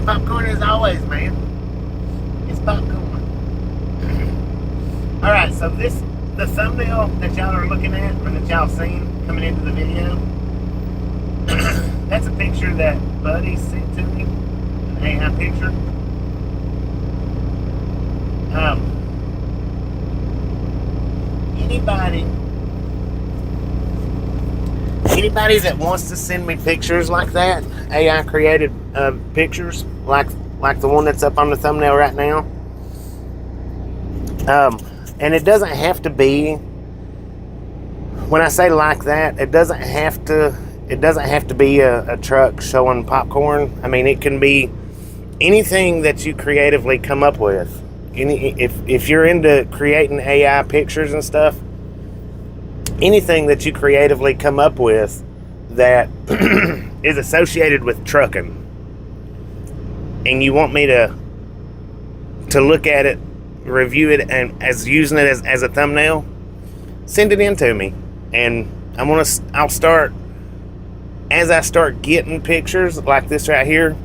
popcorn as always, man. It's popcorn. Alright, so the thumbnail that y'all are looking at, or that y'all seen coming into the video, that's a picture that Buddy sent to me, an AI picture. Anybody that wants to send me pictures like that, AI created pictures like the one that's up on the thumbnail right now, and it doesn't have to be, when I say like that, it doesn't have to be a truck showing popcorn. I mean, it can be anything that you creatively come up with. If you're into creating AI pictures and stuff, anything that you creatively come up with that is associated with trucking, and you want me to look at it, review it, and as using it as a thumbnail, send it in to me. And I'll start, as I start getting pictures like this right here,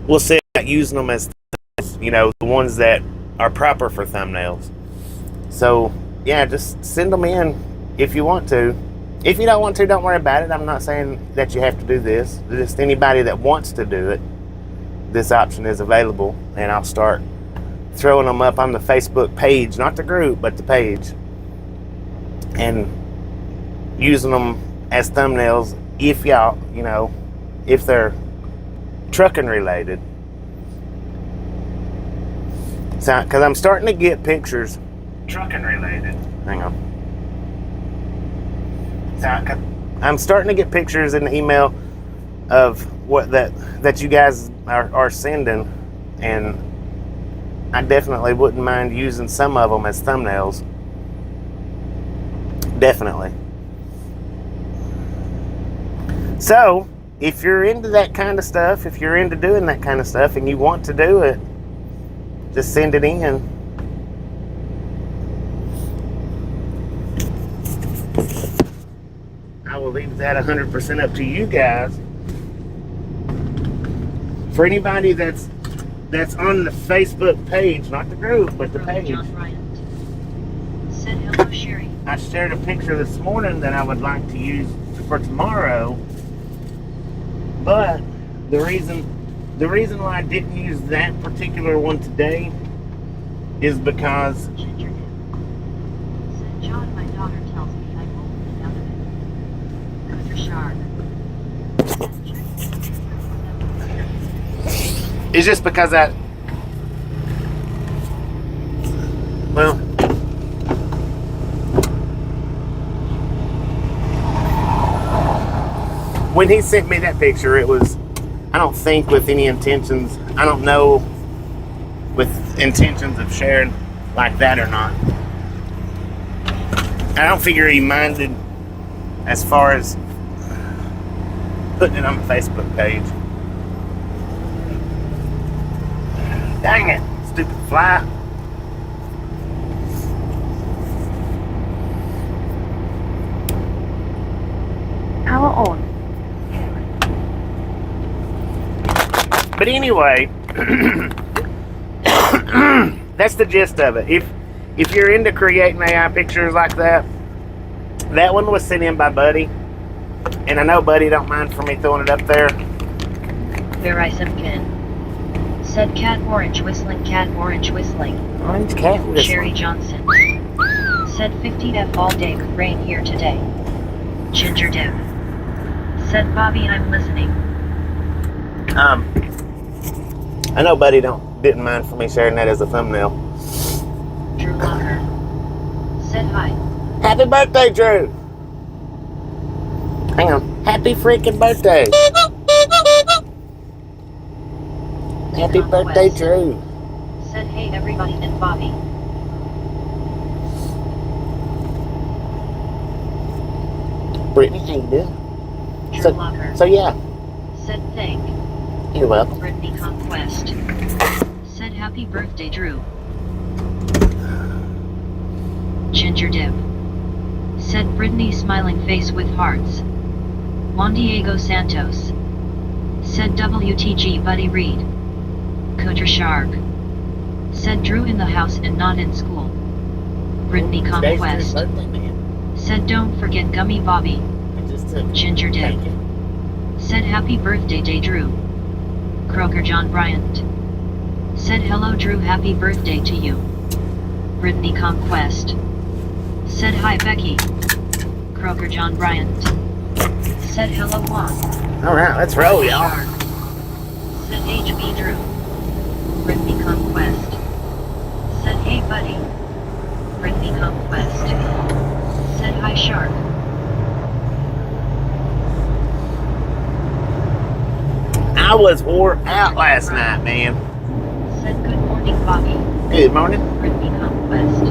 we'll see about using them as, the ones that are proper for thumbnails. So yeah, just send them in if you want to. If you don't want to, don't worry about it. I'm not saying that you have to do this. Just anybody that wants to do it, this option is available, and I'll start throwing them up on the Facebook page, not the group, but the page, and using them as thumbnails if y'all, if they're trucking related. So, because I'm starting to get pictures trucking related. Hang on. So, I'm starting to get pictures in the email of what that you guys are sending, and I definitely wouldn't mind using some of them as thumbnails. Definitely. So, if you're into that kind of stuff, if you're into doing that kind of stuff and you want to do it, just send it in. I will leave that 100% up to you guys. For anybody that's on the Facebook page, not the group, but the page. Said hello, Sherry. I shared a picture this morning that I would like to use for tomorrow, but the reason why I didn't use that particular one today is because Ginger did. Said John, my daughter tells me I won't be out of it. it's just because when he sent me that picture, it was, I don't think with any intentions, I don't know with intentions of sharing like that or not. I don't figure he minded as far as putting it on the Facebook page. Dang it, stupid fly. Power on. But anyway, that's the gist of it. If you're into creating AI pictures like that one was sent in by Buddy, and I know Buddy don't mind for me throwing it up there. Very Simpkin. Said cat orange whistling, cat orange whistling. Orange cat whistling. Sherry Johnson. Said 50F all day with rain here today. Ginger Dip. Said Bobby, I'm listening. I know Buddy didn't mind for me sharing that as a thumbnail. Drew Locker. Said hi. Happy birthday, Drew! Hang on. Happy freaking birthday! Happy birthday, Drew! Said hey everybody and Bobby. Brittany, how you doing? Drew Locker. So yeah. Said thank. You're welcome. Brittany Conquest. Said happy birthday, Drew. Ginger Dip. Said Brittany smiling face with hearts. Juan Diego Santos. Said WTG Buddy Reed. Cooter Shark. Said Drew in the house and not in school. Brittany Today's Drew's Conquest. birthday, man. Said don't forget Gummy Bobby. I just took Ginger Dick. Thank you. Said happy birthday day Drew. Croker John Bryant. Said hello Drew, happy birthday to you. Brittany Conquest. Said hi Becky. Croker John Bryant. Said hello Juan. Alright, let's roll, y'all. Said HB Drew. Brittany Conquest. Said hey buddy. Brittany Conquest. Said hi Shark. I was wore out last night, man. Said good morning Bobby. Good morning. Brittany Conquest.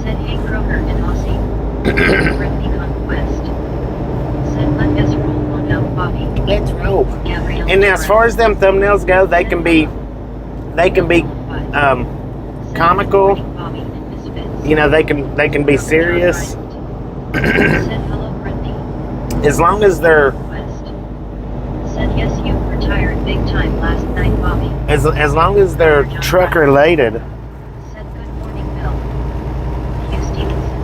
Said hey Croker and Aussie. Brittany Conquest. Said let us roll on out Bobby. Let's roll. Gabrielle And now, as far as them thumbnails go, they can be comical. Bobby and Misfits. You know, they can be serious. Said hello Brittany. As long as they're West. Said yes you retired big time last night Bobby. as long as they're truck related. Said good morning Bill. Hugh Stevenson.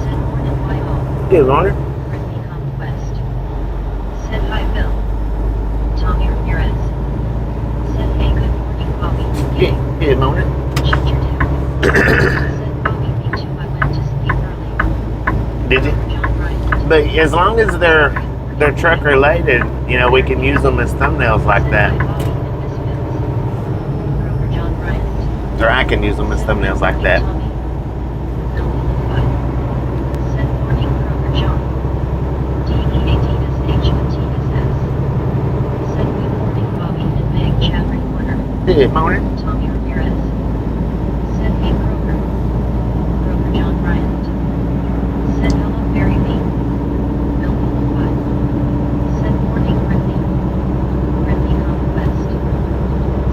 Said morning why all. Good morning. Brittany Conquest. Said hi Bill. Tommy Ramirez. Said hey good morning Bobby. Good morning. Ginger Dick. Said Bobby me too I went to sleep early. Did you? John Bryant. But as long as they're truck related, you know, we can use them as thumbnails like that. Or I can use them as thumbnails like that. Good morning. Tommy Ramirez. Said hey Kroger. Kroger John Bryant. Said hello Barry B. Bill Boulevard. Said morning Brittany. Brittany Conquest.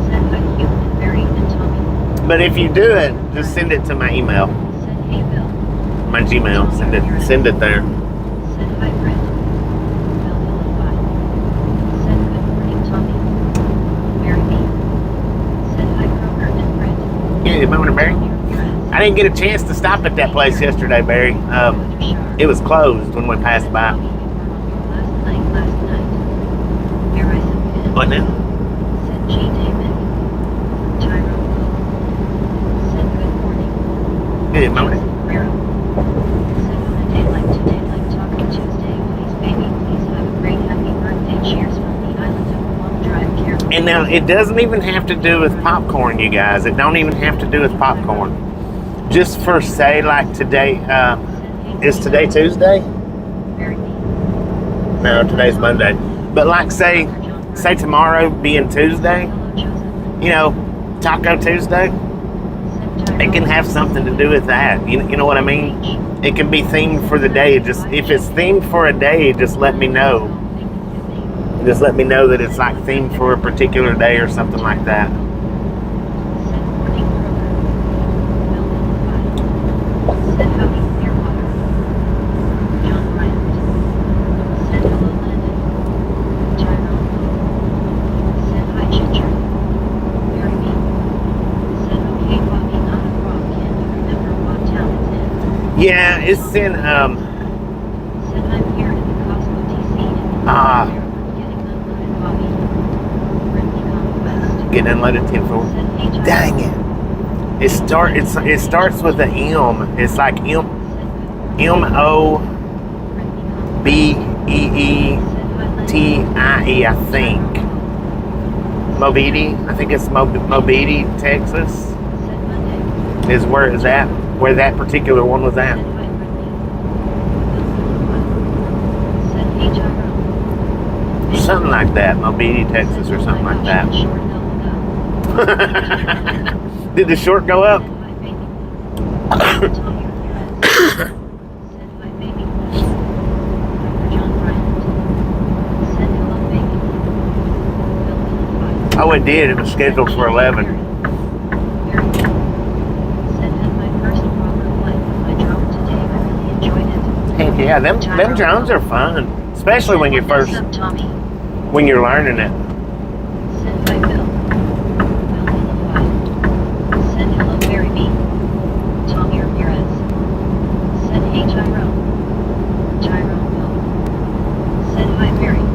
Said hi Hugh and Barry and Tommy. But if you do it, just send it to my email, Said hey Bill. my Gmail. Send it there. Said hi Brett. Bill Boulevard. Said good morning Tommy. Barry B. Said hi Kroger and Brett. Good morning, Barry. Tommy Ramirez. I didn't get a chance to stop at that place yesterday, Barry. It was closed when we passed by. What now? Said G. David. Tyrone. Said good morning. Good morning. Guerrero. Said on a day like today, like Taco Tuesday, please baby, please have a great happy birthday. Cheers from the island of Long Drive, Carolina. And now it doesn't even have to do with popcorn, you guys. It don't even have to do with popcorn. Just for say, like today, is today Tuesday? Very neat. No, today's Monday. But like say tomorrow being Tuesday, you know, Taco Tuesday, it can have something to do with that. You know what I mean? It can be themed for the day. Just if it's themed for a day, just let me know. Just let me know that it's like themed for a particular day or something like that. Said howdy Clearwater. John Bryant. Said hello Landon. Tyrone. Said hi Ginger. Very mean. Said okay Bobby not a frog, can you remember what town it's in? Yeah, it's in Said I'm here in the Costco DC in getting unloaded Bobby. Brittany Conquest. getting unloaded 10-4. Said hey Tyrone. Dang it. It starts with an M. It's like MOBEETIE, I think. Mobile. I think it's Mobile, Texas. Said Monday. Is where that particular one was at. Said hi Brittany. Said hey Tyrone. Something like that. Mobile, Texas, or something like that. Did the short go up? Oh, it did. It was scheduled for 11. Heck yeah, them drones are fun, especially when you're first. Tommy. when you're learning it. Send hi Bill. Bill Unified. Send hello Barry B. Tommy Ramirez. Send hey Tyrone. Tyrone Bill. Send hi Barry.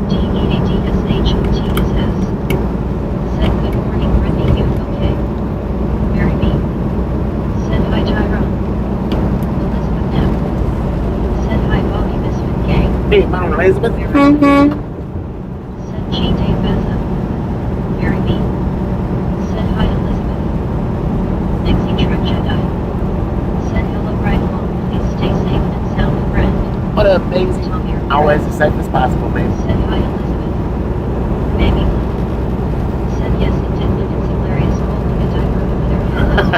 DEADSHOTSS. Send good morning Brittany you okay? Barry B. Send hi Tyrone. Elizabeth M. Send hi Bobby Misfit Gang. Hey, Mom Elizabeth. Send G Dave Beza. Barry B. Send hi Elizabeth. Nixie Truck Jedi. Send hello right along. Please stay safe and sound friend. What up, Daisy? Tommy Ramirez. Always as safe as possible, man. Send hi Elizabeth. Baby. Said yes it did look it's hilarious holding a diaper over their head. Tyrone.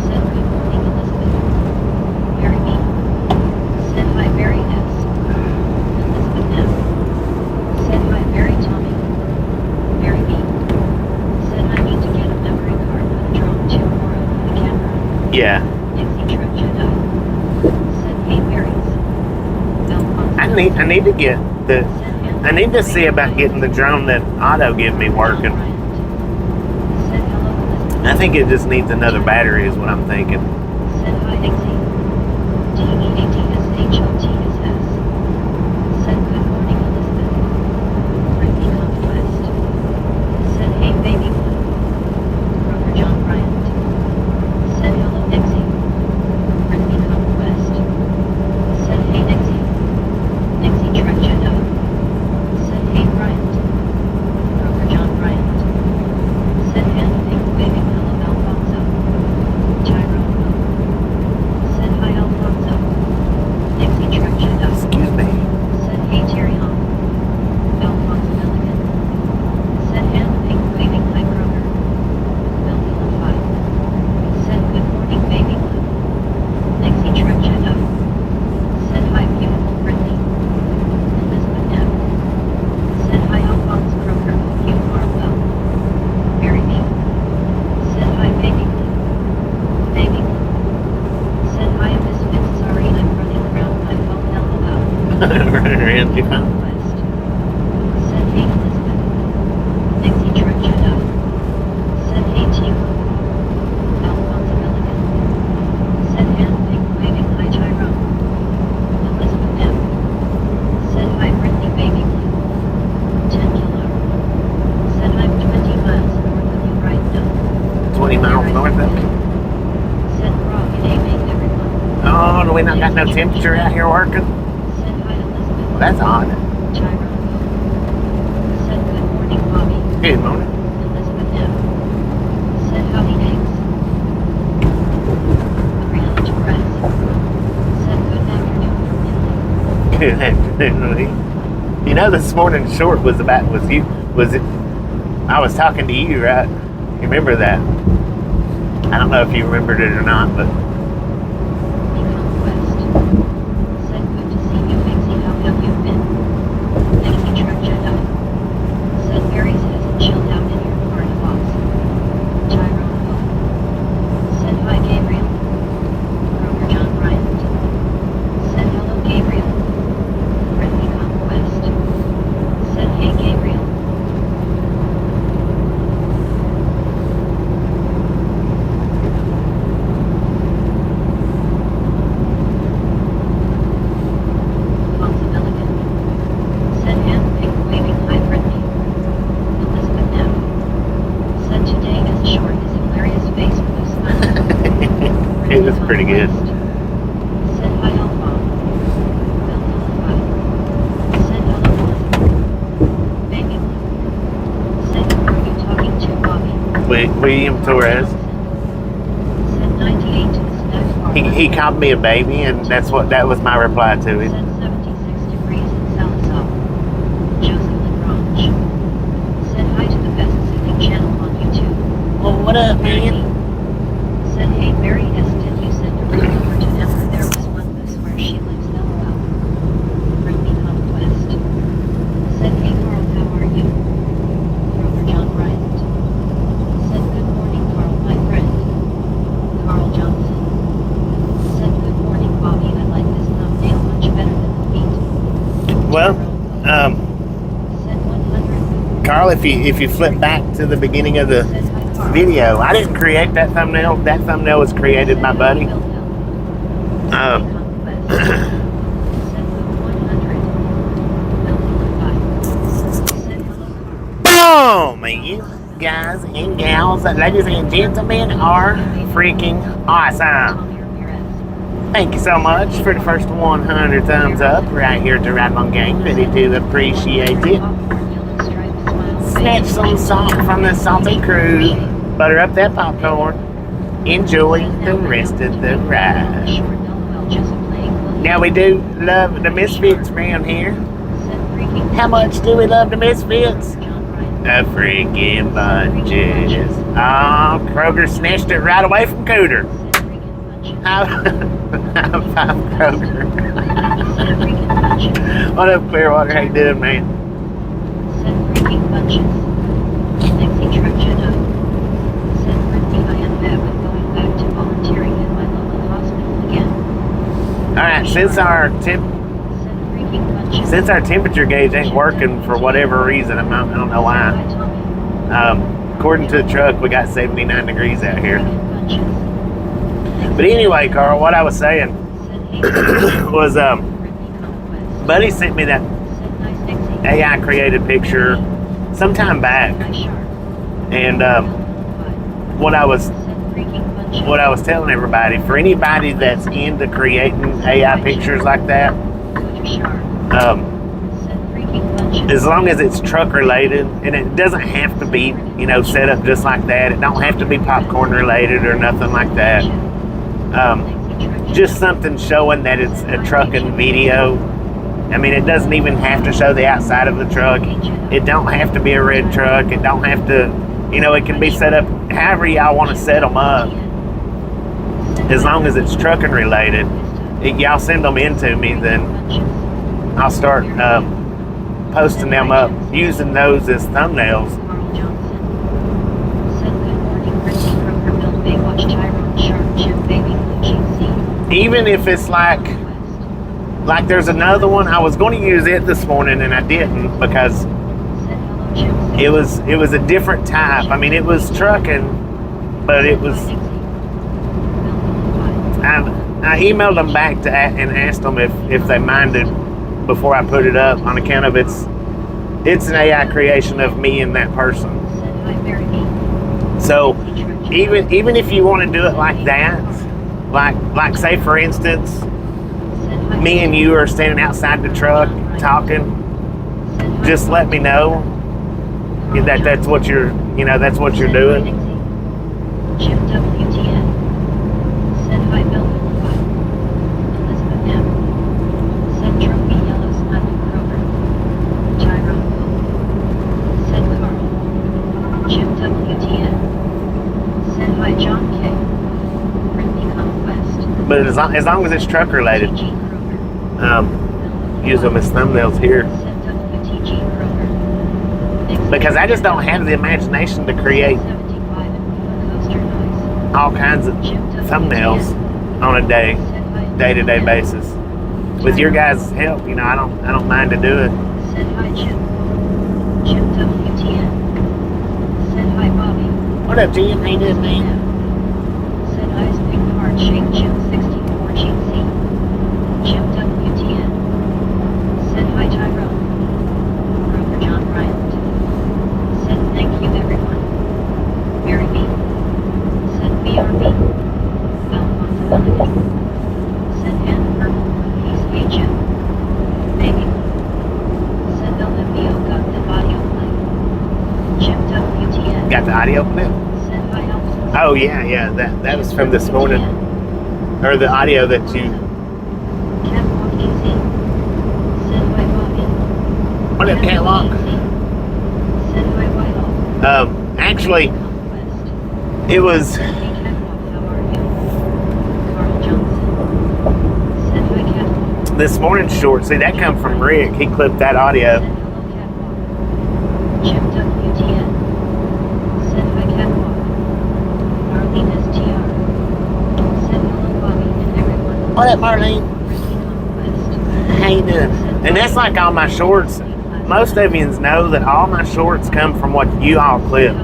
Said good morning Elizabeth. Barry B. Said hi Barry S. Elizabeth M. Said hi Barry Tommy. Barry B. Said I need to get a memory card for the drone too or over the camera. Yeah. Nixie Truck Jedi. Said hey Barry's. I need to get the. I need to see about getting the drone that Otto gave me working. I think it just needs another battery, is what I'm thinking. Said hi Nixie. DEADSHOTSS. Said good morning Elizabeth. Brittany Conquest. Said hey baby blue. Kroger John Bryant. Said hello Nixie. Brittany Conquest. Said hey Nixie. Nixie Trek Jedi. Said hey Bryant. Kroger John Bryant. Said hand pink waving hello Alfonso. Tyrone. Said hi Alfonso. Nixie Trek Jedi. Excuse me. Said hey Terry Hahn. Alfonso Milligan. Said hand pink waving hi Kroger. Bill Unified. Said good morning baby blue. Nixie Trek Jedi. Said hi beautiful Brittany. Elizabeth M. Said hi Alphonse Kroger. Hope you are well. Barry B. Said hi baby blue. Baby blue. Said hi Misfit. Sorry I'm running around my phone LOL. Randy, huh? Conquest. Said hey Elizabeth. Nixie Truck Jedi. Said hey Chico. Alfonso Milligan. Said hand pink waving hi Tyrone. Elizabeth M. Said hi Brittany baby blue. 10 kilo. Said I'm 20 miles north of you right now. 20 miles north of me. Said frog and aiming everyone. Oh, do we not got no temperature out here working? Said hi Elizabeth. Well, that's odd. Tyrone. Said good morning Bobby. Good morning. Elizabeth M. Said howdy eggs. Brianna Torres. Said good afternoon from Italy. Good afternoon, Lee. You know, this morning's short was it? I was talking to you, right? You remember that? I don't know if you remembered it or not, but Conquest. Said good to see you, Mixie. How have you been? Nixie Truck Jedi. Said Barry's hasn't chilled out in your party box. Tyrone Hope. Said hi Gabriel. Kroger John Bryant. Said hello Gabriel. Brittany Conquest. Said hey Gabriel. Alfonso Milligan. Said hand pink waving hi Brittany. Elizabeth M. Said today is short is hilarious face with a smile. it was pretty good. Said hi Alphonse. Bill Unified. Said hello Elizabeth. Baby blue. Said who are you talking to Bobby? William Torres. Said 98 to the snack bar. He called me a baby, and that was my reply to Said him. 76 degrees in Salazar. Joseph Lagrange. Said hi to the best singing channel on YouTube. Well, what up, man? Said hey Barry S. Did you send a ring over to Emma? There was one bus where she lives LOL. Brittany Conquest. Said hey Carl how are you? Kroger John Bryant. Said good morning Carl my friend. Carl Johnson. Said good morning Bobby. I like this thumbnail much better than the feet. Carl, if you flip back to the beginning of the video, I didn't create that thumbnail. That thumbnail was created by Buddy. Boom! You guys and gals, ladies and gentlemen, are freaking awesome. Thank you so much for the first 100 thumbs up right here at the Ride Along Gang. Really do appreciate it. Snatch some salt from the salty crew. Butter up that popcorn. Enjoy the rest of the ride. Now we do love the Misfits around here. How much do we love the Misfits? A freaking bunches. Oh, Kroger snatched it right away from Cooter. High five, Kroger. What up, Clearwater? How you doing, man? Alright, since our temperature gauge ain't working for whatever reason, I don't know why. According to the truck, we got 79 degrees out here. But anyway, Carl, what I was saying was, Buddy sent me that AI created picture sometime back, and what I was telling everybody, for anybody that's into creating AI pictures like that, as long as it's truck related, and it doesn't have to be, set up just like that. It don't have to be popcorn related or nothing like that. Just something showing that it's a trucking video. I mean, it doesn't even have to show the outside of the truck. It don't have to be a red truck. It don't have to, it can be set up however y'all want to set them up. As long as it's trucking related, y'all send them in to me, then I'll start posting them up, using those as thumbnails. Even if it's like there's another one, I was going to use it this morning and I didn't because it was a different type. I mean, it was trucking, but it was. I emailed them back and asked them if they minded before I put it up, on account of it's an AI creation of me and that person. So even if you want to do it like that, like say for instance, me and you are standing outside the truck talking, just let me know that's what you're doing. But as long as it's truck related, use them as thumbnails here. Because I just don't have the imagination to create all kinds of thumbnails on a day-to-day basis. With your guys' help, I don't mind to do it. What up, Jim? How you doing, man? Jim 64 GC. Jim WTN. Said hi Tyrone. Broker John Bryant. Said thank you everyone. Mary B. Said BRB. Alphonse. Said Anna Purple. Peace Agent. Baby. Said LMBO got the audio play. Jim WTN. Got the audio clip? Said hi Alphonse. Oh yeah, that was from this morning. Or the audio that you. Catwalk easy. Said by Bobby. What up, Catwalk? Said by Whitehall. Actually, it was. This morning's short. See, that come from Rick. He clipped that audio. What up, Marlene? How you doing? And that's like all my shorts. most of you know that all my shorts come from what you all clip.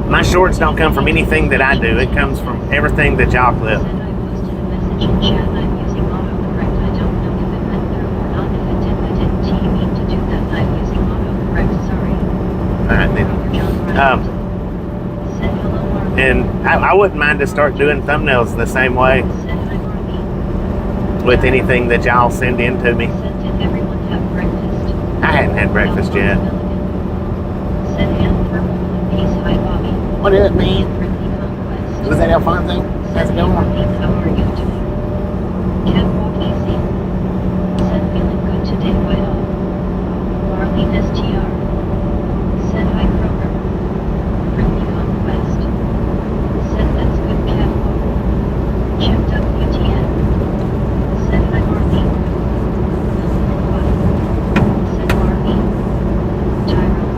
My shorts don't come from anything that I do. It comes from everything that y'all clip. Said I posted a message in chat. I'm using autocorrect. I don't know if it went through or not. If it did, I didn't mean to do that. I'm using autocorrect. Sorry. Alright then. Said hello, Marley. And I wouldn't mind to start doing thumbnails the same way Said hi, Marley. with anything that y'all send in to me. Said did everyone have breakfast? I hadn't had breakfast yet. Said hand purple peace. Hi, Bobby. What does it mean? Friendly conquest. Was that Alfonso? How's it going? How are you doing? Can't walk easy. Said feeling good today, quite all. Marlene STR. Said hi, Kroger. Friendly conquest. Said that's good, cat walk. Chipped up UTN. Said hi, Marlene. Said Marlene. Tyrone.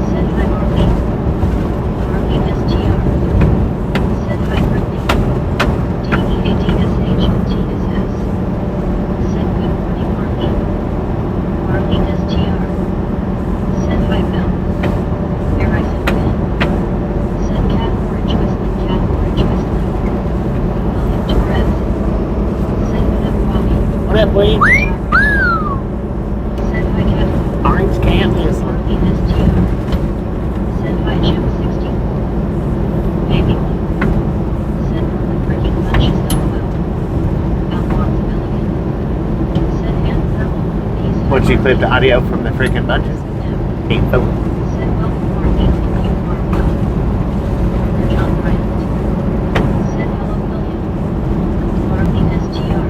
Said hi, Marlene. Marlene STR. Said hi, Brittany. DEADSHLTSS. Said good morning, Marlene. Marlene STR. Said hi, Belle. Here I said Ben. Said cat orange whistling, cat orange whistling. William Torres. Said what up, Bobby. What up, Lee? Said hi, cat. Orange campus. Marlene STR. Said hi, Jim 64. Baby one. Said from the freaking bunches LOL. Alphonse Milligan. Said hand purple peace. What, you clipped audio from the freaking bunches? No. Ain't the Said welcome Marlene, if you are well. John Bryant. Said hello William. Marlene STR.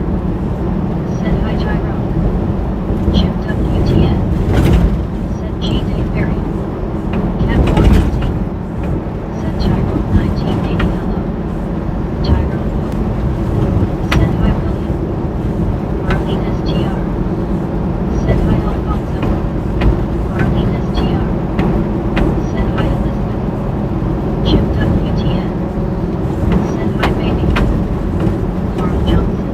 Said hi Tyrone. Jim WTN. Said G Day Berry. Catwalk 18. Said Tyrone 1980 hello. Tyrone Hope. Said hi William. Marlene STR. Said hi Alfonso. Marlene STR. Said hi Elizabeth. Jim WTN. Said hi baby. Carl Johnson.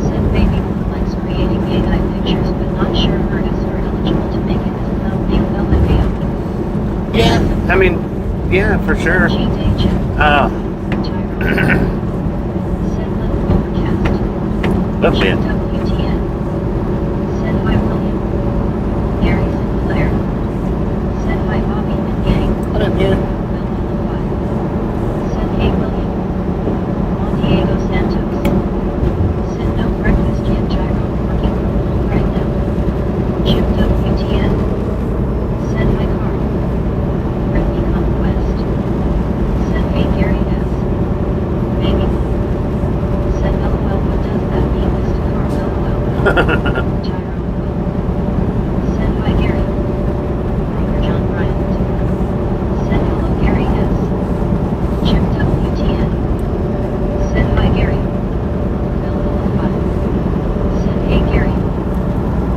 Said baby likes creating AI pictures but not sure artists are eligible to make it as a thumbnail LMAO. Yeah, I mean, yeah, for sure. G Day Jim. Uh, Tyrone. Said little overcast. That's Jim it. WTN. Said hi William. Gary Sinclair. Said hi Bobby and gang. What up, dude? Said hey William. Juan Diego Santos. Said no breakfast yet. Gyro working from home right now. Jim WTN. Said hi Carl. Friendly conquest. Said hey Gary S. Baby. Said LOL. What does that mean, Mr. Carl? LOL. Gyro. Said hi Gary. Broker John Bryant. Said hello Gary S. Jim WTN. Said hi Gary. Bill 5. Said hey Gary.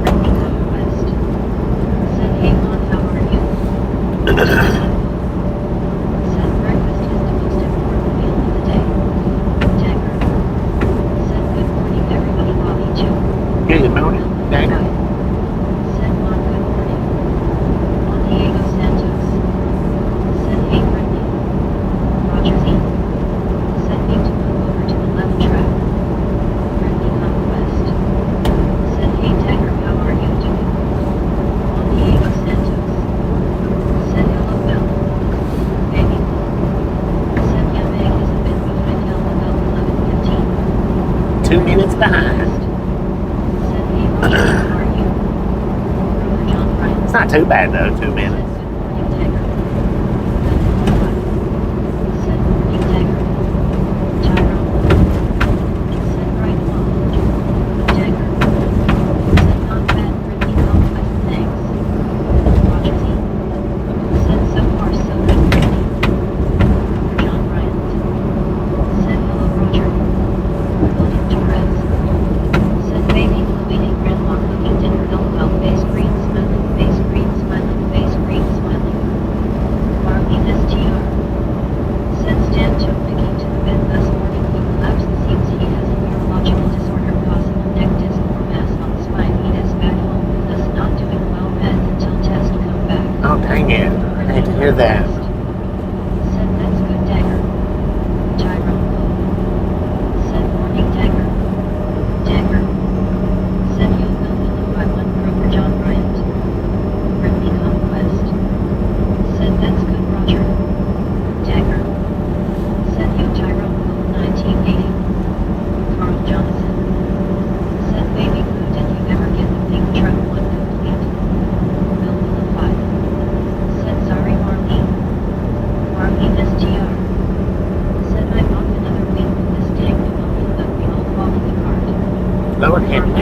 Friendly conquest. Said hey Lon, how are you? Said breakfast is the most important meal of the day. Tanker. Said good morning everybody, Bobby too. Good morning, Dagger. Said Lon, good morning. Juan Diego Santos. Said hey friendly. Roger Z. Said need to move over to the left track. Friendly conquest. Said hey Dagger, how are you doing? Juan Diego Santos. Said hello Bill. Baby. Said yeah Meg is a bit behind now about 11:15. 2 minutes behind. Said hey Roger, how are you? Brother John Bryant. It's not too bad though, 2 minutes. Baby, waiting, grandma cooking dinner, LOL, face green, smiling, face green, smiling, face green,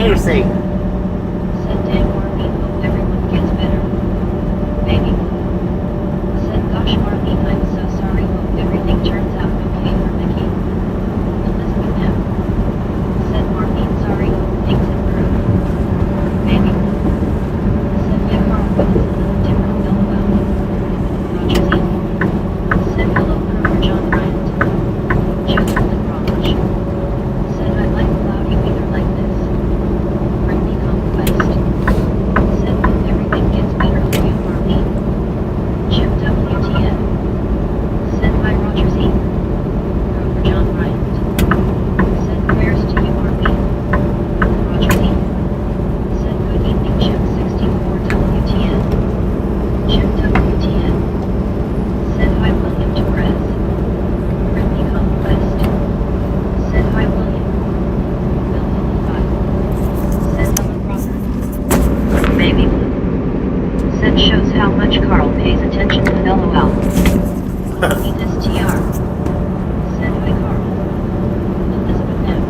Lucy. Said Dan Marlene, hope everyone gets better. Baby. Said gosh Marlene, I'm so sorry, hope everything turns out okay for Mickey. Elizabeth M. Said Marlene, sorry, hope things improve. Baby. Said yeah, Carl, but it's a little different, lol. Roger Z. Said hello, Kroger John Bryant. Joseph Lagrange. Said I like cloudy weather like this. Brittany Conquest. Said hope everything gets better for you, Marlene. Jim WTF. Said hi, Roger Z. Kroger John Bryant. Said prayers to you, Marlene. Roger Z. Said good evening, Jim 64 WTN. Jim WTN. Said hi, William Torres. Brittany Conquest. Said hi, William. Bill 55. Said hello, Robert. Baby Blue. Said shows how much Carl pays attention to LOL. Venus TR. Said hi, Carl. Elizabeth M.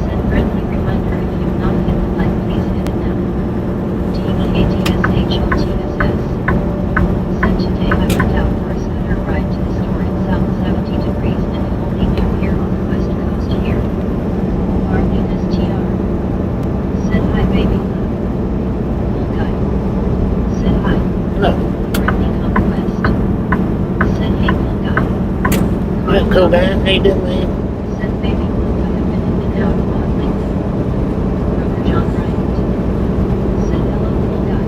Said friendly reminder, if you've not hit the like, please hit it now. DVADSHOTSS. Said today I went out for a scooter ride to the store in South 70 degrees and it only near here on the west coast here. Venus TR. Said hi, baby Blue. Cool guy. Said hi. Look, Brittany Conquest. Said hey, cool guy. look, cool guy. How you doing, man? Said baby Blue, I have been in and out on LinkedIn. Kroger John Bryant. Said hello, cool guy.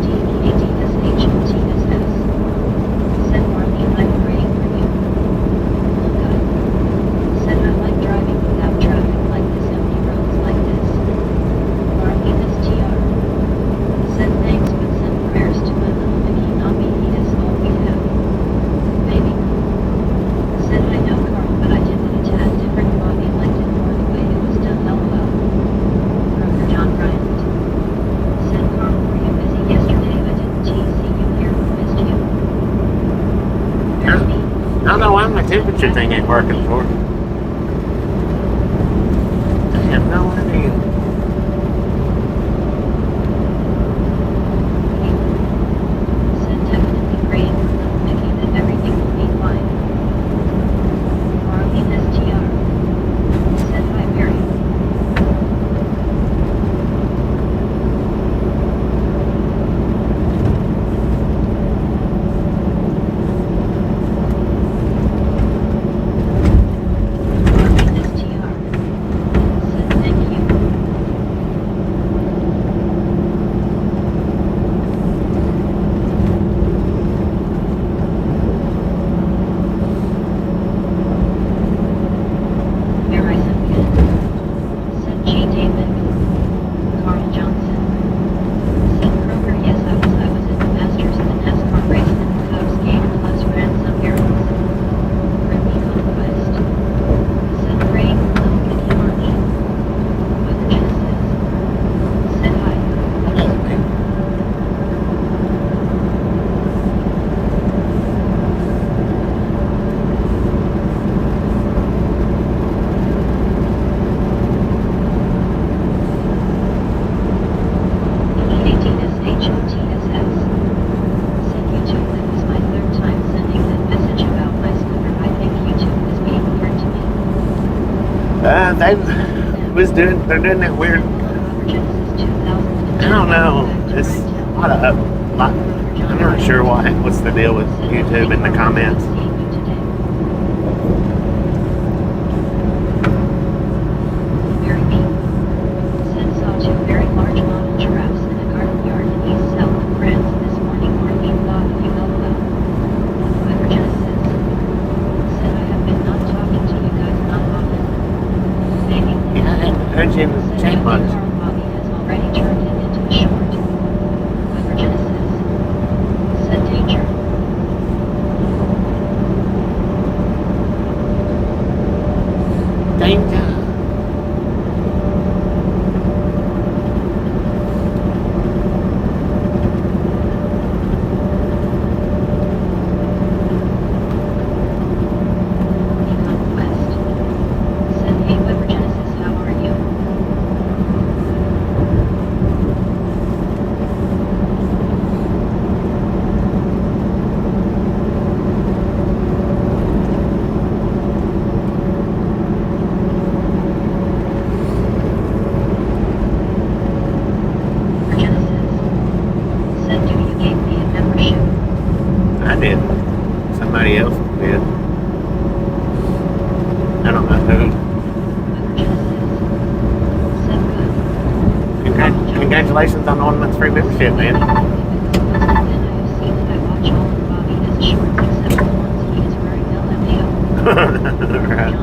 DVADSHOTSS. Said Marlene, I'm praying for you. Cool guy. Said I like driving without traffic like this, empty roads like this. Marlene is TR. Said thanks, but send prayers to my little Mickey Nobby, he is all we have. Baby. Said I know Carl, but I did it a tad different. Bobby liked it more the way it was done, lol. Kroger John Bryant. Said Carl, were you busy yesterday? I didn't see you here, missed you. There's me. I don't know why my temperature thing ain't working for. I have no idea. Said definitely praying for little Mickey that everything will be fine. Marlene STR. Said hi, Mary. Marlene STR. Said thank you. Where I said good. Said G. David. Carl Johnson. Said Kroger, yes, I was at the Masters, the NASCAR race, and the Cubs game, plus ran some errands. Brittany Conquest. Said praying for little Mickey Marlene. Weather Genesis. Said hi. DVADSHOTSS. Said YouTube, that was my third time sending that message about my scooter. I think YouTube was being weird to me. They're doing that weird. Genesis 2010. I don't know. It's a lot of I'm not sure what's the deal with YouTube in the comments. Very mean. Said saw two very large model giraffes in a garden yard in East South of France this morning. Marlene thought you know well. Weather Genesis. Said I have been not talking to you guys not often. Maybe. Yeah, I haven't heard you in the Said chat much. Carl Bobby has already turned it into a short. Weather Genesis. Said danger. Danger. Conquest. Said hey, Weather Genesis, how are you? somebody else did. I don't know who. Congratulations on the 1 month free membership, man. Right.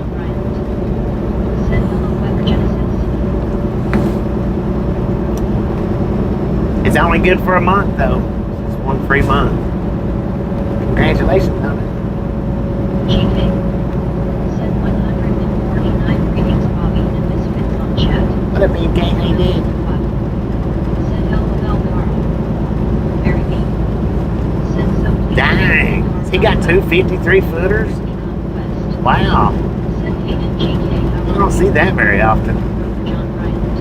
It's only good for a month, though. It's 1 free month. Congratulations on it. GK. Send 149 greetings, Bobby and Misfits on chat. What up, man? Gang, how you doing? Send LOL Carl. Very neat. Send some. Dang. He got 2 53-footers? Wow. Send Hayden GK. I don't see that very often. John Bryant.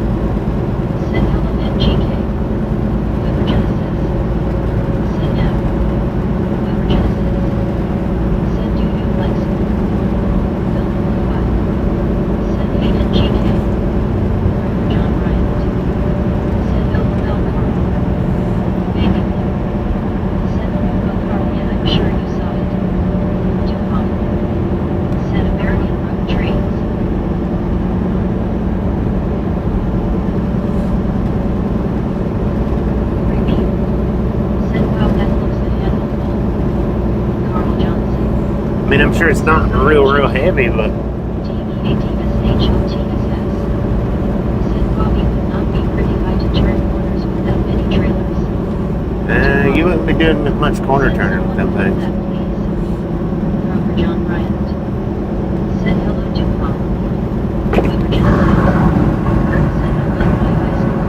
Send Element GK. Weber Genesis. Send M. Weber Genesis. Send Dudu Lex. Film 5. Send Hayden GK. John Bryant. Send LOL Carl. Baby. Send LOL Carl. Yeah, I'm sure you saw it. Dupont. Send American Road Trains. Repeat. Send wow that looks the handle full. Carl Johnson. I mean, I'm sure it's not real heavy, but TEATSHOTSS. Send Bobby would not be pretty high to turn corners without many trailers. you wouldn't be doing much corner turning with them things. Robert John Bryant. Send hello to Mom. Weber Genesis. Send I love my high school.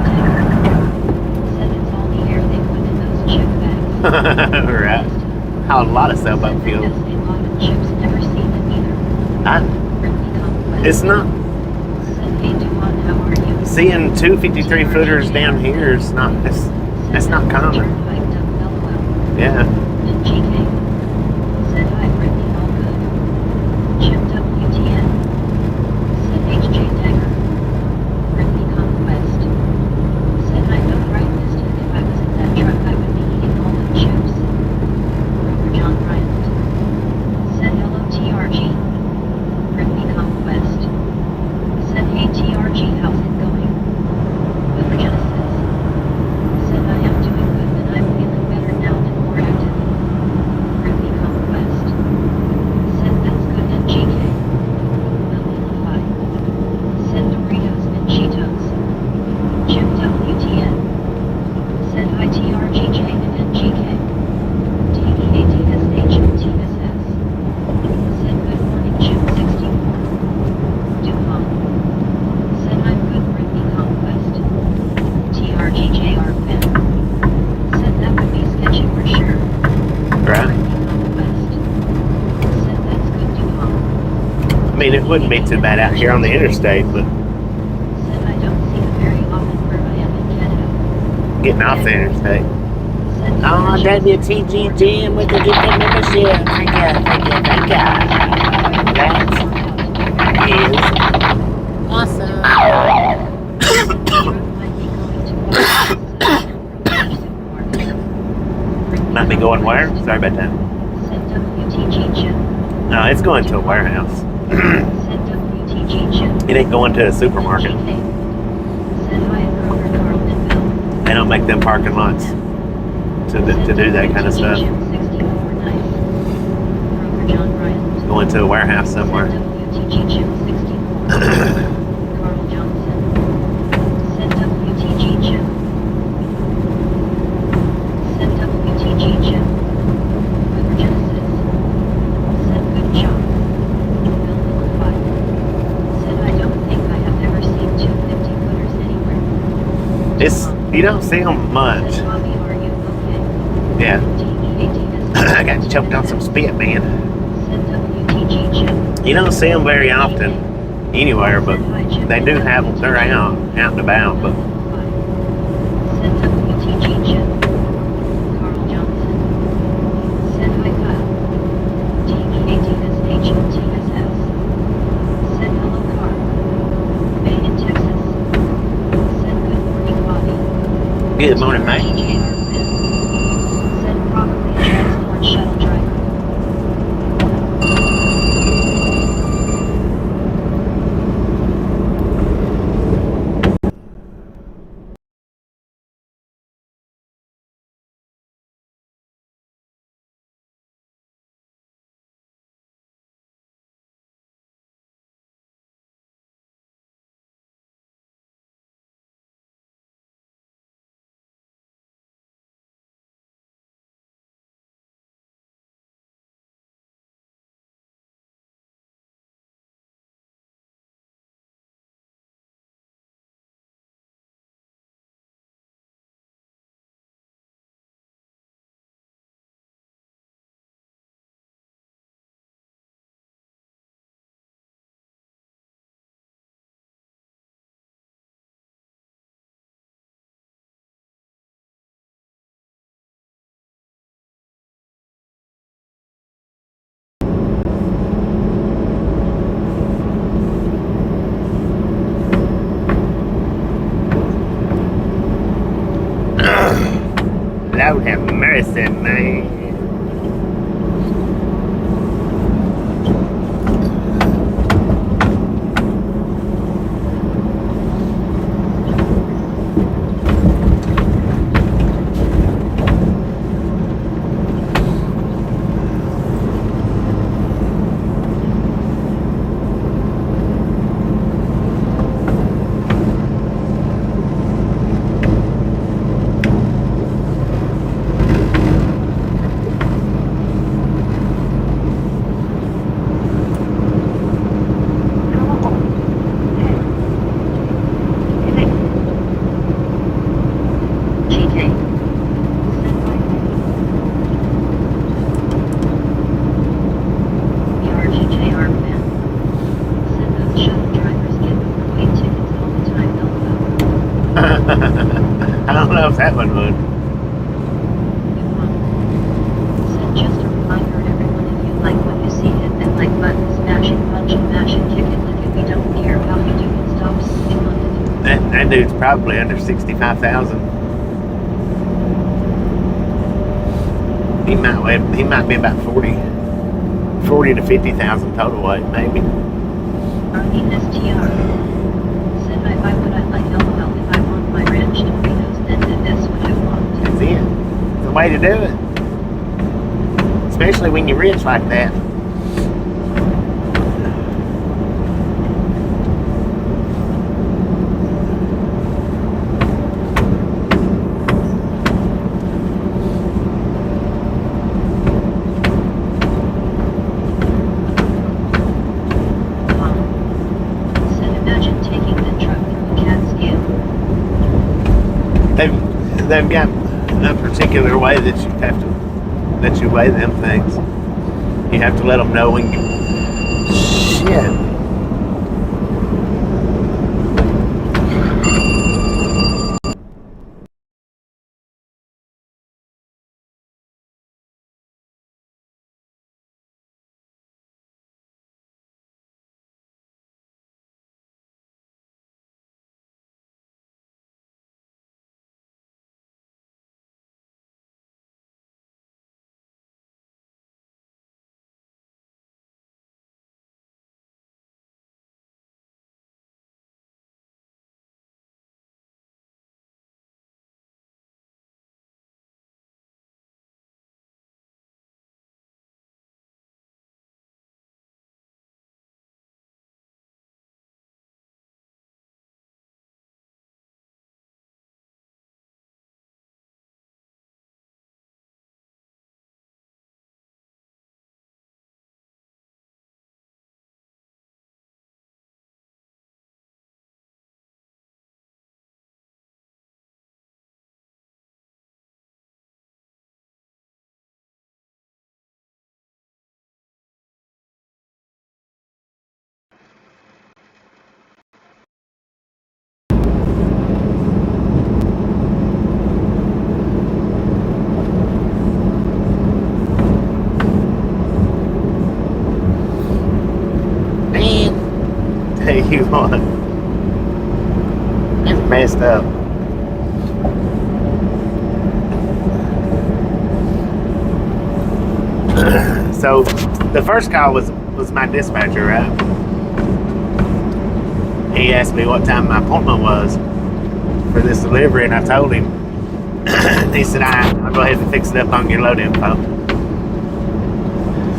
Send Send it's all the air they put in those chip bags. Right. How a lot of sailboat fuel. Send a lot of chips, never seen them either. Friendly conquest. It's not Send hey Dupont, how are you? seeing 2 53-footers down here is not. That's not common. Yeah. And GK. Said hi, Brittany, all good. Chip WTN. Said HJ Dagger. Brittany Conquest. Said I know right missed it. If I was in that truck, I would be eating all the chips. Robert John Bryant. Said hello, TRG. Brittany Conquest. Said hey, TRG, how's it going? Weber Genesis. Said I am doing good and I'm feeling better now and more active. Brittany Conquest. Said that's good and GK. Lilify. Said Doritos and Cheetos. Chip WTN. Said hi TRGJ and GK. TEATSHOTSS. Said good morning Chip 64. Dupont. Said I'm good Brittany Conquest. TRGJR Pen. Said that would be sketchy for sure. Right. Brittany Conquest. Said that's good Dupont. I mean, it wouldn't be too bad out here on the interstate, but Said I don't see it very often where I am in Canada. getting off the interstate. Said Oh, WTG Jim with the gift of membership. Thank you. That is awesome. Might be going where? Sorry about that. Said WTG Chip. No, it's going to a warehouse. Said WTG Chip. It ain't going to a supermarket. Said hi, Kroger, Carl, and Bill. They don't make them parking lots to do that kind of stuff. It's Going to a warehouse somewhere. WTG Chip 64. Carl Johnson. Send WTG Chip. Send WTG Chip. Weber Genesis. Send good job. Bill Lilify. Said I don't think I have ever seen 2 50-footers anywhere. It's you don't see them much. Said Bobby, are you okay? Yeah. TEATS. I got choked on some spit, man. Send WTG Chip. You don't see them very often anywhere, but they do have them. They're out and about. But Send WTG Chip. Carl Johnson. Send hi Kyle. TEATSHOTSS. Send hello Carl. Bay in Texas. Send good morning Bobby. good morning, mate. TGJR Lord have mercy, man. I don't know if that one would. Just a reminder to everyone, if you like what you see, hit that like button, smash it, punch it, mash it, kick it, lick it. We don't care how you do it. Stop sitting on it. That dude's probably under 65,000. He might be about 40 to 50,000 total weight, maybe. RESTR. Said if I would, I'd like LOL. If I want my ranch Doritos, then that's what I want. That's it. It's the way to do it. Especially when you're rich like that. They've got a particular way that you weigh them things. You have to let them know when you shit. Tell you what, it's messed up. So the first call was my dispatcher, right? He asked me what time my appointment was for this delivery, and I told him. He said, I'll go ahead and fix it up on your load info.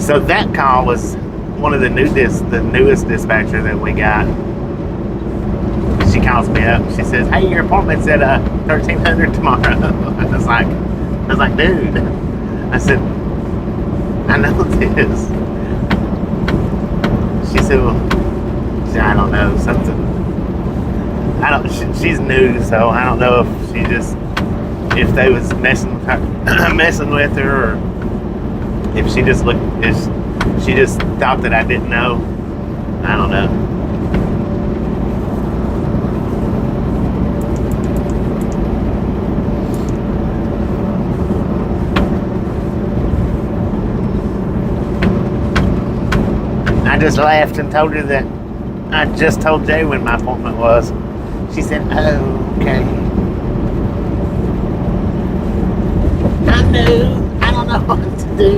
So that call was one of the newest dispatcher that we got. She calls me up. She says, "Hey, your appointment's at 1300 tomorrow." I was like, dude. I said, "I know this." She said, "Well, I don't know, something. She's new, so I don't know if they was messing with her, or if she just thought that I didn't know. I don't know." I just laughed and told her that I just told Jay when my appointment was. She said, "Oh, okay." do. I don't know what to do.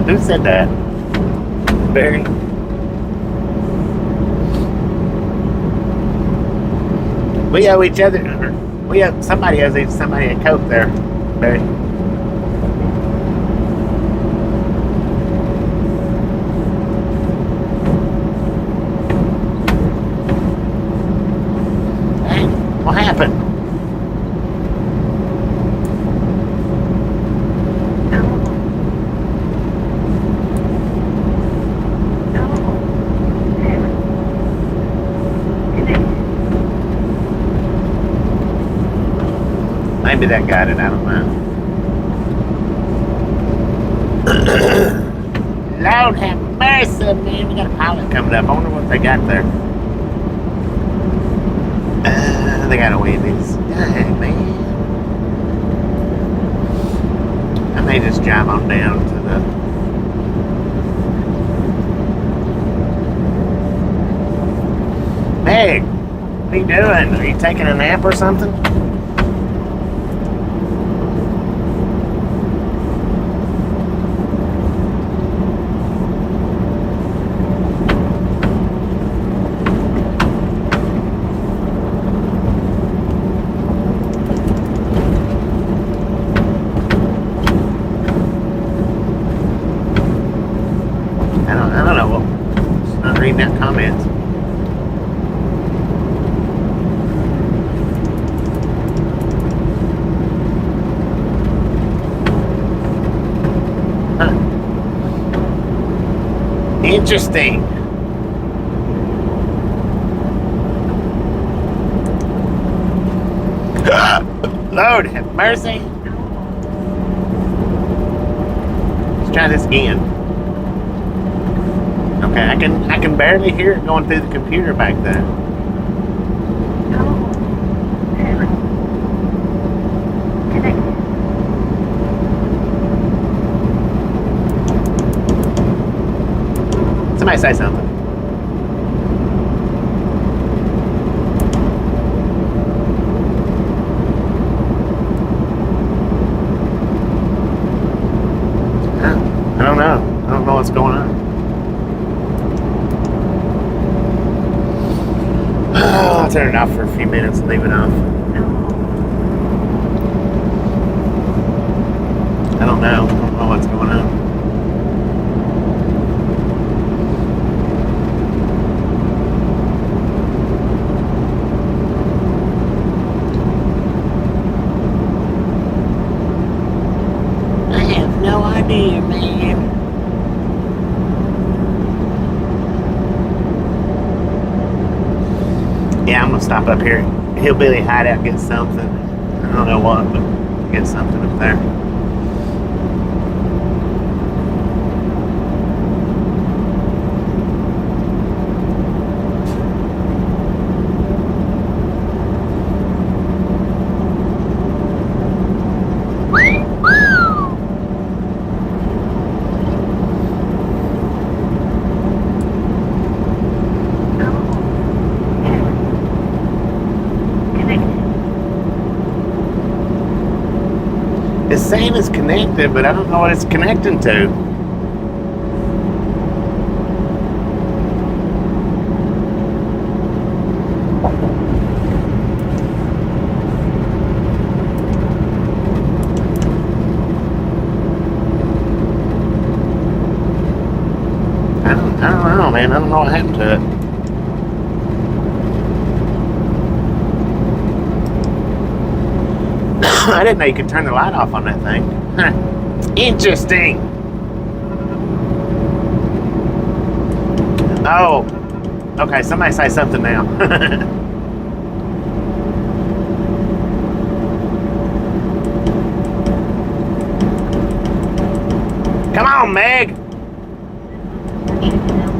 Who said that? Barry? We owe each other. Somebody owes somebody a Coke there, Barry. Hey, what happened? Maybe that got it, I don't know. Lord have mercy, man. We got a pilot coming up. I wonder what they got there. They got a Wendy's. Dang, man. I may just drive on down to the... Meg, what are you doing? Are you taking a nap or something? I don't know. It's not reading that comment. Huh. Interesting. Lord have mercy. Let's try this again. Okay, I can barely hear it going through the computer back there. Somebody say something. I don't know. I don't know what's going on. I'll turn it off for a few minutes and leave it off. I don't know what's going on. I have no idea, man. Yeah, I'm gonna stop up here. Hillbilly hideout, get something. I don't know what, but get something up there. It's saying it's connected, but I don't know what it's connecting to. I don't know, man. I don't know what happened to it. I didn't know you could turn the light off on that thing. Huh. Interesting. Oh, okay. Somebody say something now. Come on, Meg.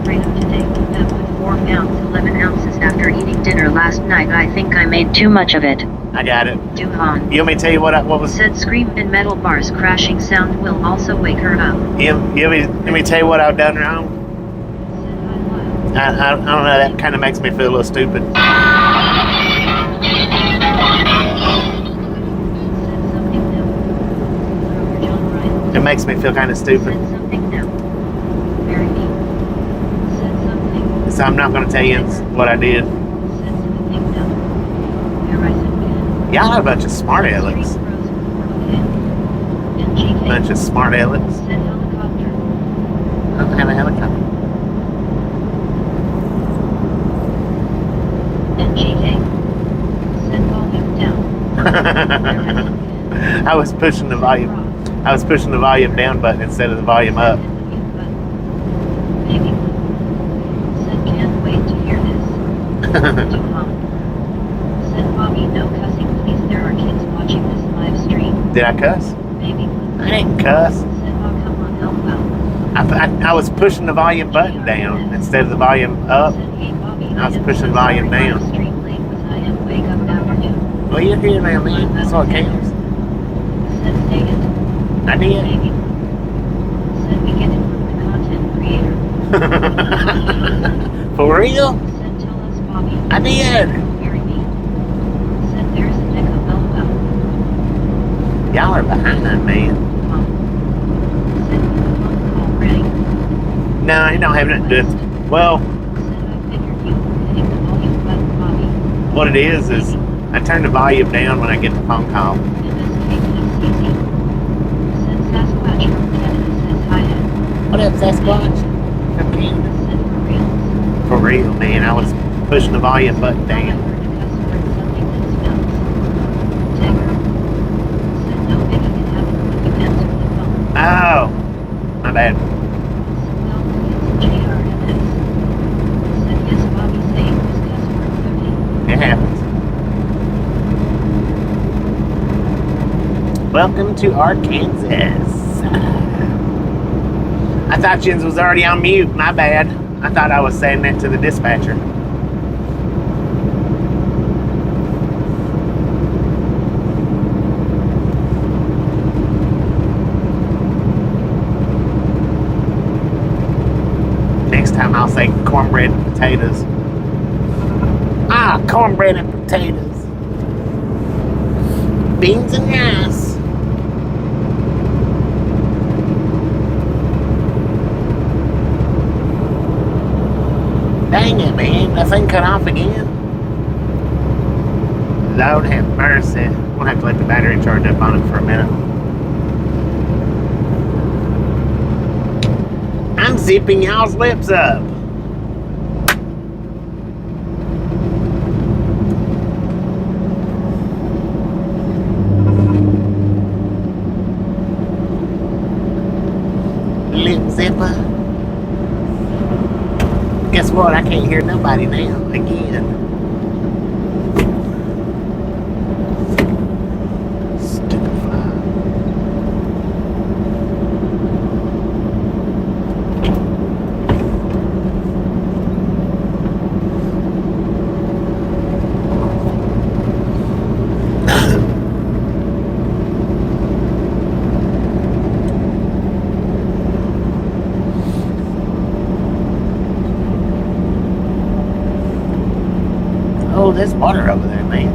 Freedom today, with 4 pounds, 11 ounces after eating dinner last night. I think I made too much of it. I got it. Duhan. You want me to tell you what was... Said scream and metal bars crashing sound will also wake her up. Let me tell you what I've done wrong. I don't know, that kind of makes me feel a little stupid. It makes me feel kind of stupid. So I'm not going to tell you what I did. Y'all are a bunch of smart alecks. Bunch of smart alecks. I don't have a helicopter. I was pushing the volume. I was pushing the volume down button instead of the volume up. Can't wait to hear this. Said Bobby, no cussing please. There are kids watching this live stream. Did I cuss? Maybe. I didn't cuss. Said, oh, come on, help out. I was pushing the volume button down instead of the volume up. I was pushing the volume down. Well, you're here now, man. That's what counts. I did. Said we get it from the content creator. For real? Said tell us, Bobby. I did. Hearing me. Said there's an echo mellow. Y'all are behind, man. Said the phone call ready. No, it don't have nothing to do. Well, Said I figured you were hitting the volume button, Bobby. what it is I turn the volume down when I get the phone call. MSKPCC. Said Sasquatch from Canada says hi. What up, Sasquatch? From Canada. Said for real. For real, man. I was pushing the volume button down. Oh, my bad. It happens. Welcome to Arkansas. I thought Jens was already on mute. My bad. I thought I was saying that to the dispatcher. Next time I'll say cornbread and potatoes. Ah, cornbread and potatoes. Beans and rice. Dang it, man. That thing cut off again. Lord have mercy. We'll have to let the battery charge up on it for a minute. I'm zipping y'all's lips up. Lip zipper. Guess what? I can't hear nobody now. Again. Stupid fly. Oh, there's water over there, man.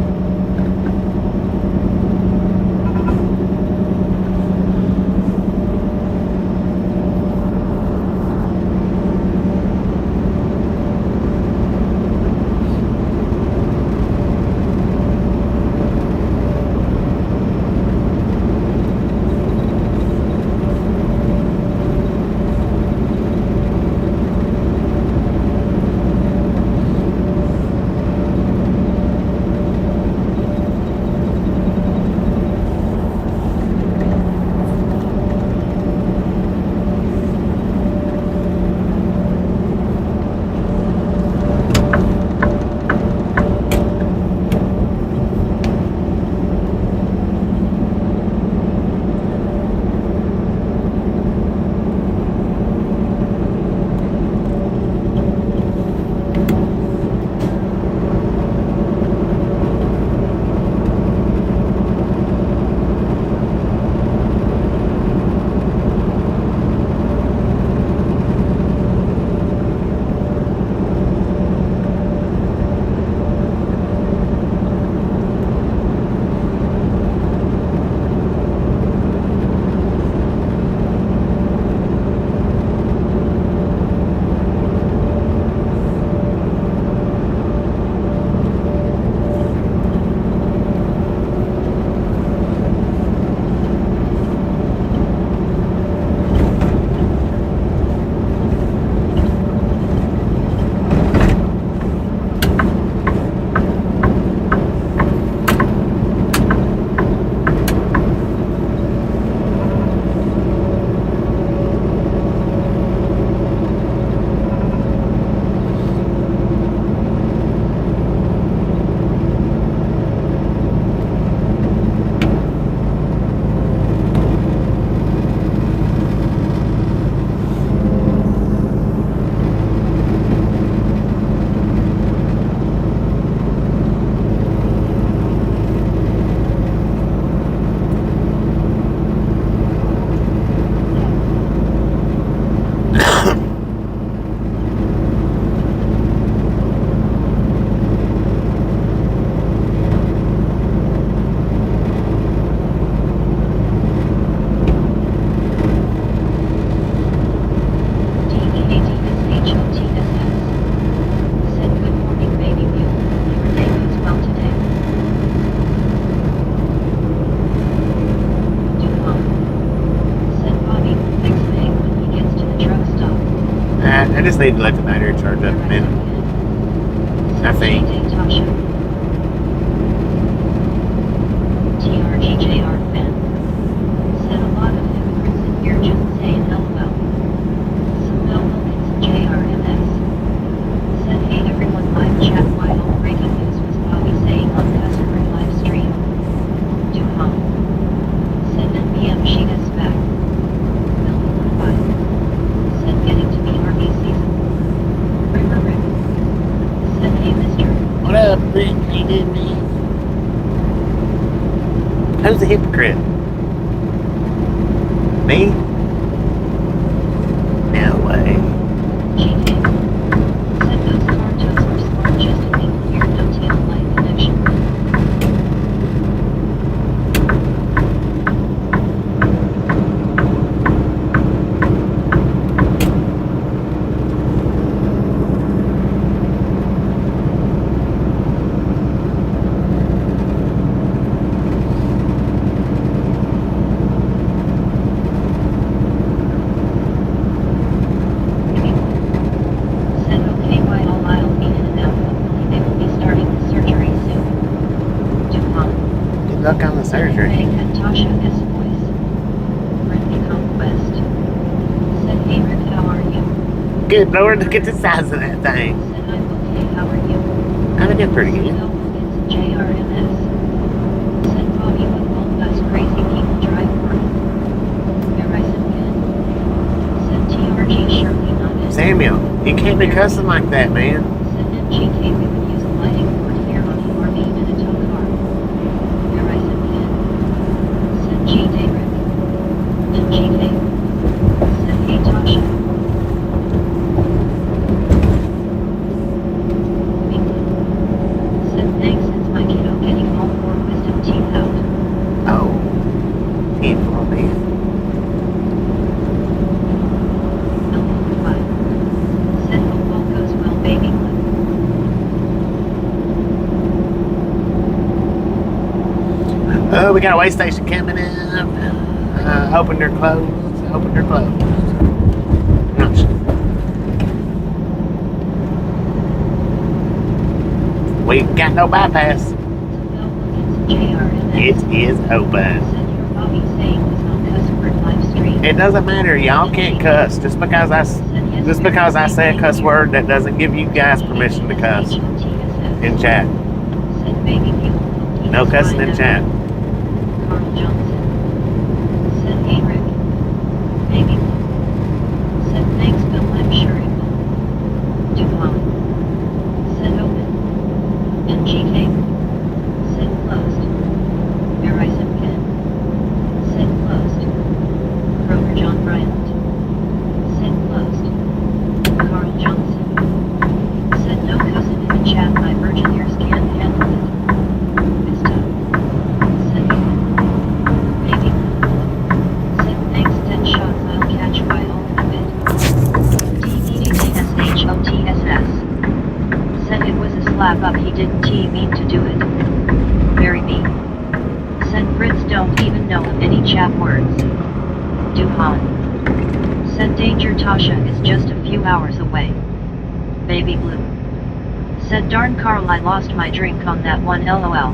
I just need to let the battery charge up a minute. I think. Tasha. TRGJR fan. Said a lot of hypocrites in here just saying LOL. Some Mel Wilkins and JRMS. Said hey everyone live chat while breaking news was Bobby saying on customer live stream. Do hum. Said NBM she is back. Melvin 5. Said getting to be Army season. Rick. Said hey mister. What up, Rick? How you doing, man? Who's the hypocrite? Me? No way. GK. Said those car toes were smart just to make clear no tail light connection. Said okay while I'll be in and out. Hopefully they will be starting the surgery soon. DuPont. Good luck on the surgery. Said at Tasha S voice. Friendly conquest. Said hey Rick how are you? Good Lord, look at the size of that thing. Said I'm okay how are you? I'm doing pretty Said good. Mel Wilkins and JRMS. Said Bobby what both us crazy people drive for. Horizon again. Said TRG surely not it. Samuel, you can't be cussing like that, man. Said NGK we would use a lighting board here on the RV in a tow car. Horizon again. Said G David. NGK. Said hey Tasha. Bingley. Said thanks it's my kiddo getting all four wisdom teeth out. Oh. Painful, man. Melvin 5. Said hope all goes well baby blue. Oh, we got a way station coming up. Hoping they're closed. Hoping they're closed. Not sure. We ain't got no bypass. Said Mel Wilkins and JRMS. It is open. Said your Bobby saying was on cuss word live stream. It doesn't matter. Y'all can't cuss. Just because I say a cuss word, that doesn't give you guys permission to cuss in chat. Said baby people. No cussing in chat. Carl Johnson. Said hey Rick. Baby blue. Said thanks Bill I'm sure it will. DuPont. Said open. NGK. Said closed. Horizon again. Said closed. Kroger John Bryant. Said closed. Carl Johnson. Said no cussing in the chat my virgin ears can't handle it. Vista. Said baby blue. Said thanks 10 shots I'll catch by all in a bit. DDDSHOTSS. Said it was a slap up he didn't mean to do it. Very mean. Said Brits don't even know of any chat words. Duhan. Said danger Tasha is just a few hours away. Baby blue. Said darn Carl I lost my drink on that one LOL.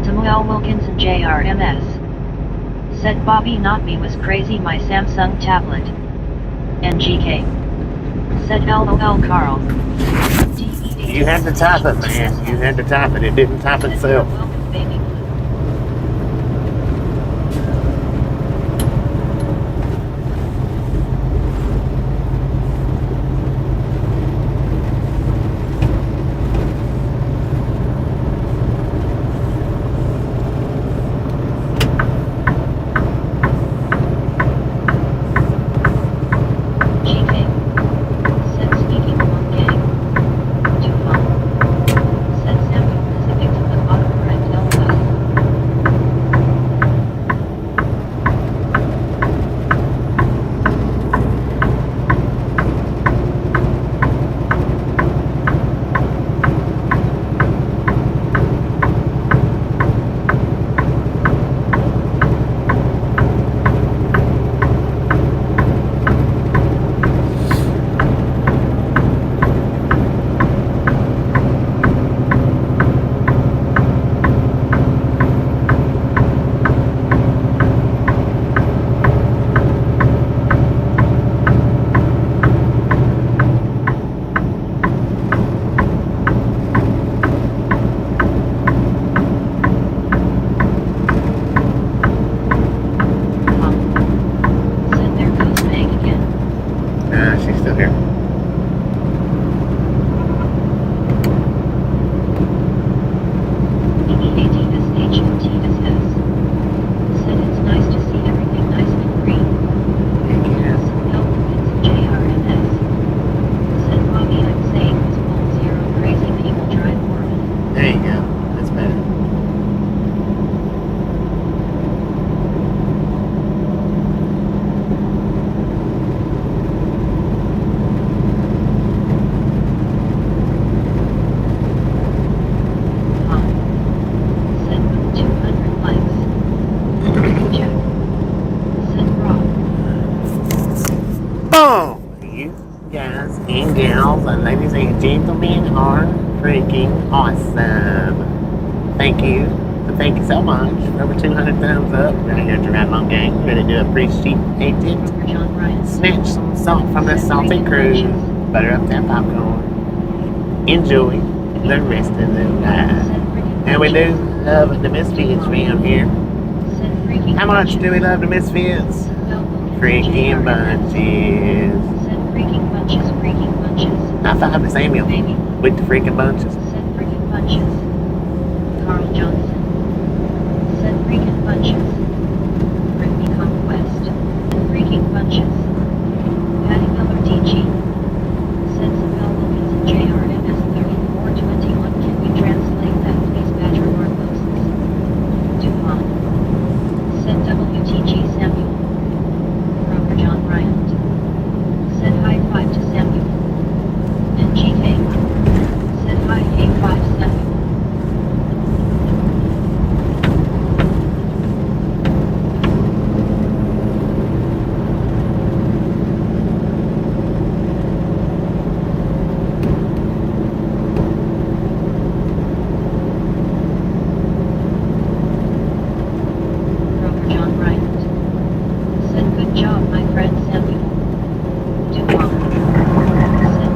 Samuel Wilkins and JRMS. Said Bobby not me was crazy my Samsung tablet. NGK. Said LOL Carl. You had to type it, man. You had to type it. It didn't type itself. Welcome, baby blue. GK. Said speaking of gang. Too fun. Said Samuel is a victim of autocorrect Nah, she's still here. Said it's nice to see everything nice and green. Yes. JRMS. Said Bobby, I'm saying this whole zero crazy people drive world. There you go. That's better. Said with 200 likes. Check. Said Rob. Boom! You guys and gals and ladies and gentlemen are freaking awesome. Thank you. Thank you so much. Over 200 thumbs up. Right here to Ride Along Gang. Really do appreciate it. John Ryan. Snatch some salt from the salty cruise. Butter up that popcorn. Enjoy the rest of the ride. And we do love the Misfits around here. How much do we love the Misfits? Freaking bunches. Said freaking bunches, freaking bunches. High five to Samuel with the freaking bunches. Said freaking bunches. Carl Johnson. Said freaking bunches. Britney Conquest. Said freaking bunches. Patty Miller DG. Said Isabel Wilkins and JRMS 3421. Can we translate that, please, Badger or Moses? DuPont. Said WTG Samuel. Robert John Bryant. Said high five to Samuel. And GK. Said high A5 Samuel. Robert John Bryant. Said good job, my friend Samuel. DuPont. Said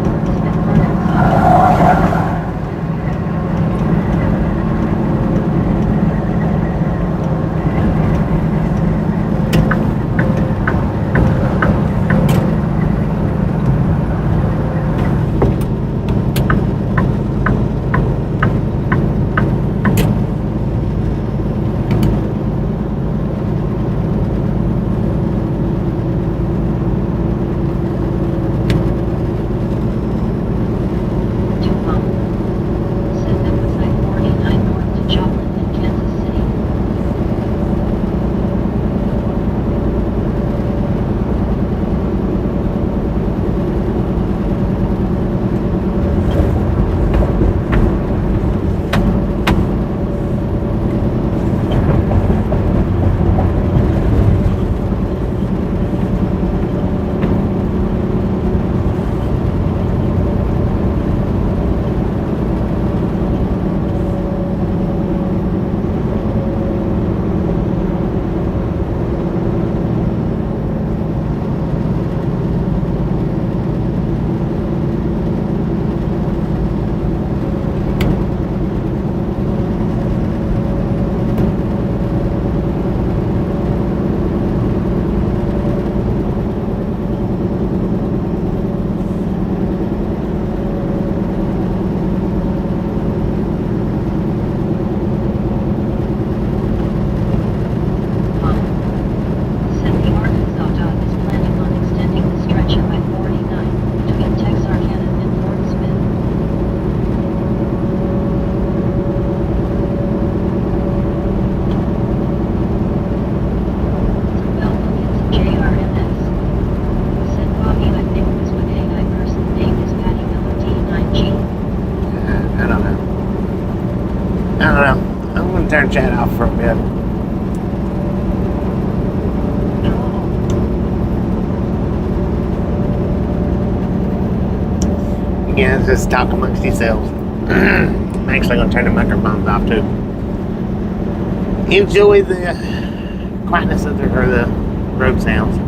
DuPont. Said that was I-49 north to Joplin in Kansas City. Said the Arkansas dog is planning on extending the stretch of I-49 between Texarkana and Fort Smith. Isabel Wilkins and JRMS. Said Bobby, I think this one AI person name is Patty Miller D9G. I don't know. I'm going to turn chat off for a bit. You guys just talk amongst yourselves. I'm actually going to turn the microphones off too. Enjoy the quietness of the road sounds.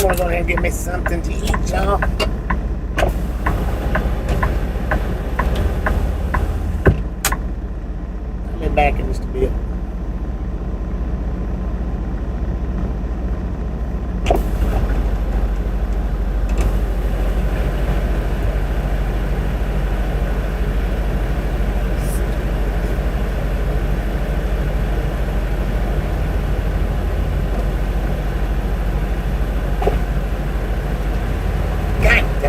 gonna go ahead and get me something to eat, y'all. I'll be back in just a bit. God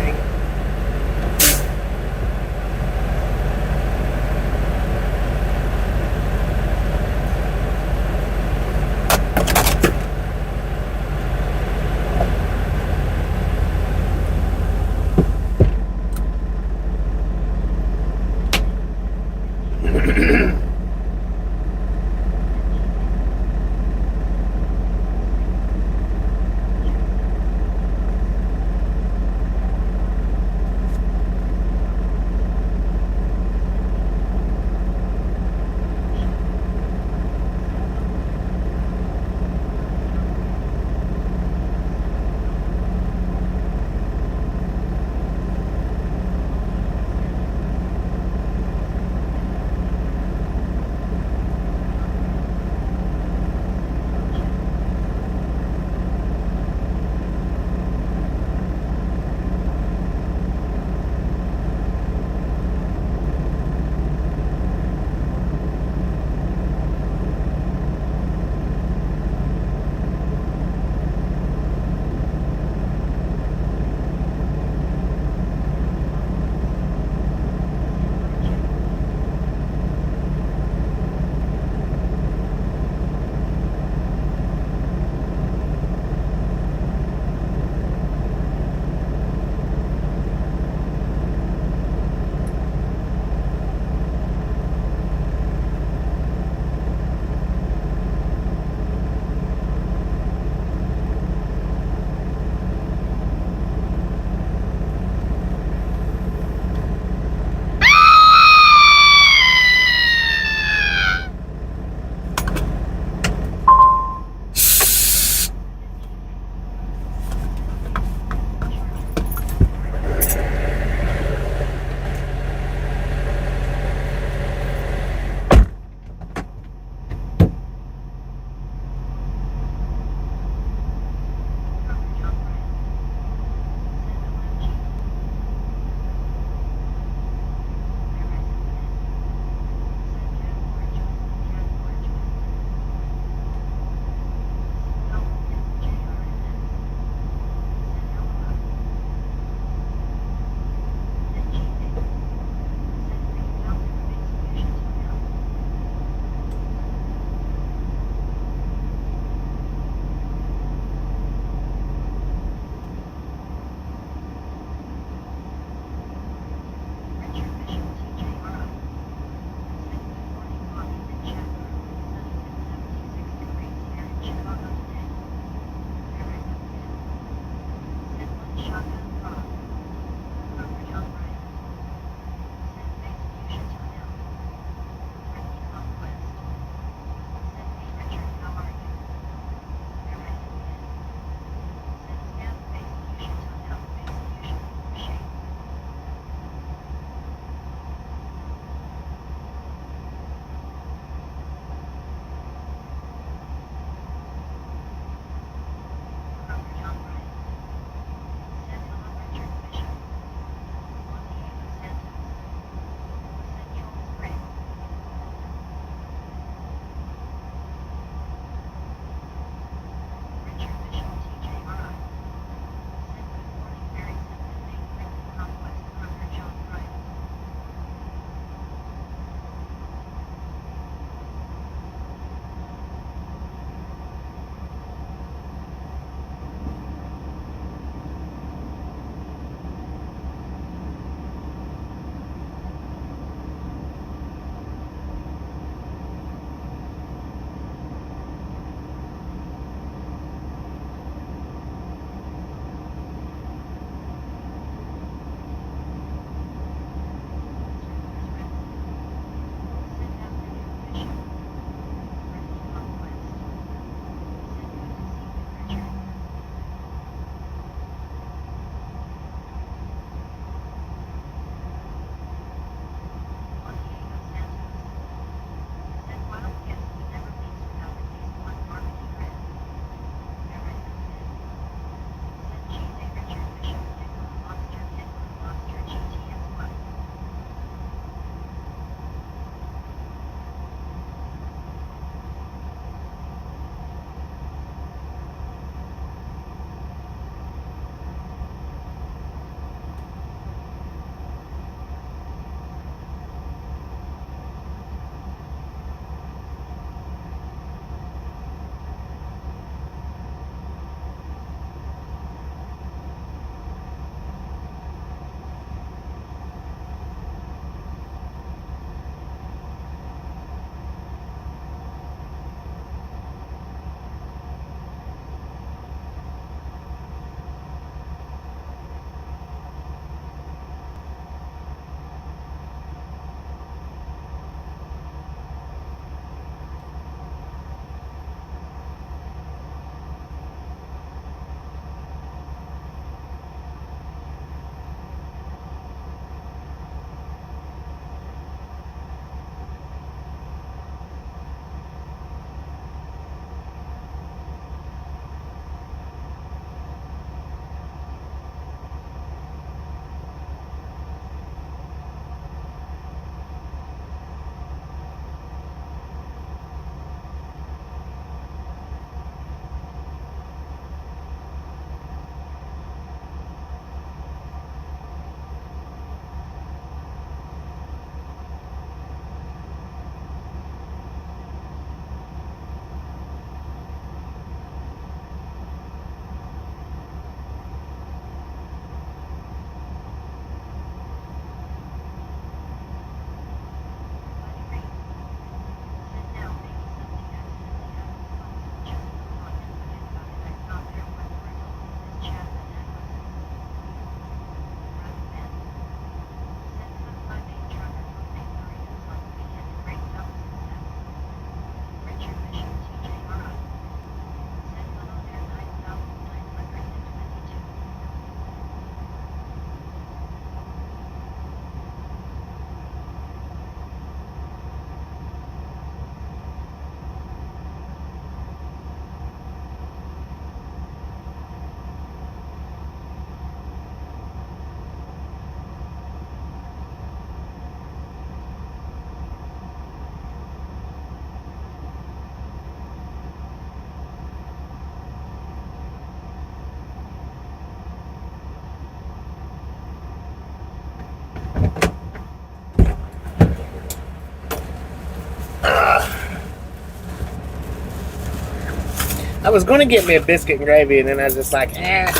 I was going to get me a biscuit and gravy, and then I was just like, I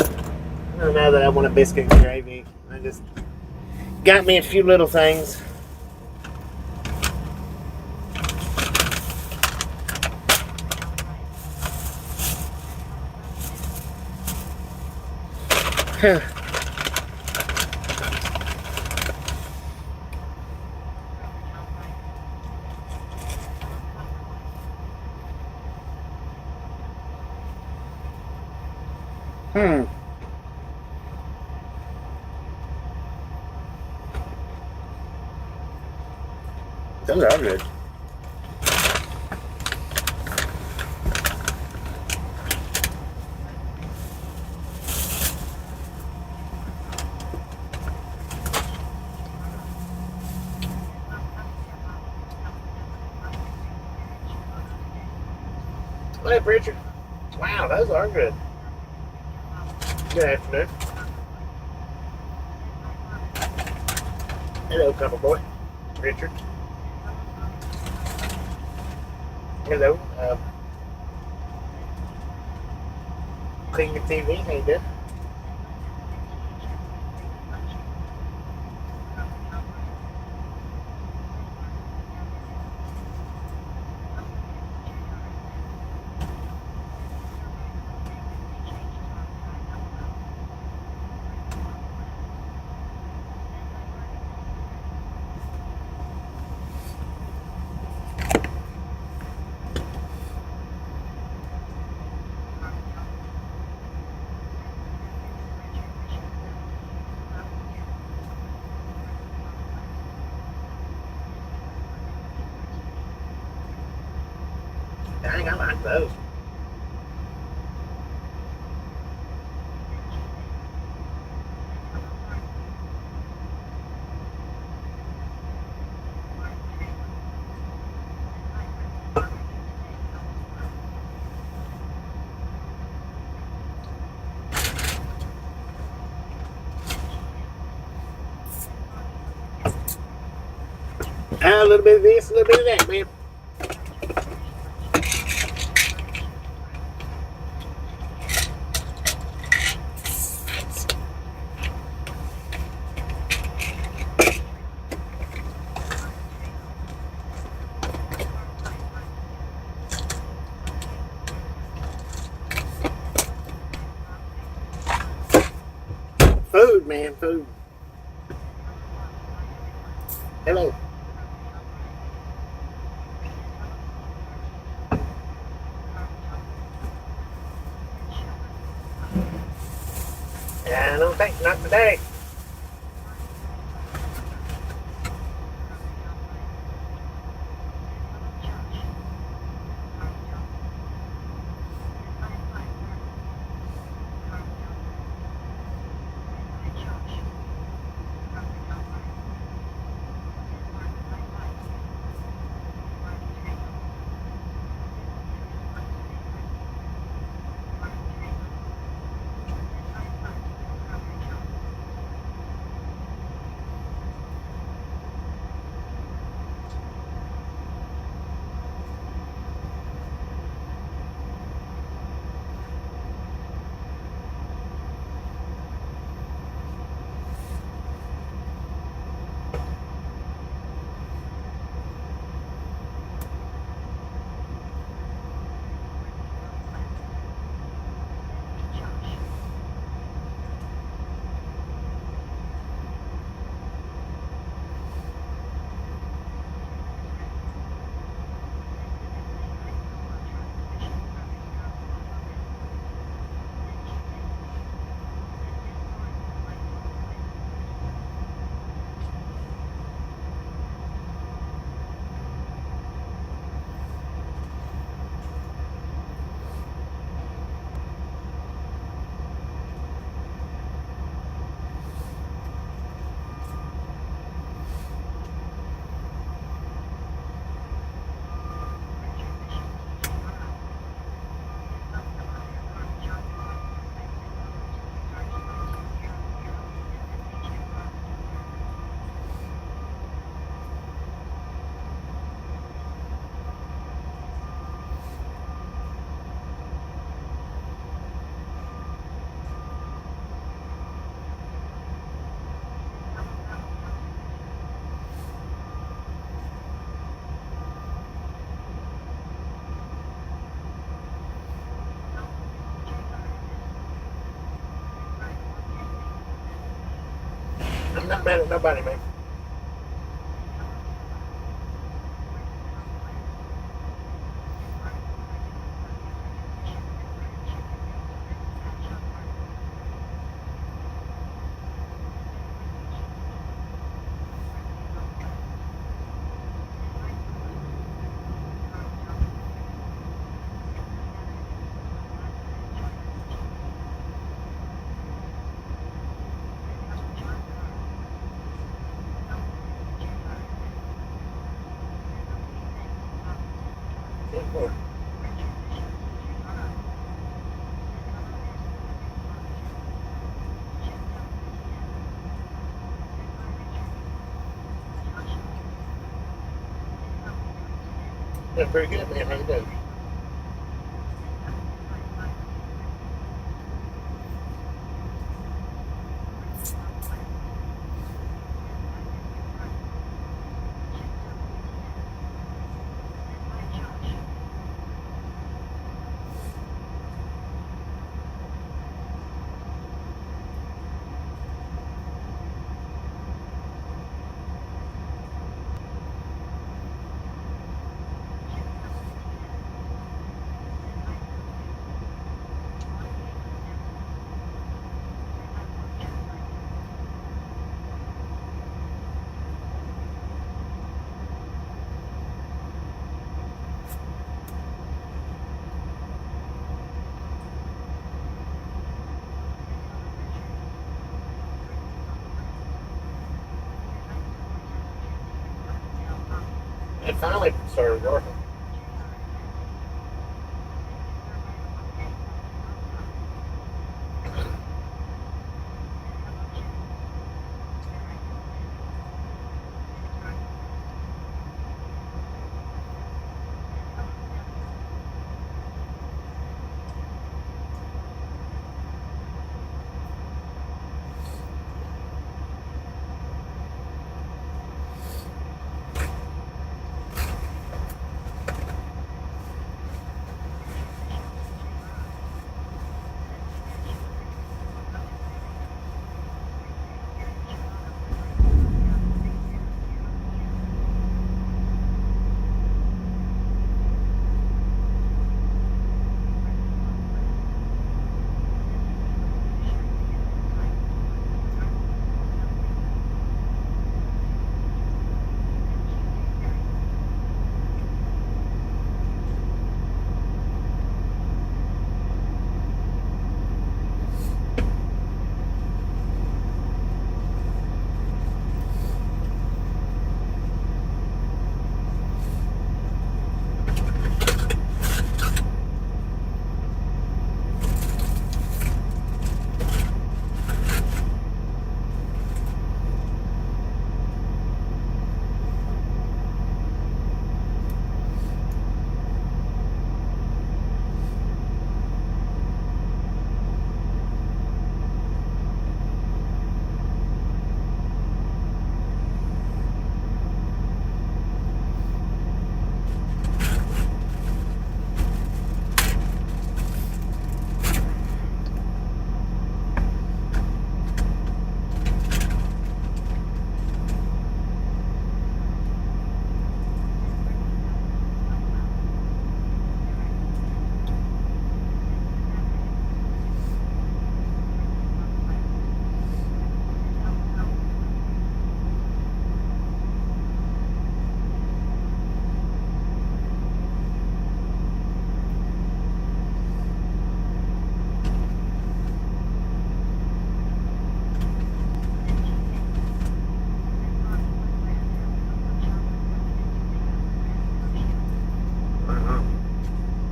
don't know that I want a biscuit and gravy. I just got me a few little things. Huh. Those are good. Hey, Richard. Wow, those are good. Good afternoon. Hello, couple boy. Richard. Hello. Clean your TV. How you doing? Dang, I like those. A little bit of this, a little bit of that, man. Food, man, food. Hello. Yeah, I don't think, not today. I'm not mad at nobody, man. Yeah, pretty good, man. How you doing? It finally started working.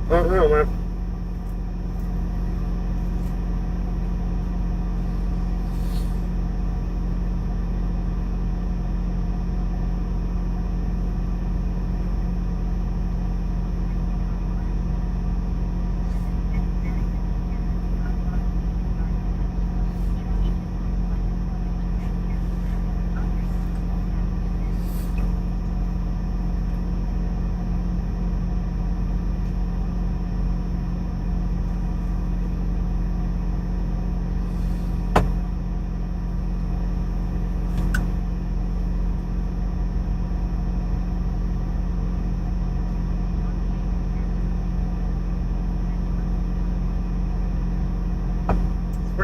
I don't know, man.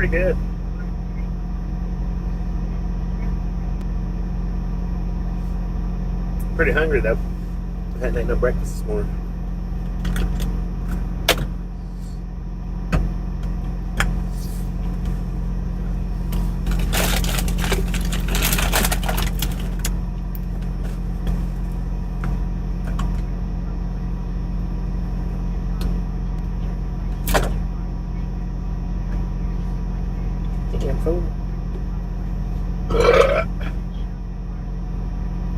pretty good. Pretty hungry though. I hadn't had no breakfast this morning. Damn fool.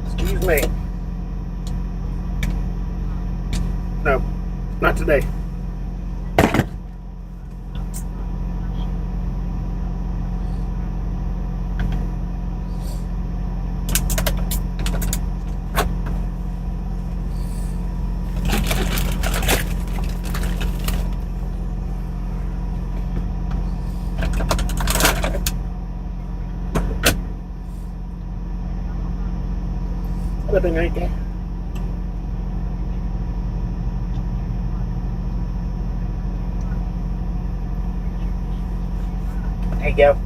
Excuse me. No, not today. Living right there. There you go.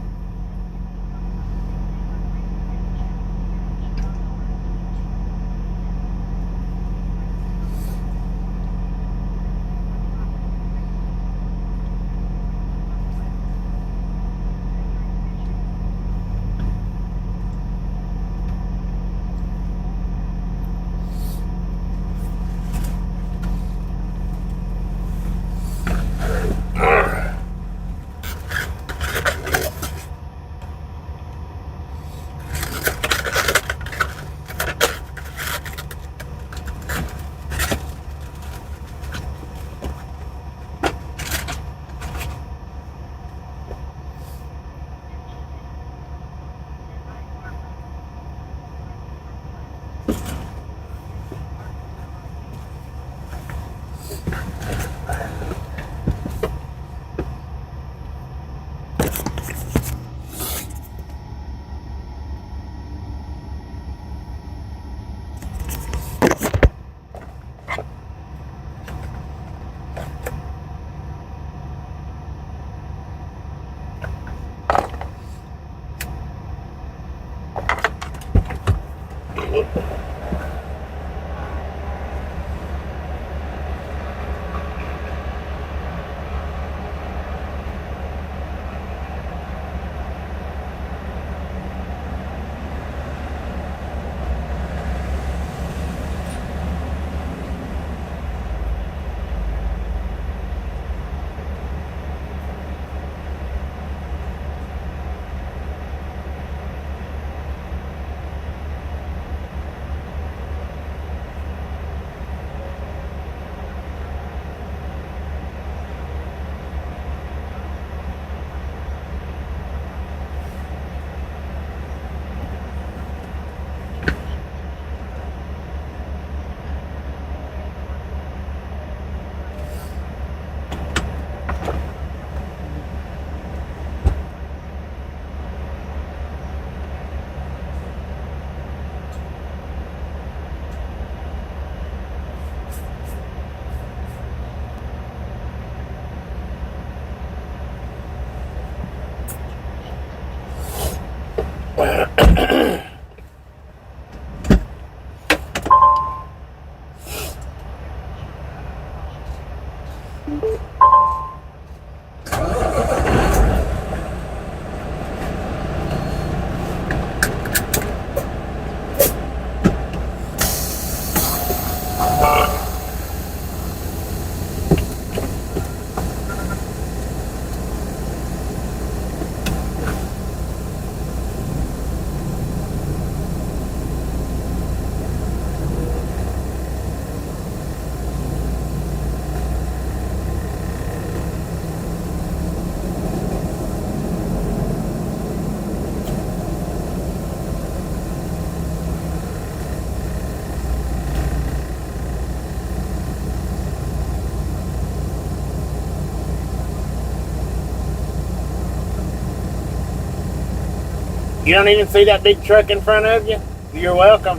You don't even see that big truck in front of you? You're welcome.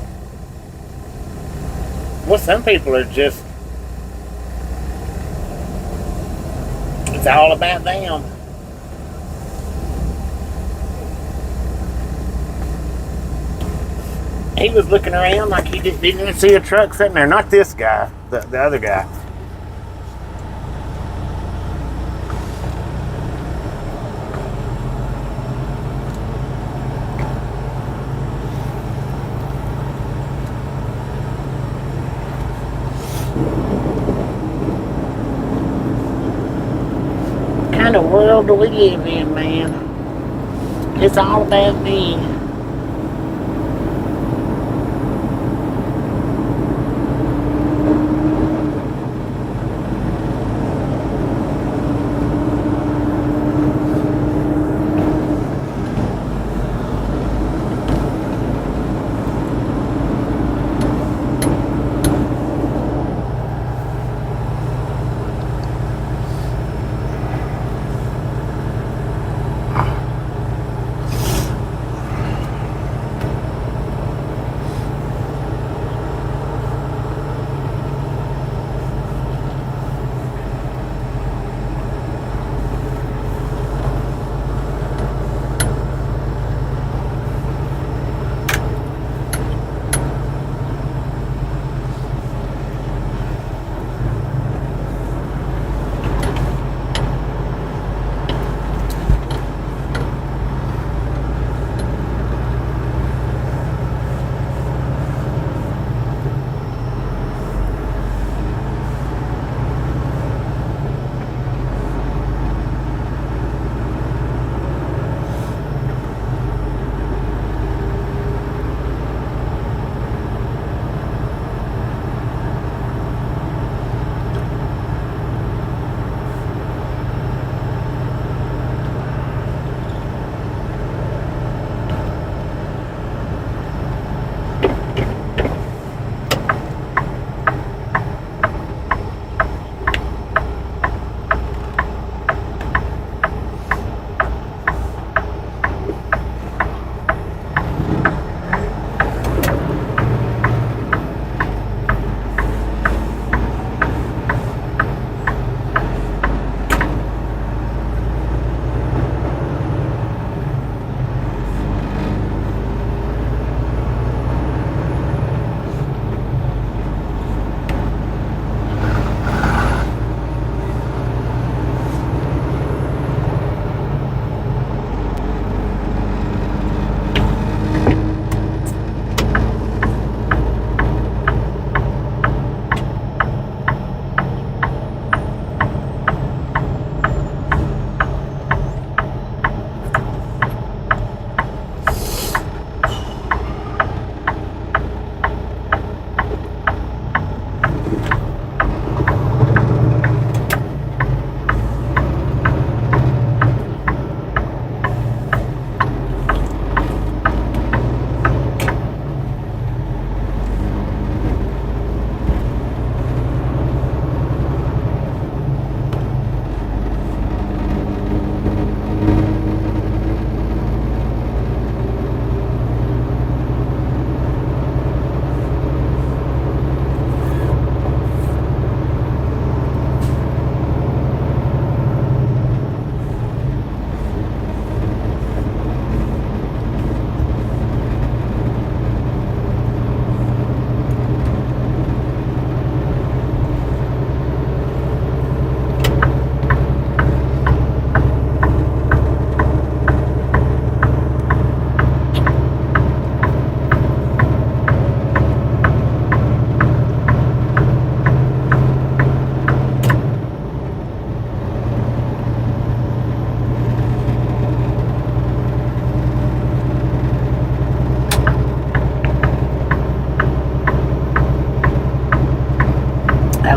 Well, some people are just, it's all about them. He was looking around like he didn't even see a truck sitting there. Not this guy, the other guy. What kind of world do we live in, man? It's all about me.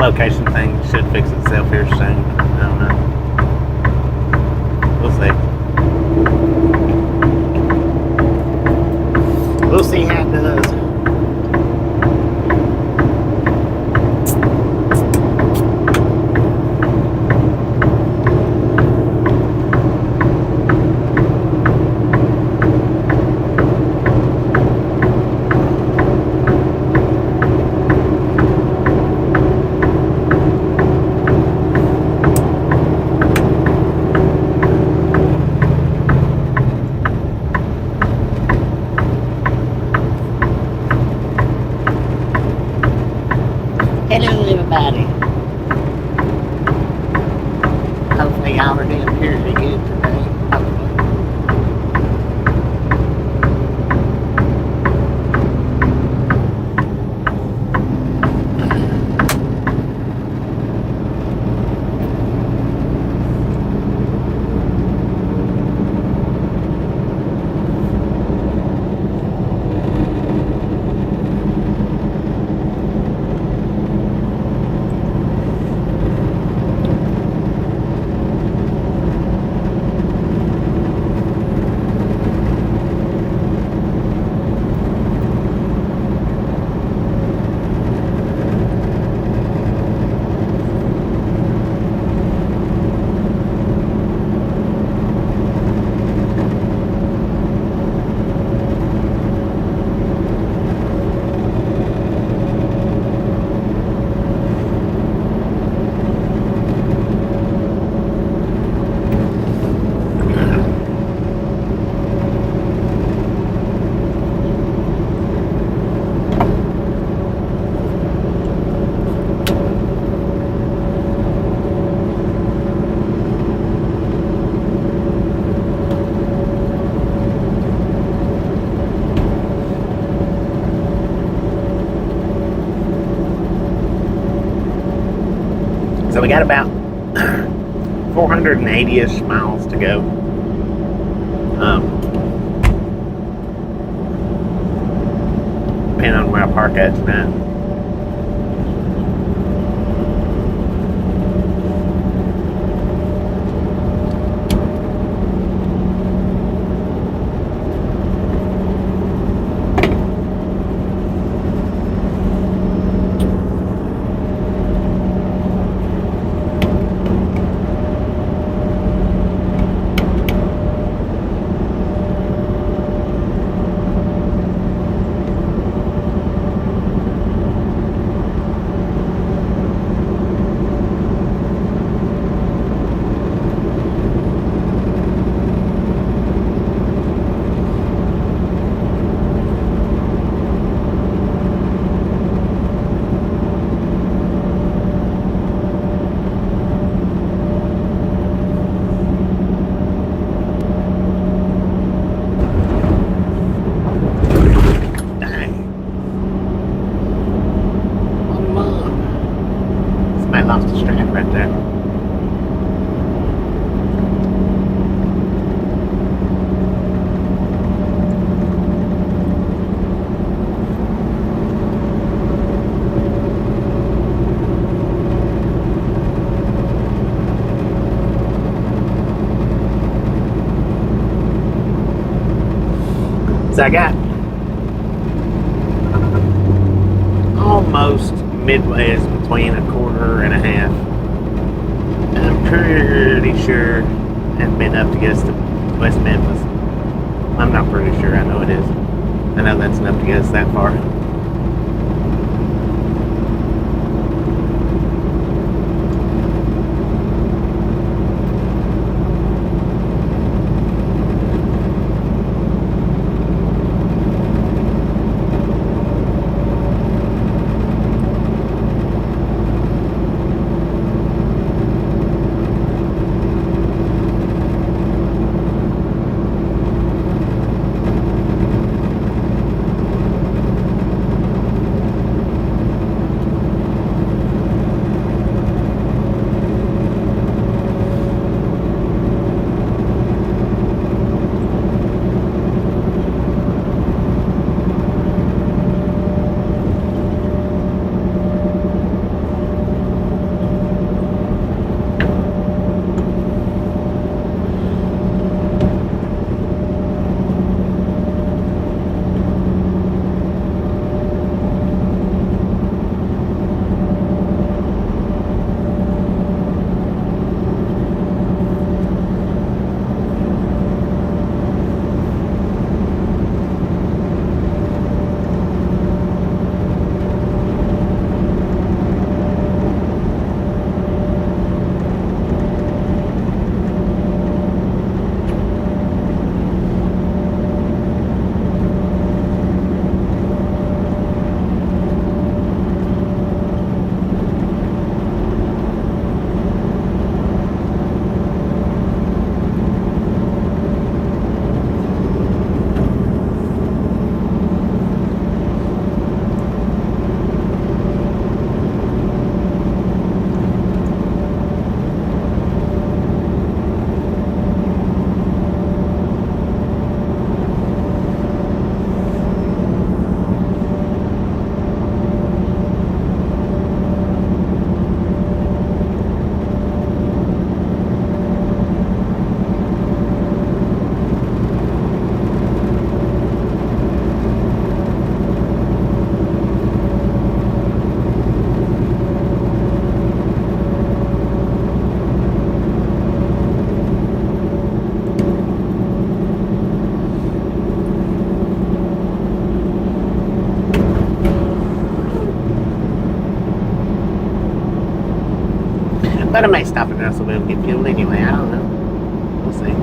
Location thing should fix itself here soon. I don't know. We'll see. We'll see how it does. Hello, everybody. Hopefully, y'all are doing pretty good today. Hopefully. So we got about 480-ish miles to go. Depending on where I park at tonight. Lost the strap right there. So I got almost midway between a quarter and a half. I'm pretty sure it's been enough to get us to West Memphis. I'm not pretty sure, I know it is. I know that's enough to get us that far. But I may stop at Russellville and get fuel anyway. I don't know. We'll see.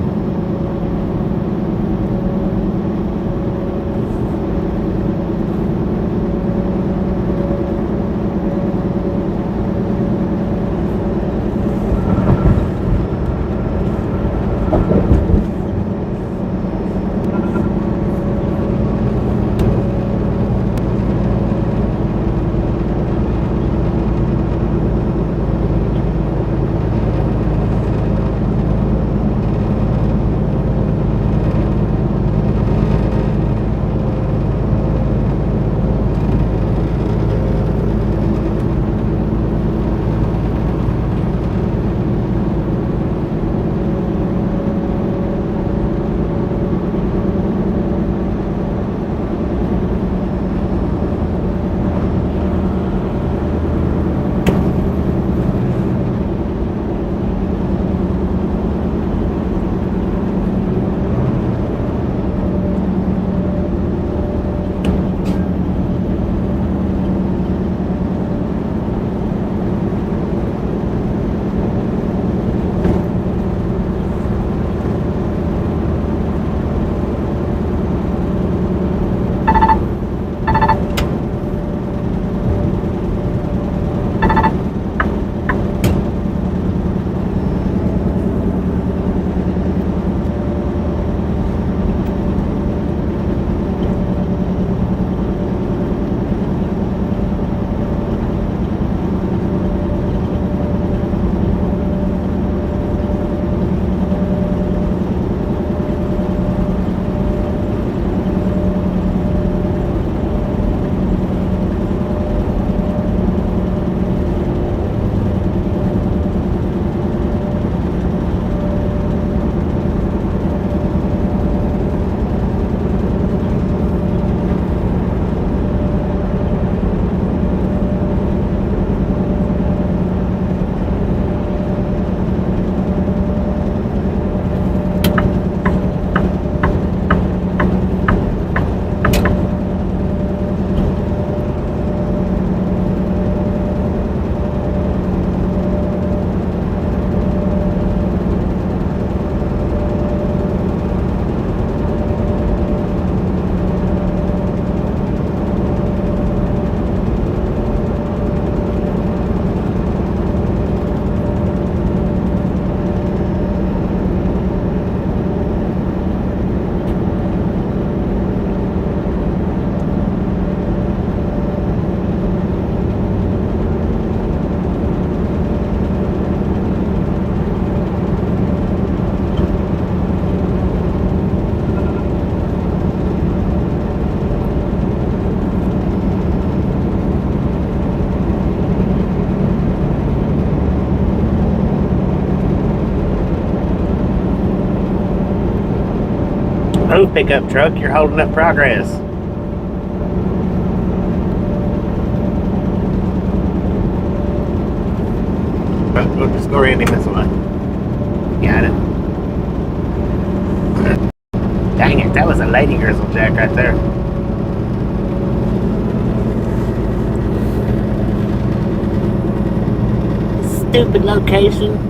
Move, pickup truck. You're holding up progress. But we'll just go around him this way. Got it. Dang it, that was a lady grizzle jack right there. Stupid location.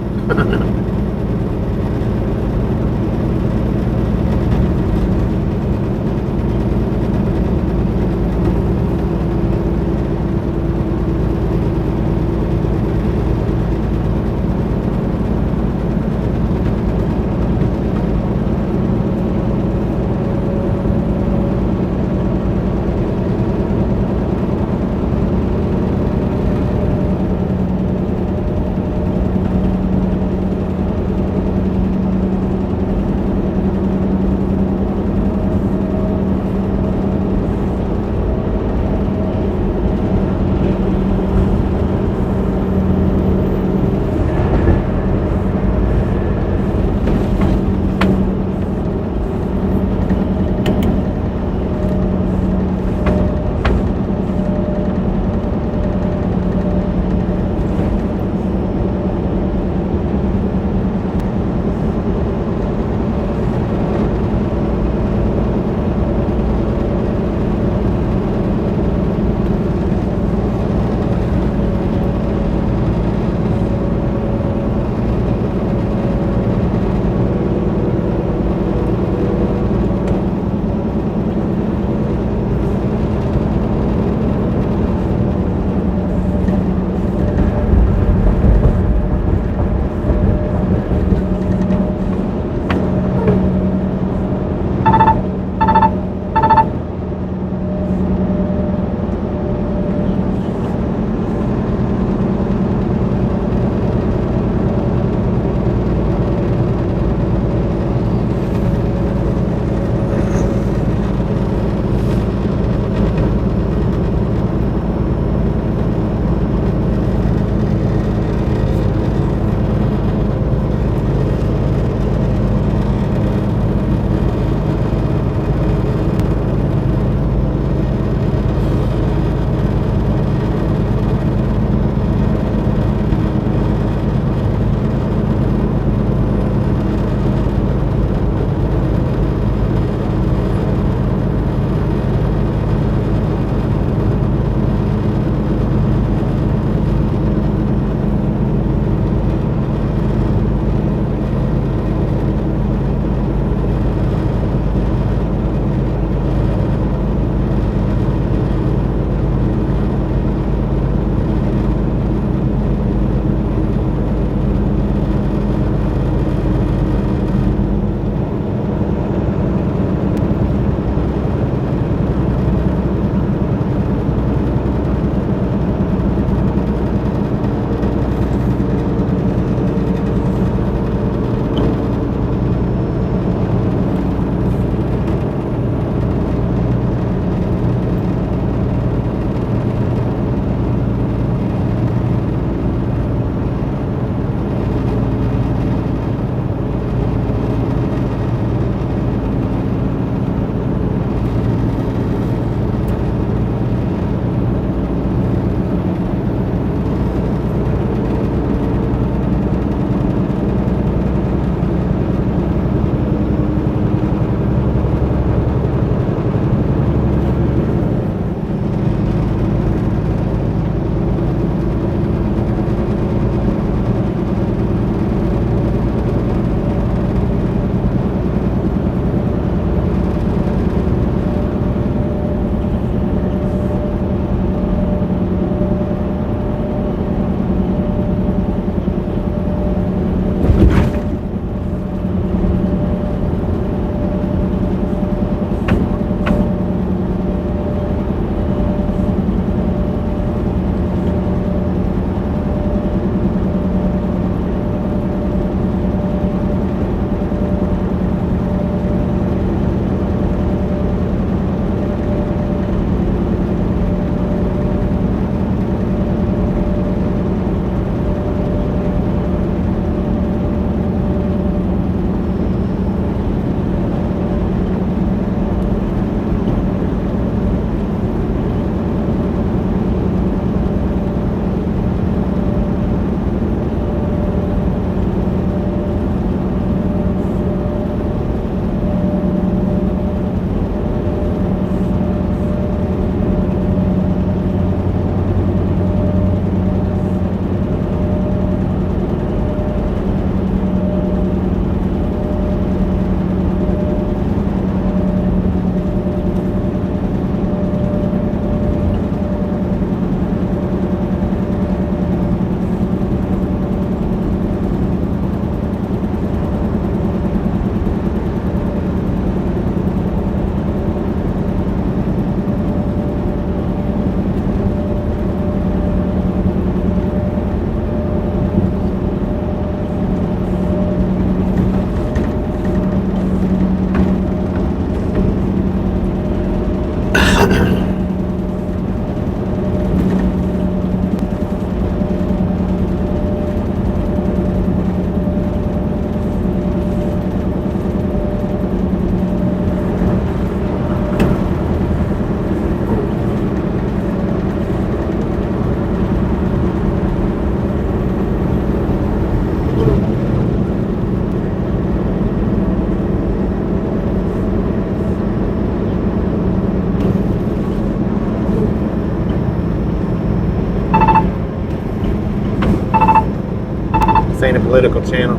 ain't a political channel.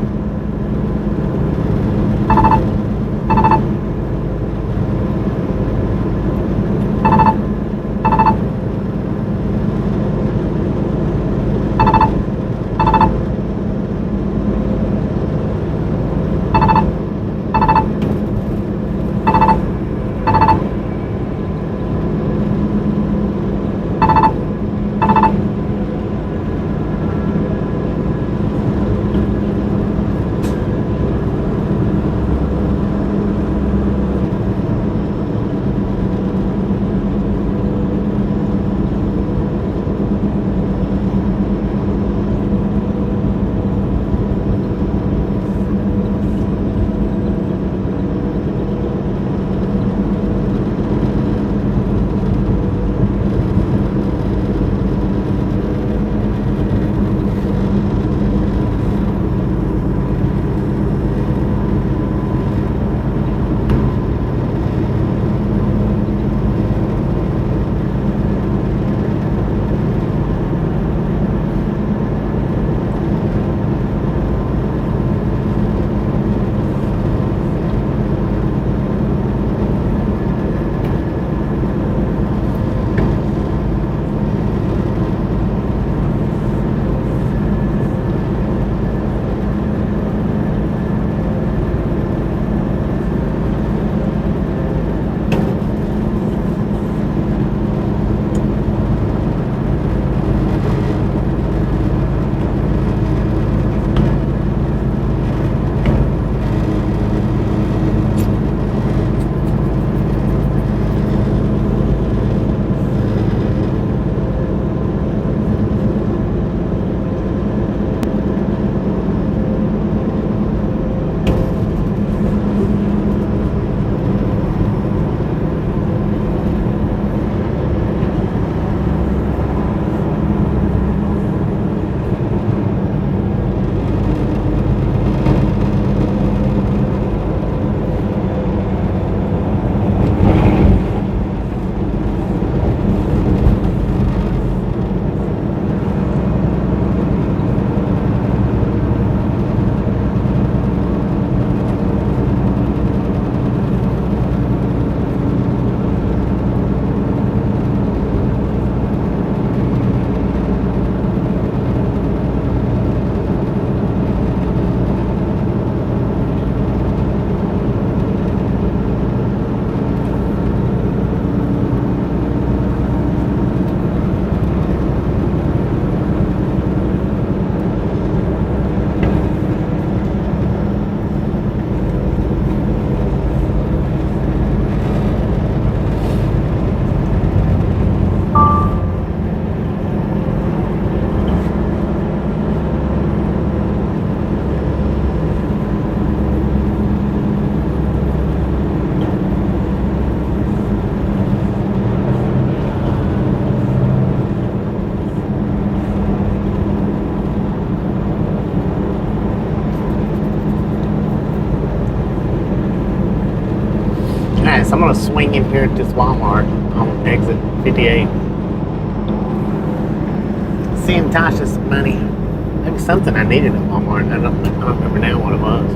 So I'm gonna swing in here at this Walmart on exit 58. Seeing Tasha some money. Maybe something I needed at Walmart. I don't remember now what it was.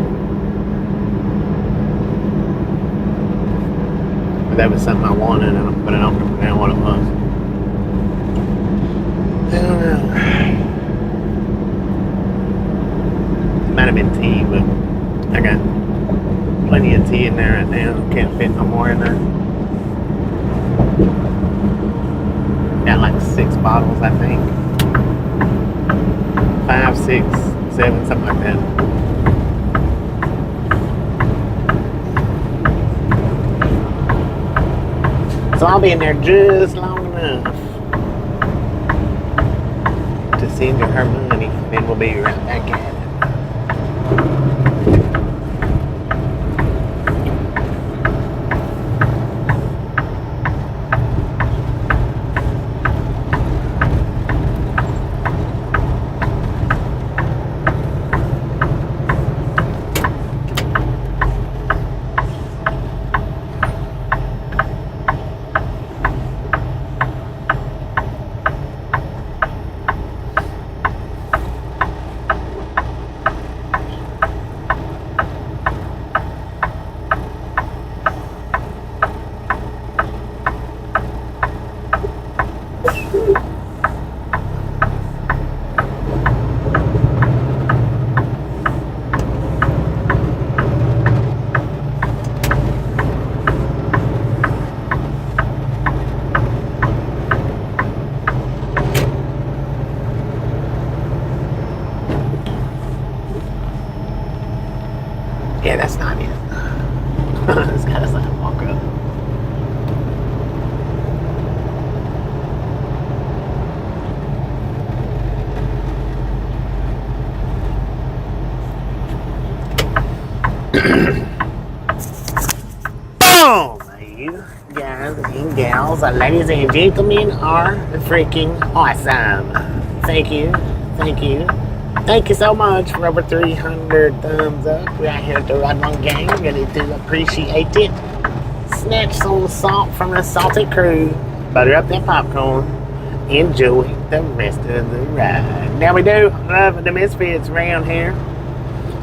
But that was something I wanted, but I don't remember now what it was. I don't know. It might have been tea, but I got plenty of tea in there right now. Can't fit no more in there. Got like 6 bottles, I think. 5, 6, 7, something like that. So I'll be in there just long enough to send her money, then we'll be right back at it. So, ladies and gentlemen are freaking awesome. Thank you. Thank you. Thank you so much for over 300 thumbs up. We're out here at the Ride Along Gang. Really do appreciate it. Snatch some salt from the salted crew. Butter up that popcorn. Enjoy the rest of the ride. Now, we do love the Misfits around here.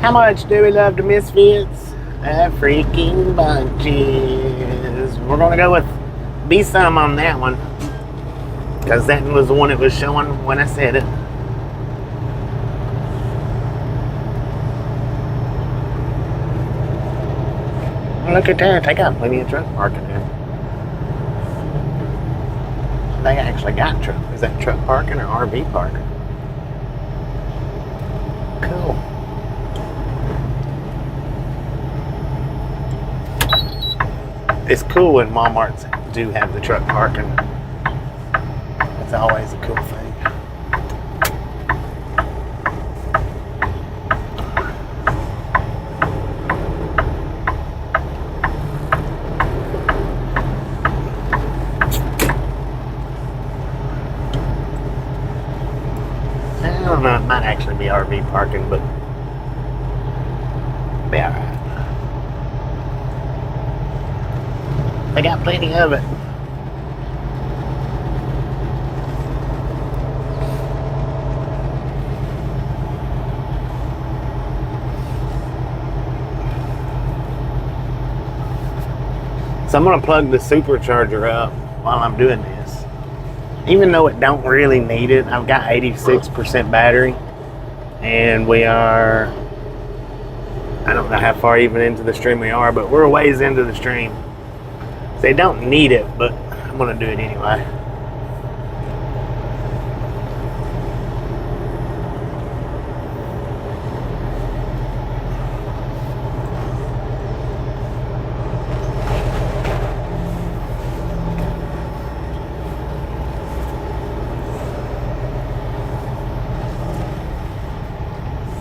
How much do we love the Misfits? A freaking bunches. We're going to go with Be Some on that one. Because that was the one it was showing when I said it. Look at that. They got plenty of truck parking there. They actually got truck. Is that truck parking or RV parking? Cool. It's cool when Walmarts do have the truck parking. It's always a cool thing. I don't know, it might actually be RV parking, but be alright. They got plenty of it. So I'm gonna plug the supercharger up while I'm doing this. Even though it don't really need it, I've got 86% battery, and we are, I don't know how far even into the stream we are, but we're a ways into the stream. They don't need it, but I'm gonna do it anyway.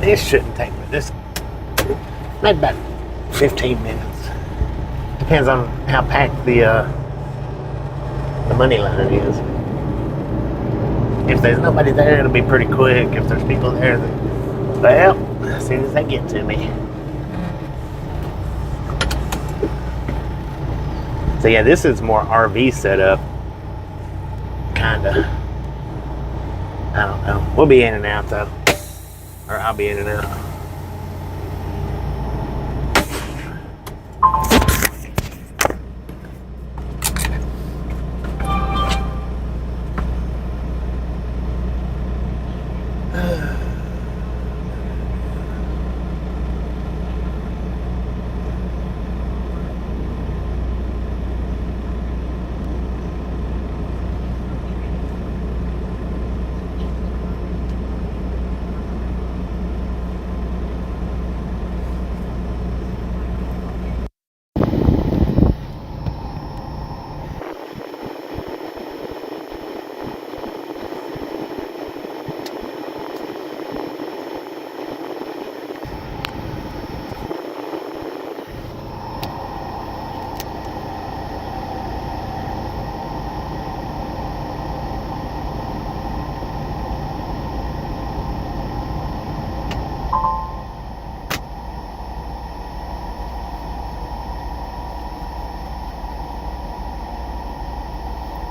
This shouldn't take me this, maybe about 15 minutes. Depends on how packed the money line is. If there's nobody there, it'll be pretty quick. If there's people there, well, as soon as they get to me. So yeah, this is more RV setup, kinda. I don't know. We'll be in and out though, or I'll be in and out.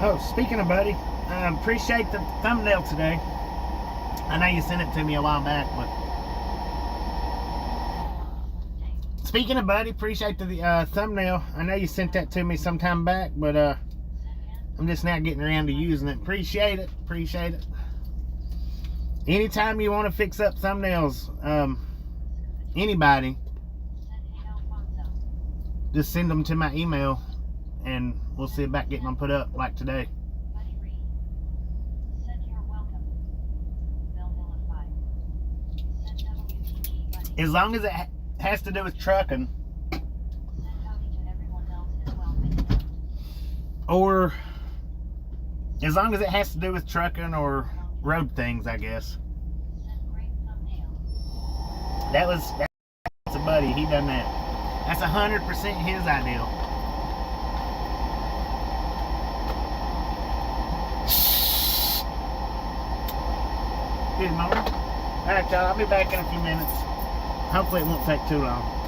Oh, speaking of buddy, I appreciate the thumbnail today. I know you sent it to me a while back, but speaking of buddy, appreciate the thumbnail. I know you sent that to me some time back, but I'm just now getting around to using it. Appreciate it. Appreciate it. Anytime you want to fix up thumbnails, anybody, just send them to my email and we'll see about getting them put up like today. As long as it has to do with trucking, or as long as it has to do with trucking or road things, I guess. That's a buddy, he done that. That's 100% his ideal. Good morning. All right, y'all. I'll be back in a few minutes. Hopefully, it won't take too long.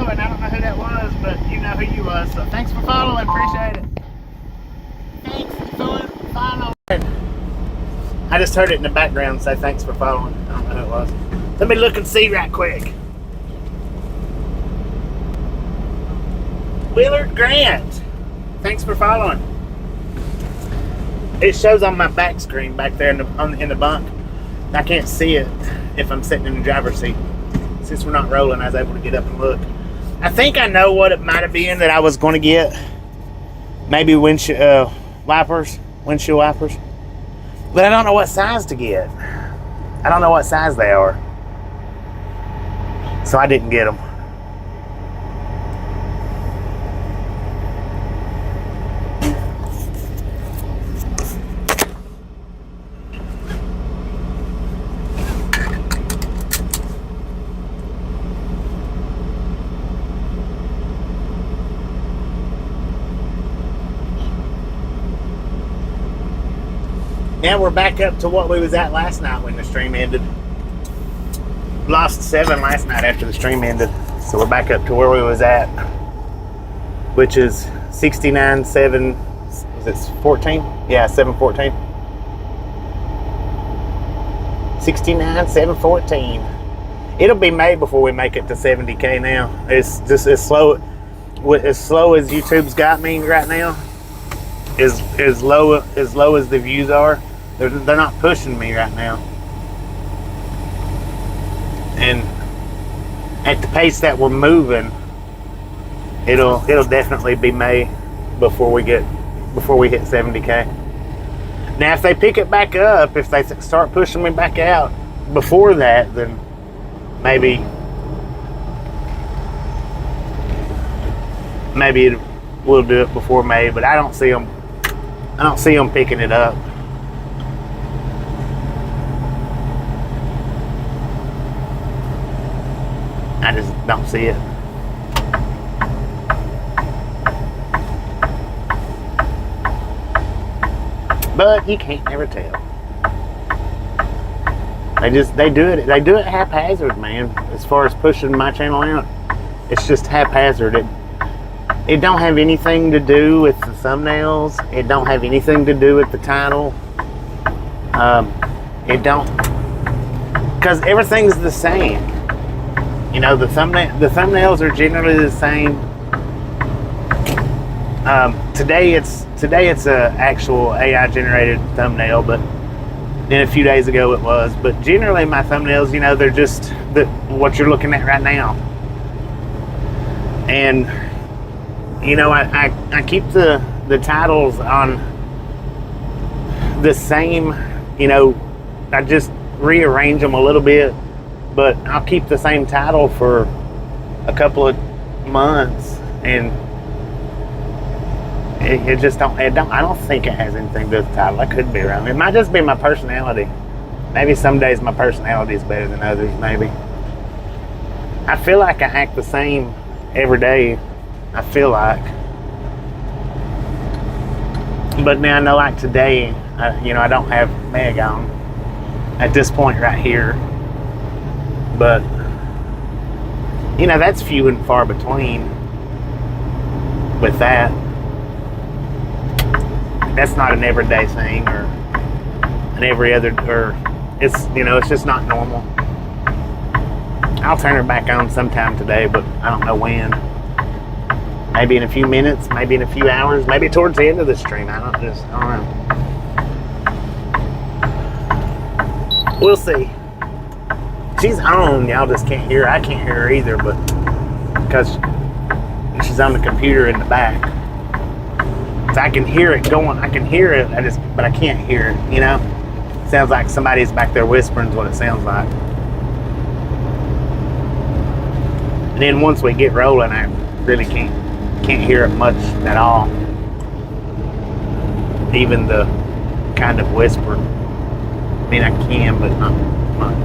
following. I don't know who that was, but you know who you was. So thanks for following. Appreciate it. Thanks for following. I just heard it in the background say thanks for following. I don't know who it was. Let me look and see right quick. Willard Grant. Thanks for following. It shows on my back screen back there in the bunk. I can't see it if I'm sitting in the driver's seat. Since we're not rolling, I was able to get up and look. I think I know what it might have been that I was going to get. Maybe windshield wipers. But I don't know what size to get. I don't know what size they are. So I didn't get them. Now we're back up to what we was at last night when the stream ended. Lost 7 last night after the stream ended. So we're back up to where we was at, which is 69.7, was it 14? Yeah, 714. 69.714. It'll be made before we make it to 70K now. It's just as slow as YouTube's got me right now. As low as the views are. They're not pushing me right now, and at the pace that we're moving, it'll definitely be May before we hit 70K. Now, if they pick it back up, if they start pushing me back out before that, then maybe we'll do it before May. But I don't see them picking it up. I just don't see it. But you can't never tell. They do it haphazard, man. As far as pushing my channel out, it's just haphazard. It don't have anything to do with the thumbnails. It don't have anything to do with the title. It don't, because everything's the same. You know, the thumbnails are generally the same. Today it's a actual AI generated thumbnail, but then a few days ago it was. But generally my thumbnails, you know, they're just what you're looking at right now. And you know, I keep the titles on the same. You know, I just rearrange them a little bit. But I'll keep the same title for a couple of months, and it just don't. I don't think it has anything to do with the title. I could be wrong. It might just be my personality. Maybe some days my personality is better than others. Maybe. I feel like I act the same every day. I feel like. But now I know, like today, you know, I don't have Meg on at this point right here. But, you know, that's few and far between with that. That's not an everyday thing or an every other, or it's, you know, it's just not normal. I'll turn her back on sometime today, but I don't know when. Maybe in a few minutes, maybe in a few hours, maybe towards the end of the stream. I don't know. We'll see. She's on, y'all just can't hear her. I can't hear her either, but because she's on the computer in the back. So I can hear it going. I can hear it, but I can't hear it, you know? Sounds like somebody's back there whispering is what it sounds like. And then once we get rolling, I really can't hear it much at all. Even the kind of whisper. I mean, I can, but not much.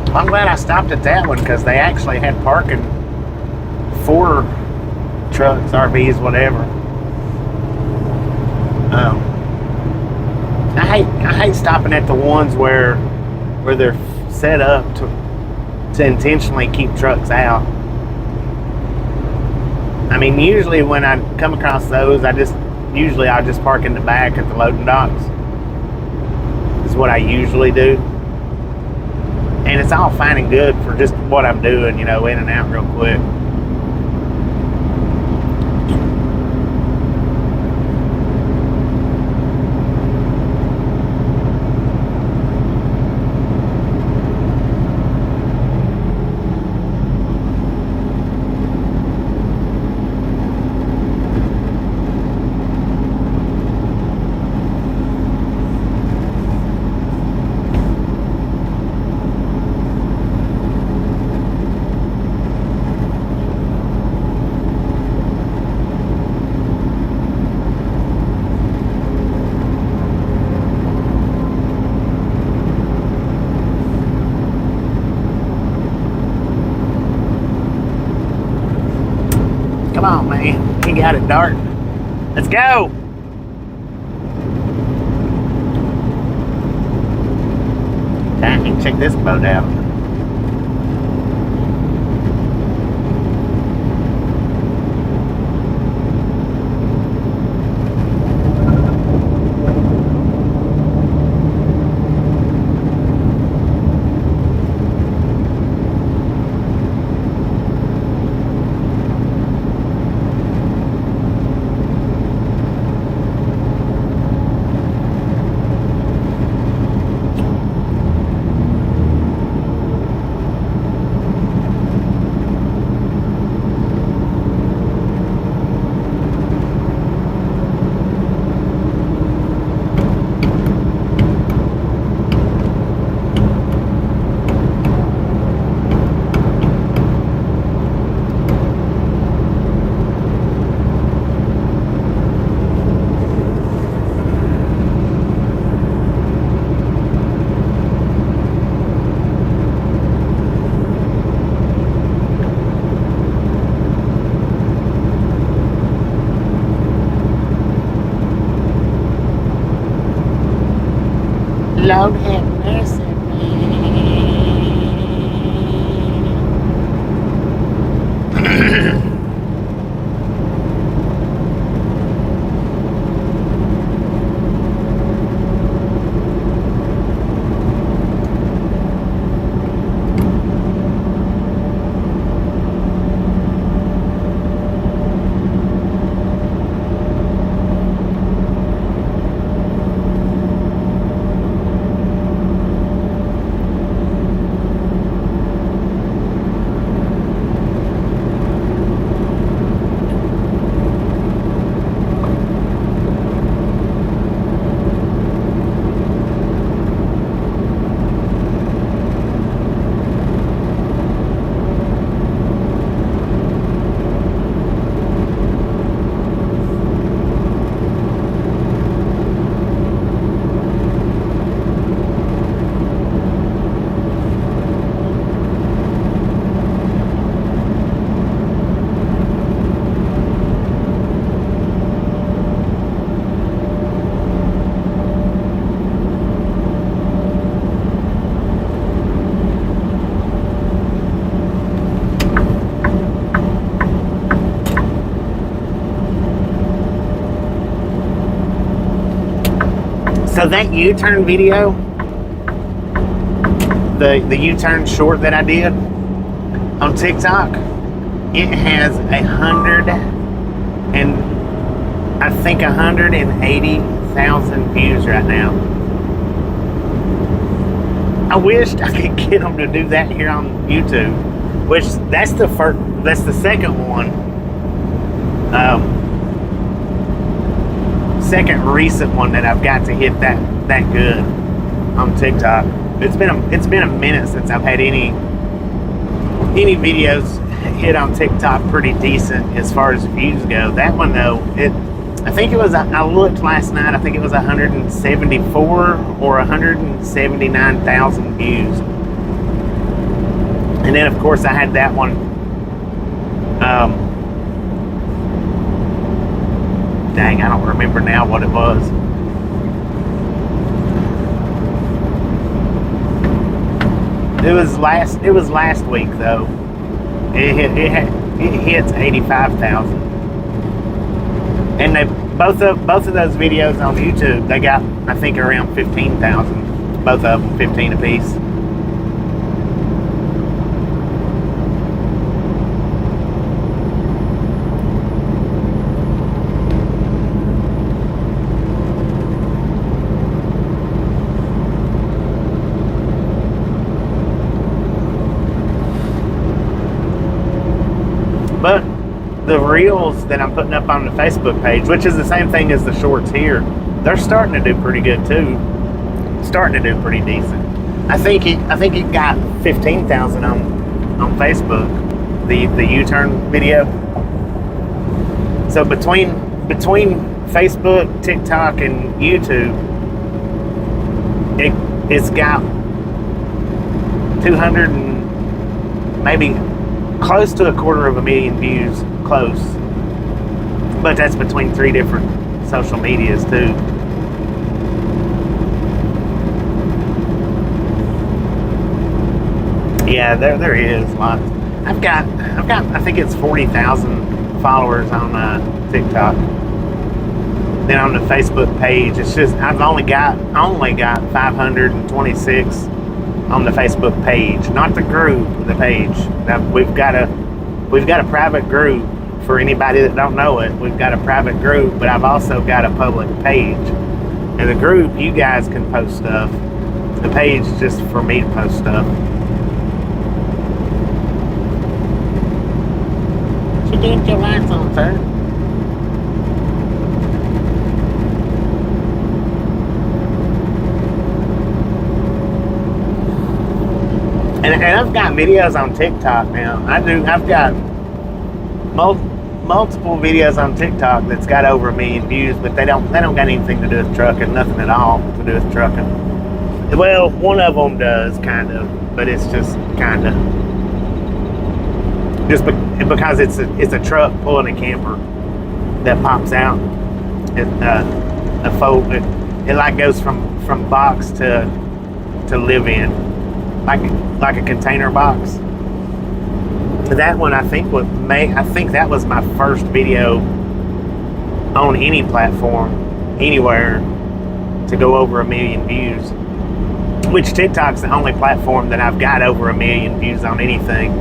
I'm glad I stopped at that one because they actually had parking for trucks, RVs, whatever. I hate stopping at the ones where they're set up to intentionally keep trucks out. I mean, usually when I come across those, I'll just park in the back at the loading docks. Is what I usually do. And it's all fine and good for just what I'm doing, in and out real quick. Come on, man. He got it dark. Let's go. Dang, check this boat out. Lord have mercy, man. So that U-turn video, the U-turn short that I did on TikTok, it has 180,000 views right now. I wished I could get them to do that here on YouTube, which that's the second one. Second recent one that I've got to hit that good on TikTok. It's been a minute since I've had any videos hit on TikTok pretty decent as far as views go. That one though, I think it was, I looked last night, I think it was 174 or 179,000 views. And then of course I had that one, dang, I don't remember now what it was. It was last week though. It hits 85,000. And they both of those videos on YouTube, they got I think around 15,000. Both of them 15 apiece. But the reels that I'm putting up on the Facebook page, which is the same thing as the shorts here, they're starting to do pretty good too. Starting to do pretty decent. I think it got 15,000 on Facebook, the U-turn video. So between Facebook, TikTok, and YouTube, it's got 200 and maybe close to 250,000 views, close. But that's between 3 different social medias too. Yeah, there is lots. I've got I think it's 40,000 followers on TikTok. Then on the Facebook page, it's just I've only got 526 on the Facebook page, not the group, the page. Now we've got a private group for anybody that don't know it. We've got a private group, but I've also got a public page. And the group, you guys can post stuff. The page is just for me to post stuff. What you doing with your lights on, sir? And I've got videos on TikTok now. I've got multiple videos on TikTok that's got over 1 million views, but they don't got anything to do with trucking, nothing at all to do with trucking. Well, one of them does kind of, but it's just kind of just because it's a truck pulling a camper that pops out. It like goes from box to live in. Like a container box. That one I think that was my first video on any platform, anywhere, to go over 1 million views. Which TikTok's the only platform that I've got over 1 million views on anything.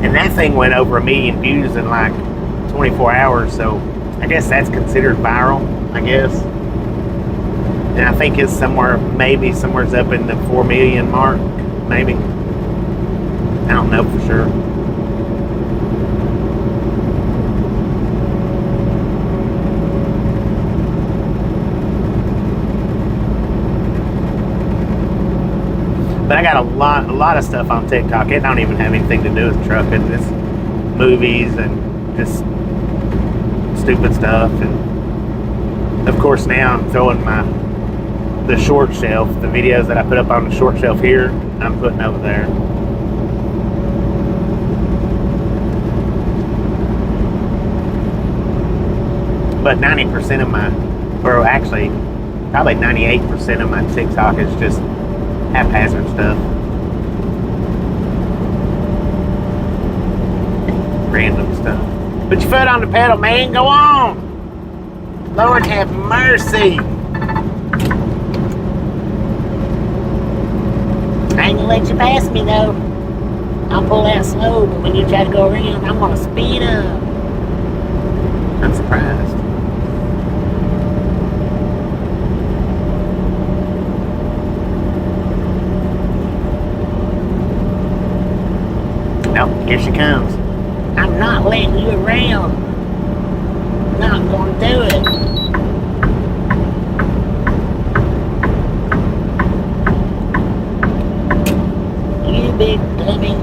And that thing went over 1 million views in like 24 hours, so I guess that's considered viral, I guess. And I think it's somewhere's up in the 4 million mark, maybe. I don't know for sure. But I got a lot of stuff on TikTok. It don't even have anything to do with trucking. It's movies and just stupid stuff. And of course now I'm throwing the short shelf, the videos that I put up on the short shelf here, I'm putting over there. But 90% of or actually probably 98% of my TikTok is just haphazard stuff. Random stuff. Put your foot on the pedal, man, go on! Lord have mercy! I ain't gonna let you pass me though. I'll pull out slow, but when you try to go around, I'm gonna speed up. I'm surprised. Oh, here she comes. I'm not letting you around. Not gonna do it. Big dummy.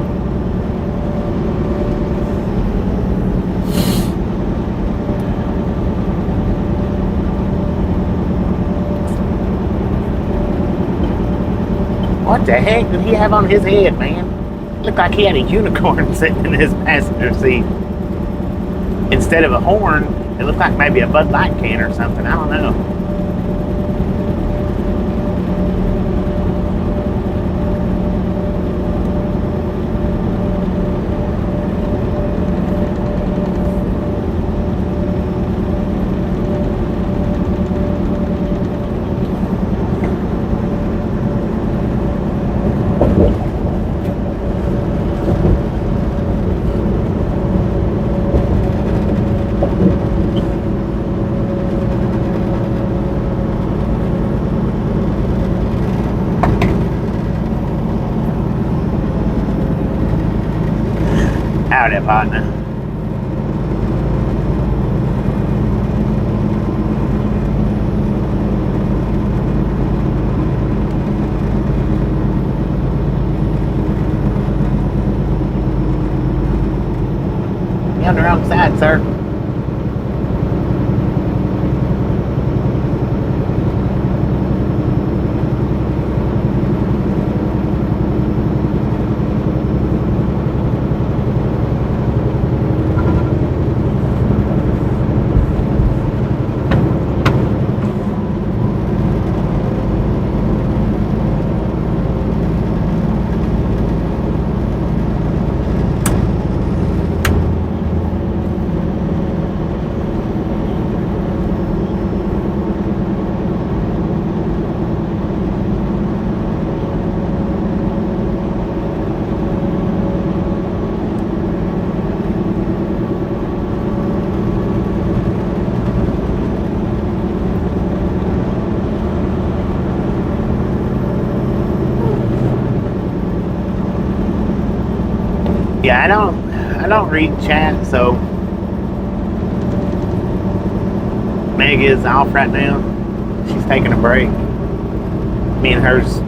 What the heck did he have on his head, man? Looked like he had a unicorn sitting in his passenger seat. Instead of a horn, it looked like maybe a Bud Light can or something. I don't know. right up hot now. You're on the wrong side, sir. Yeah, I don't read chat, so Meg is off right now. She's taking a break. Me and her's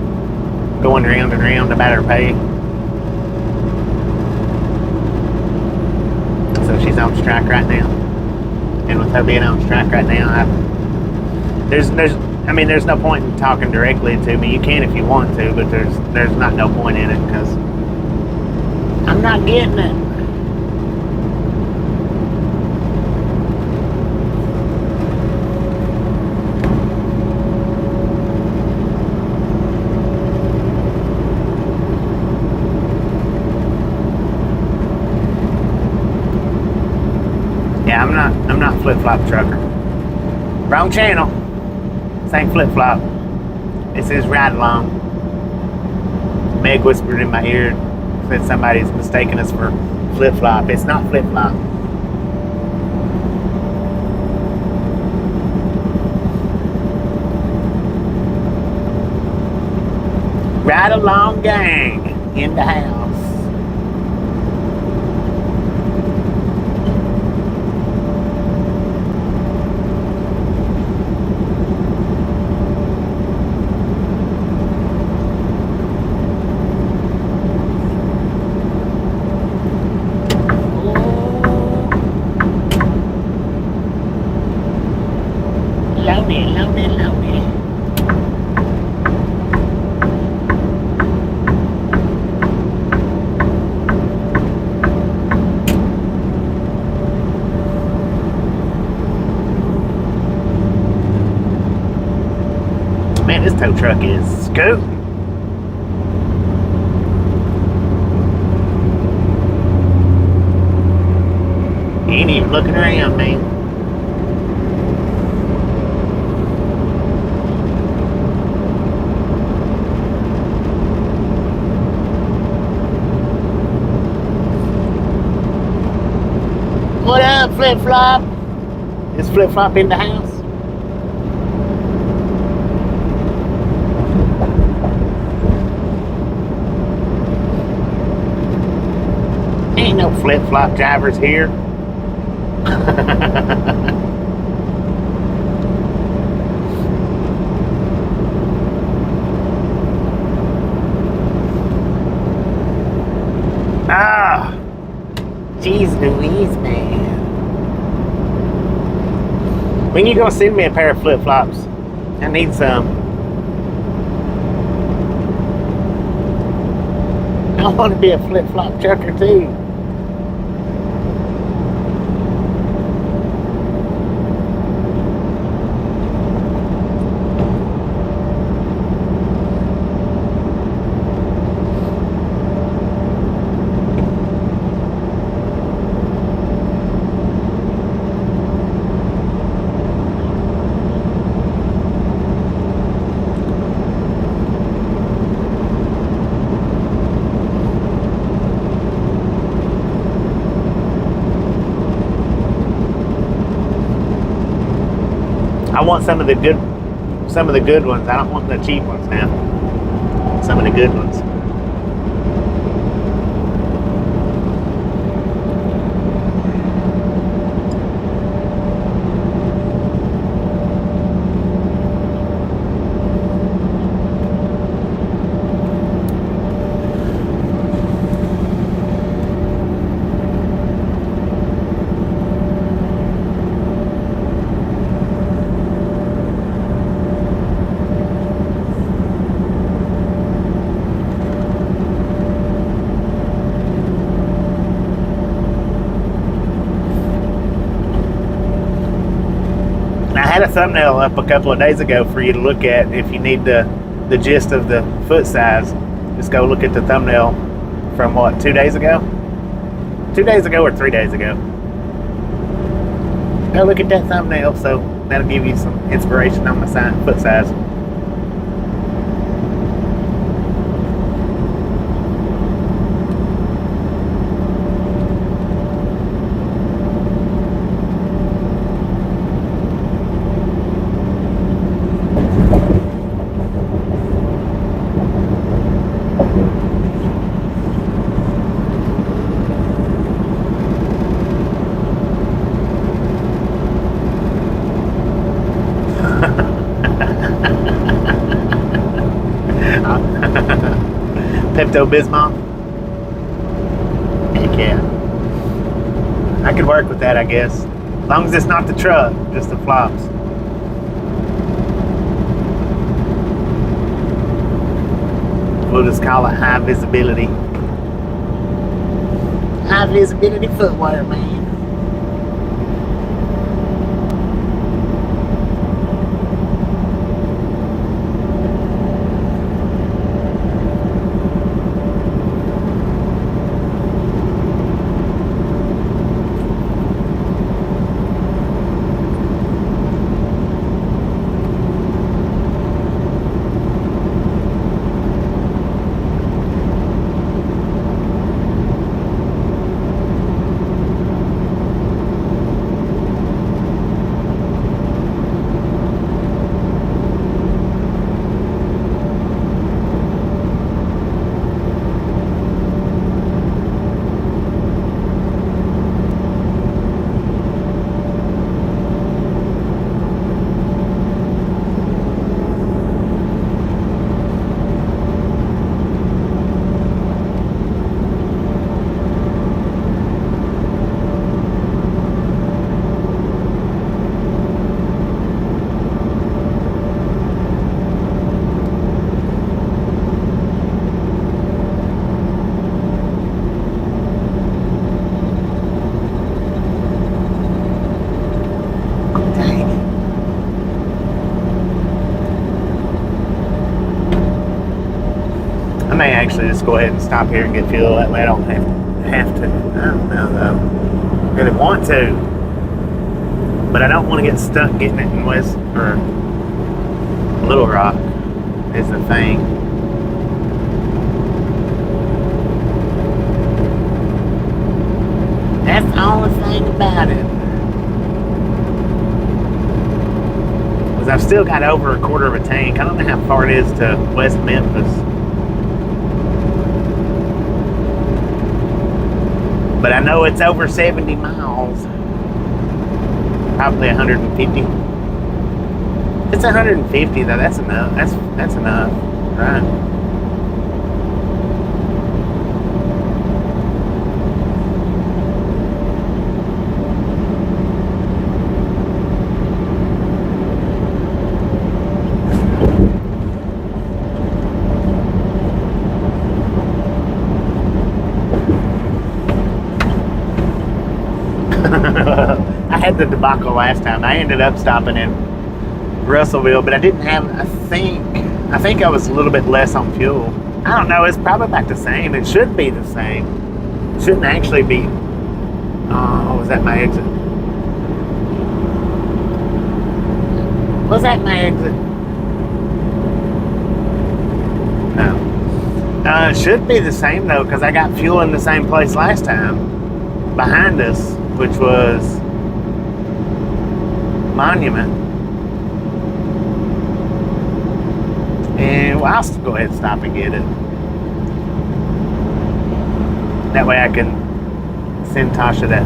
going round and round about her pay. So she's on strike right now. And with her being on strike right now, there's no point in talking directly to me. You can if you want to, but there's not no point in it because I'm not getting it. Yeah, I'm not flip-flop trucker. Wrong channel. This ain't flip-flop. This is ride along. Meg whispered in my ear that somebody's mistaken us for flip-flop. It's not flip-flop. Ride along gang in the house. Man, this tow truck is scoop. He ain't even looking around, man. What up, flip-flop? Is flip-flop in the house? Ain't no flip-flop drivers here. Ah, jeez Louise, man. When you gonna send me a pair of flip-flops? I need some. I want to be a flip-flop trucker too. I want some of the good ones. I don't want the cheap ones now. Some of the good ones. And I had a thumbnail up a couple of days ago for you to look at if you need the gist of the foot size. Just go look at the thumbnail from what, 2 days ago? 2 days ago or 3 days ago? Go look at that thumbnail, so that'll give you some inspiration on my foot size. Pepto-Bismol? Heck yeah. I could work with that, I guess. As long as it's not the truck, just the flops. We'll just call it high visibility. High visibility footwear, man. I may actually just go ahead and stop here and get fuel. That way I don't have to. I don't know though. I really want to, but I don't want to get stuck getting it in West or Little Rock. Is the thing. That's the only thing about it. Because I've still got over a quarter of a tank. I don't know how far it is to West Memphis. But I know it's over 70 miles. Probably 150. It's 150 though. That's enough. That's enough, right? I had the debacle last time. I ended up stopping in Russellville, but I didn't have, I think I was a little bit less on fuel. I don't know, it's probably about the same. It should be the same. It shouldn't actually be. Oh, was that my exit? Was that my exit? No. It should be the same though, because I got fuel in the same place last time. Behind us, which was Monument. And well, I'll still go ahead and stop and get it. That way I can send Tasha that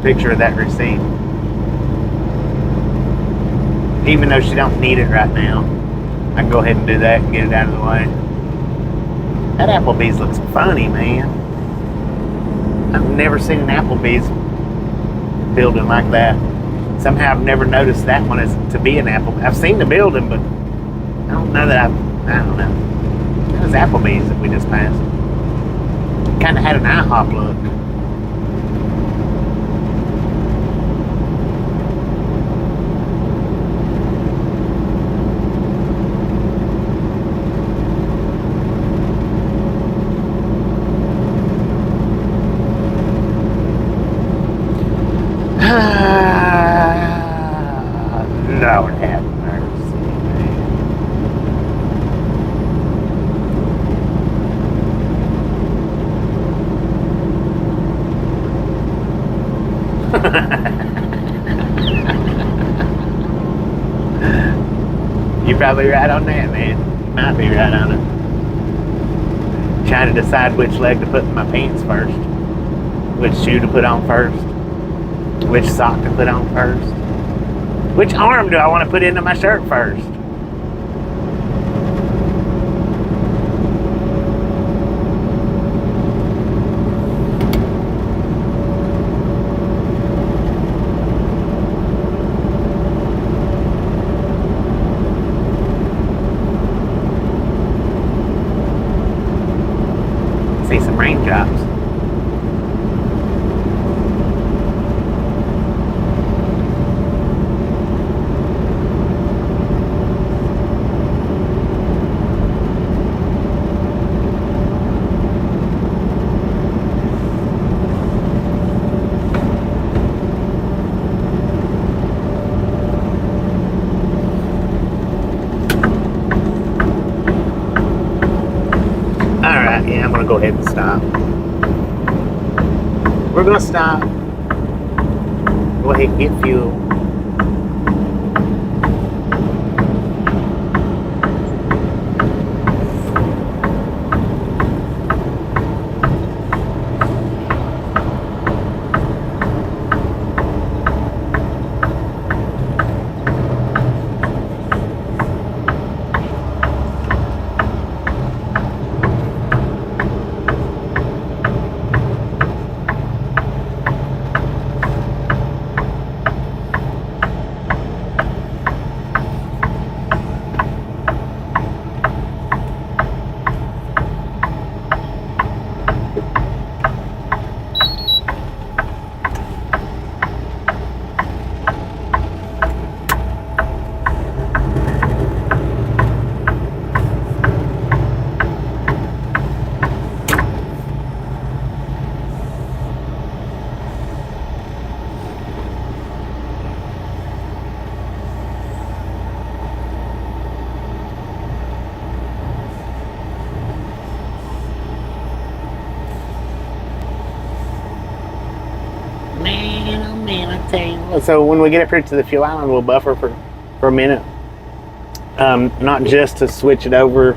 picture of that receipt. Even though she don't need it right now, I can go ahead and do that and get it out of the way. That Applebee's looks funny, man. I've never seen an Applebee's building like that. Somehow I've never noticed that one as to be an Applebee's. I've seen the building, but I don't know that I don't know. That was Applebee's that we just passed. Kind of had an IHOP look. Lord have mercy, man. You're probably right on that, man. You might be right on it. Trying to decide which leg to put in my pants first, which shoe to put on first, which sock to put on first, which arm do I want to put into my shirt first. See some raindrops. Alright, yeah, I'm gonna go ahead and stop. We're gonna stop. Go ahead and get fuel. Man, I tell you what. So when we get up here to the fuel island, we'll buffer for a minute. Not just to switch it over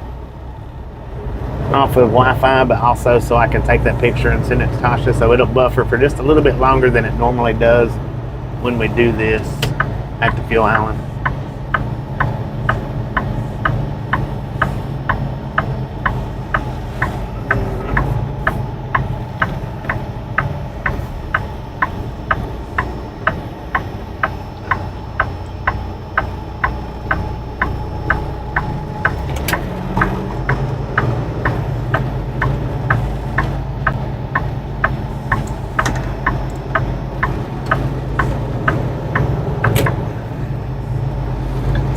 off of Wi-Fi, but also so I can take that picture and send it to Tasha, so it'll buffer for just a little bit longer than it normally does when we do this at the fuel island.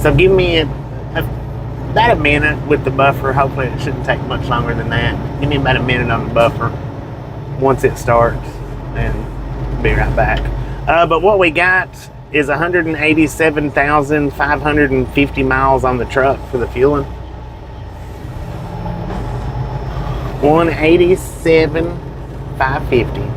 So give me about a minute with the buffer. Hopefully it shouldn't take much longer than that. Give me about a minute on the buffer once it starts, and be right back. But what we got is 187,550 miles on the truck for the fueling. 187,550.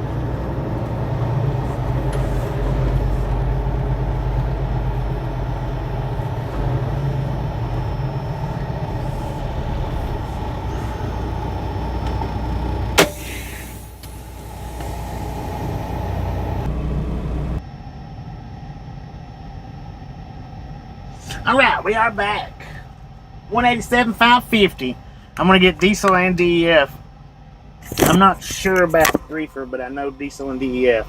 All right, we are back. 187,550. I'm gonna get diesel and DEF. I'm not sure about reefer, but I know diesel and DEF.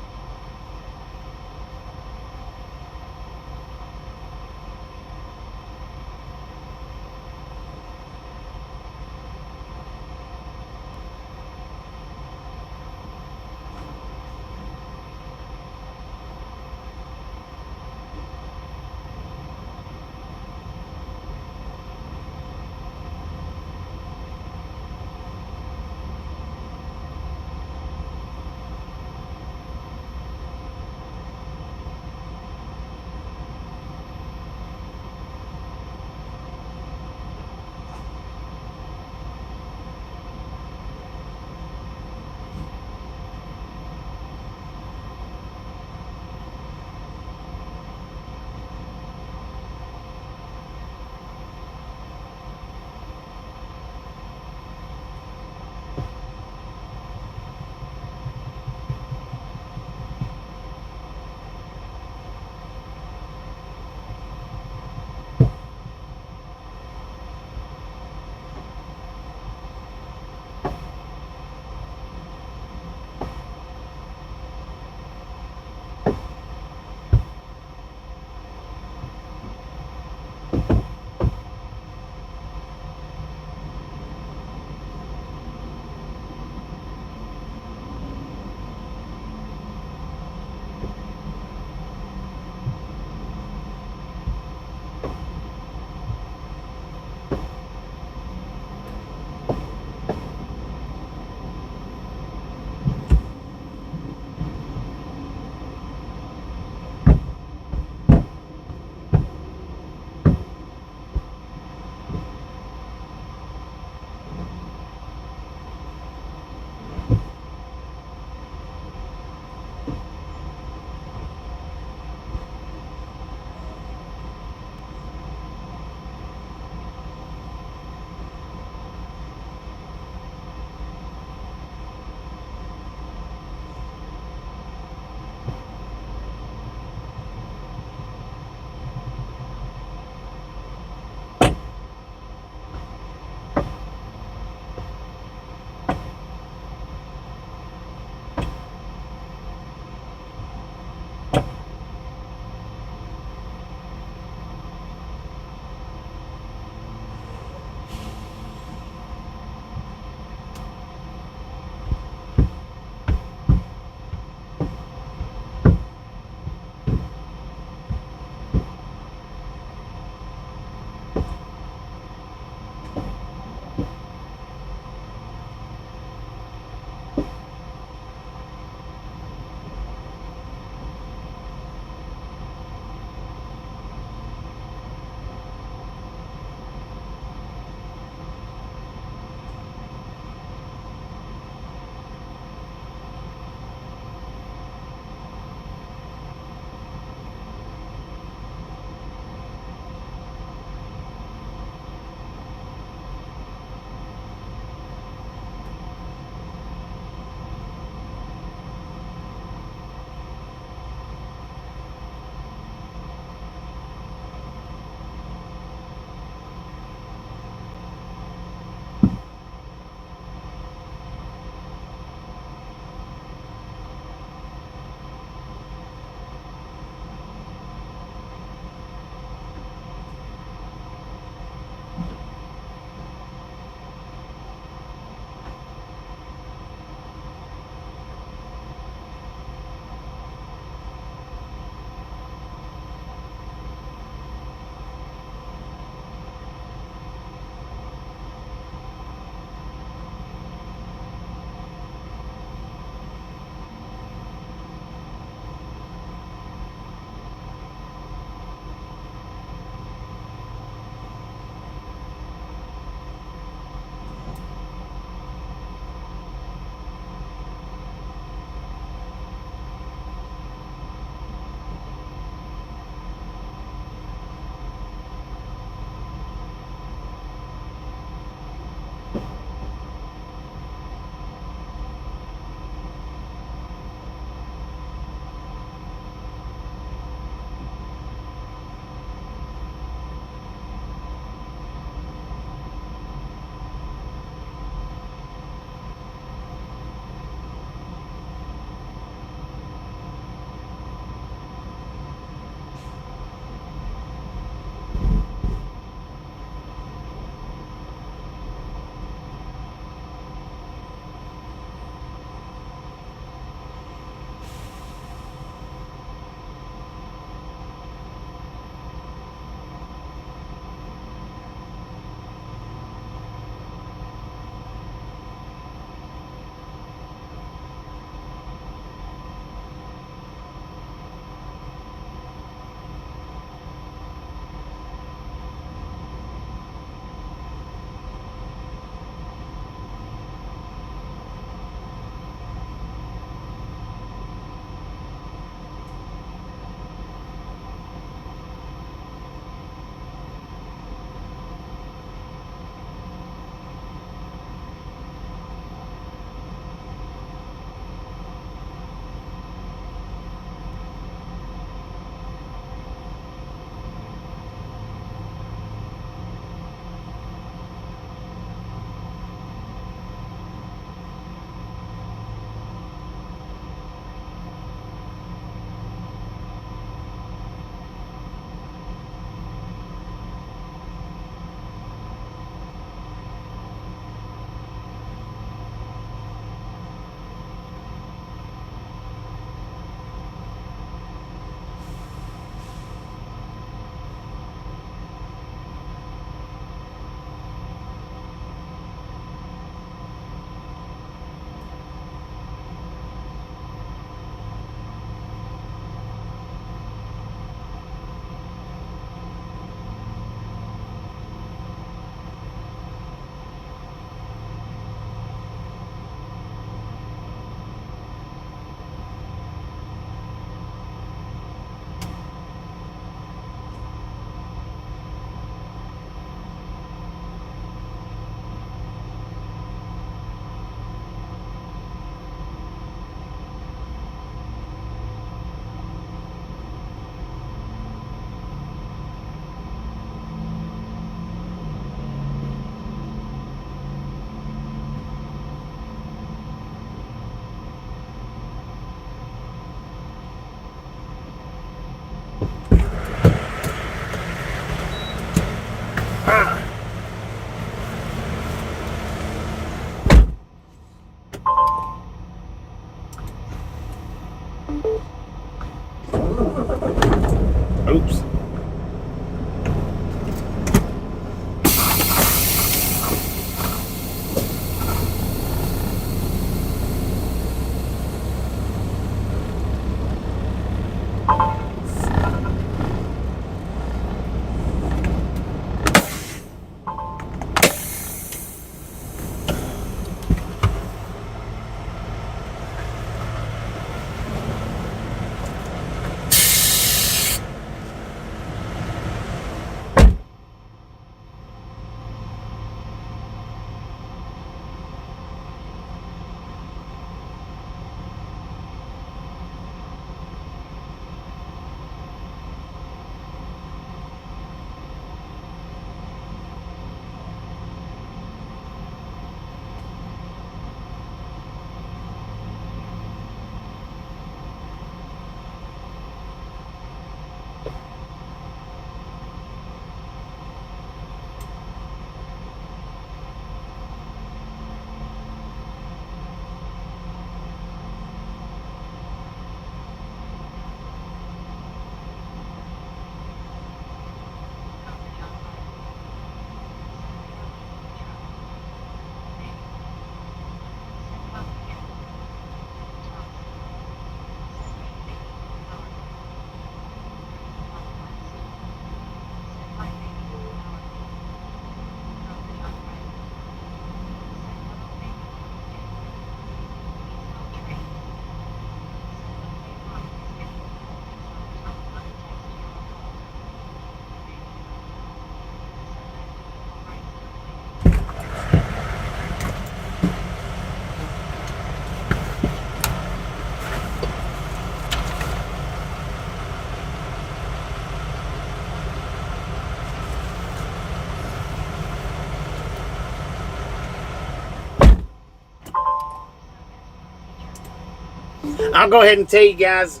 I'll go ahead and tell you guys,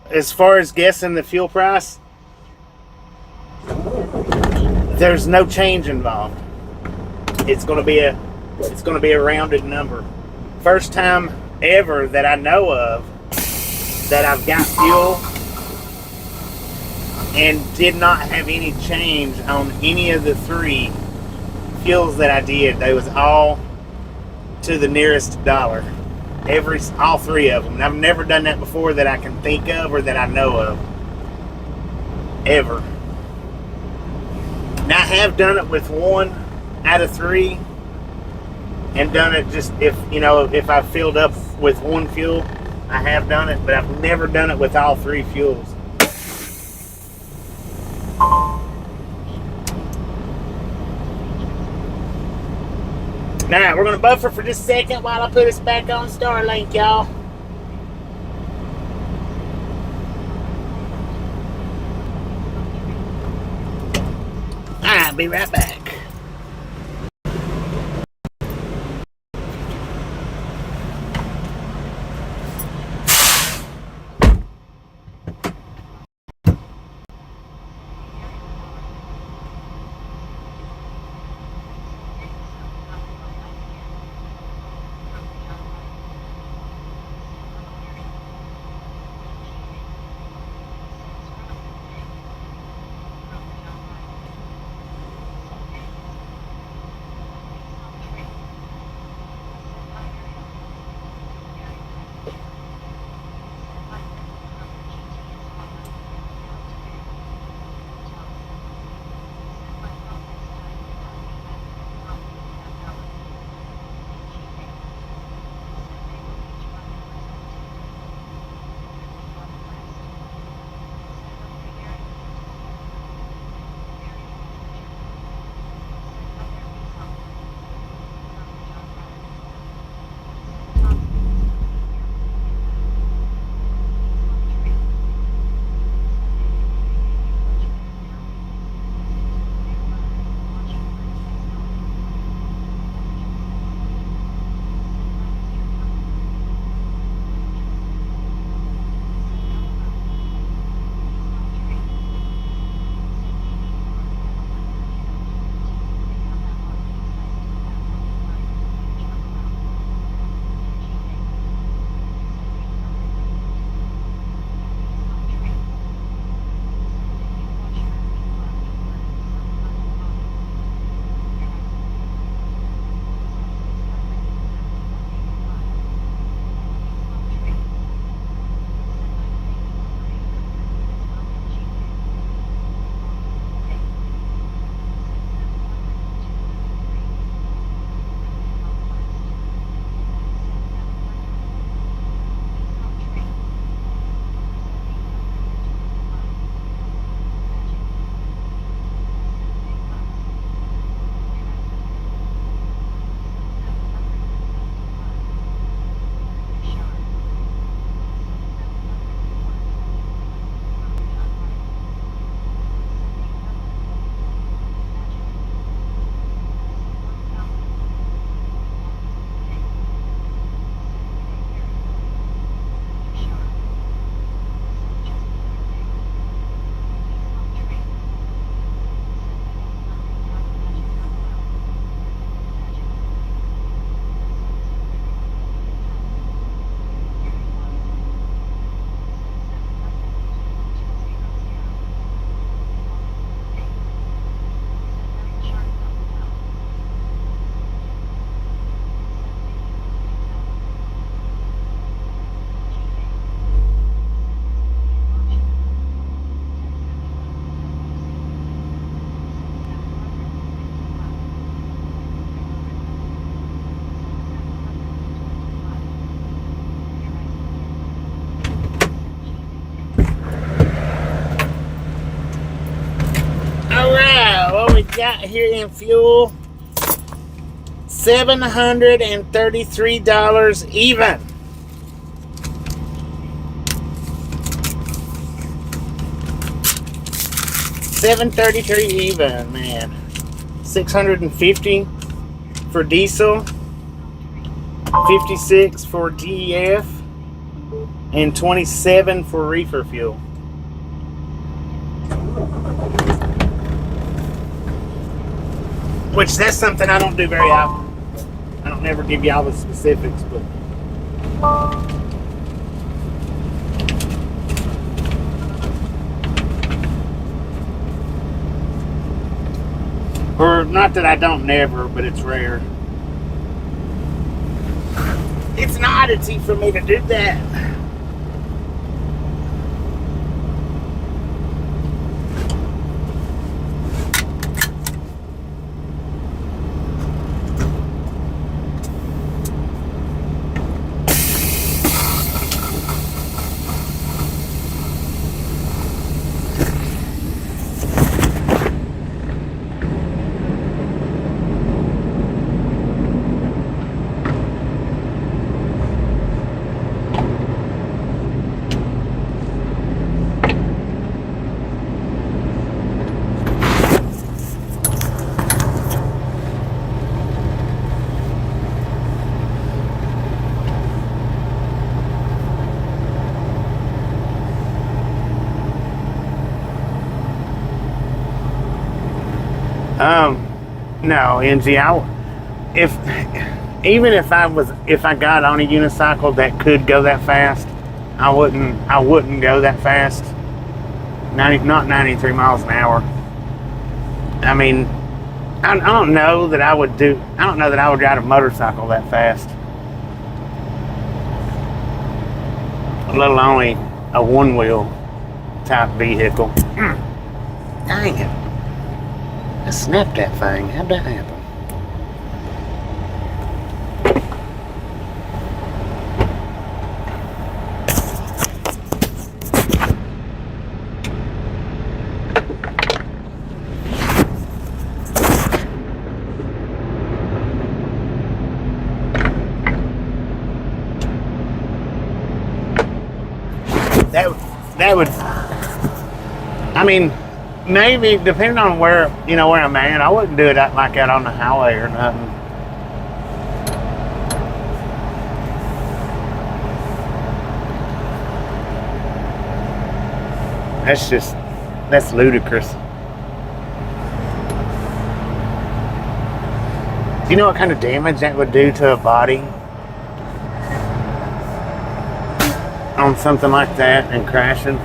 as far as guessing the fuel price, there's no change involved. It's going to be a rounded number. First time ever that I know of that I've got fuel and did not have any change on any of the 3 fuels that I did. They was all to the nearest dollar. All 3 of them. And I've never done that before that I can think of or that I know of. Ever. Now I have done it with 1 out of 3 and done it just if I filled up with 1 fuel, I have done it, but I've never done it with all 3 fuels. Now, we're going to buffer for just a second while I put us back on Starlink, y'all. I'll be right back. got here in fuel, $733 even. $733 even, man. $650 for diesel, $56 for DEF. and $27 for reefer fuel. Which that's something I don't do very often. I don't never give y'all the specifics, but or not that I don't never, but it's rare. It's an oddity for me to do that. No, NG, even if I got on a unicycle that could go that fast, I wouldn't go that fast. Not 93 miles an hour. I mean, I don't know that I would ride a motorcycle that fast. Let alone a one-wheel type vehicle. Dang it. I snapped that thing. How'd that happen? That would, I mean, maybe depending on where I'm at, I wouldn't do it like out on the highway or nothing. That's ludicrous. Do you know what kind of damage that would do to a body on something like that and crashing?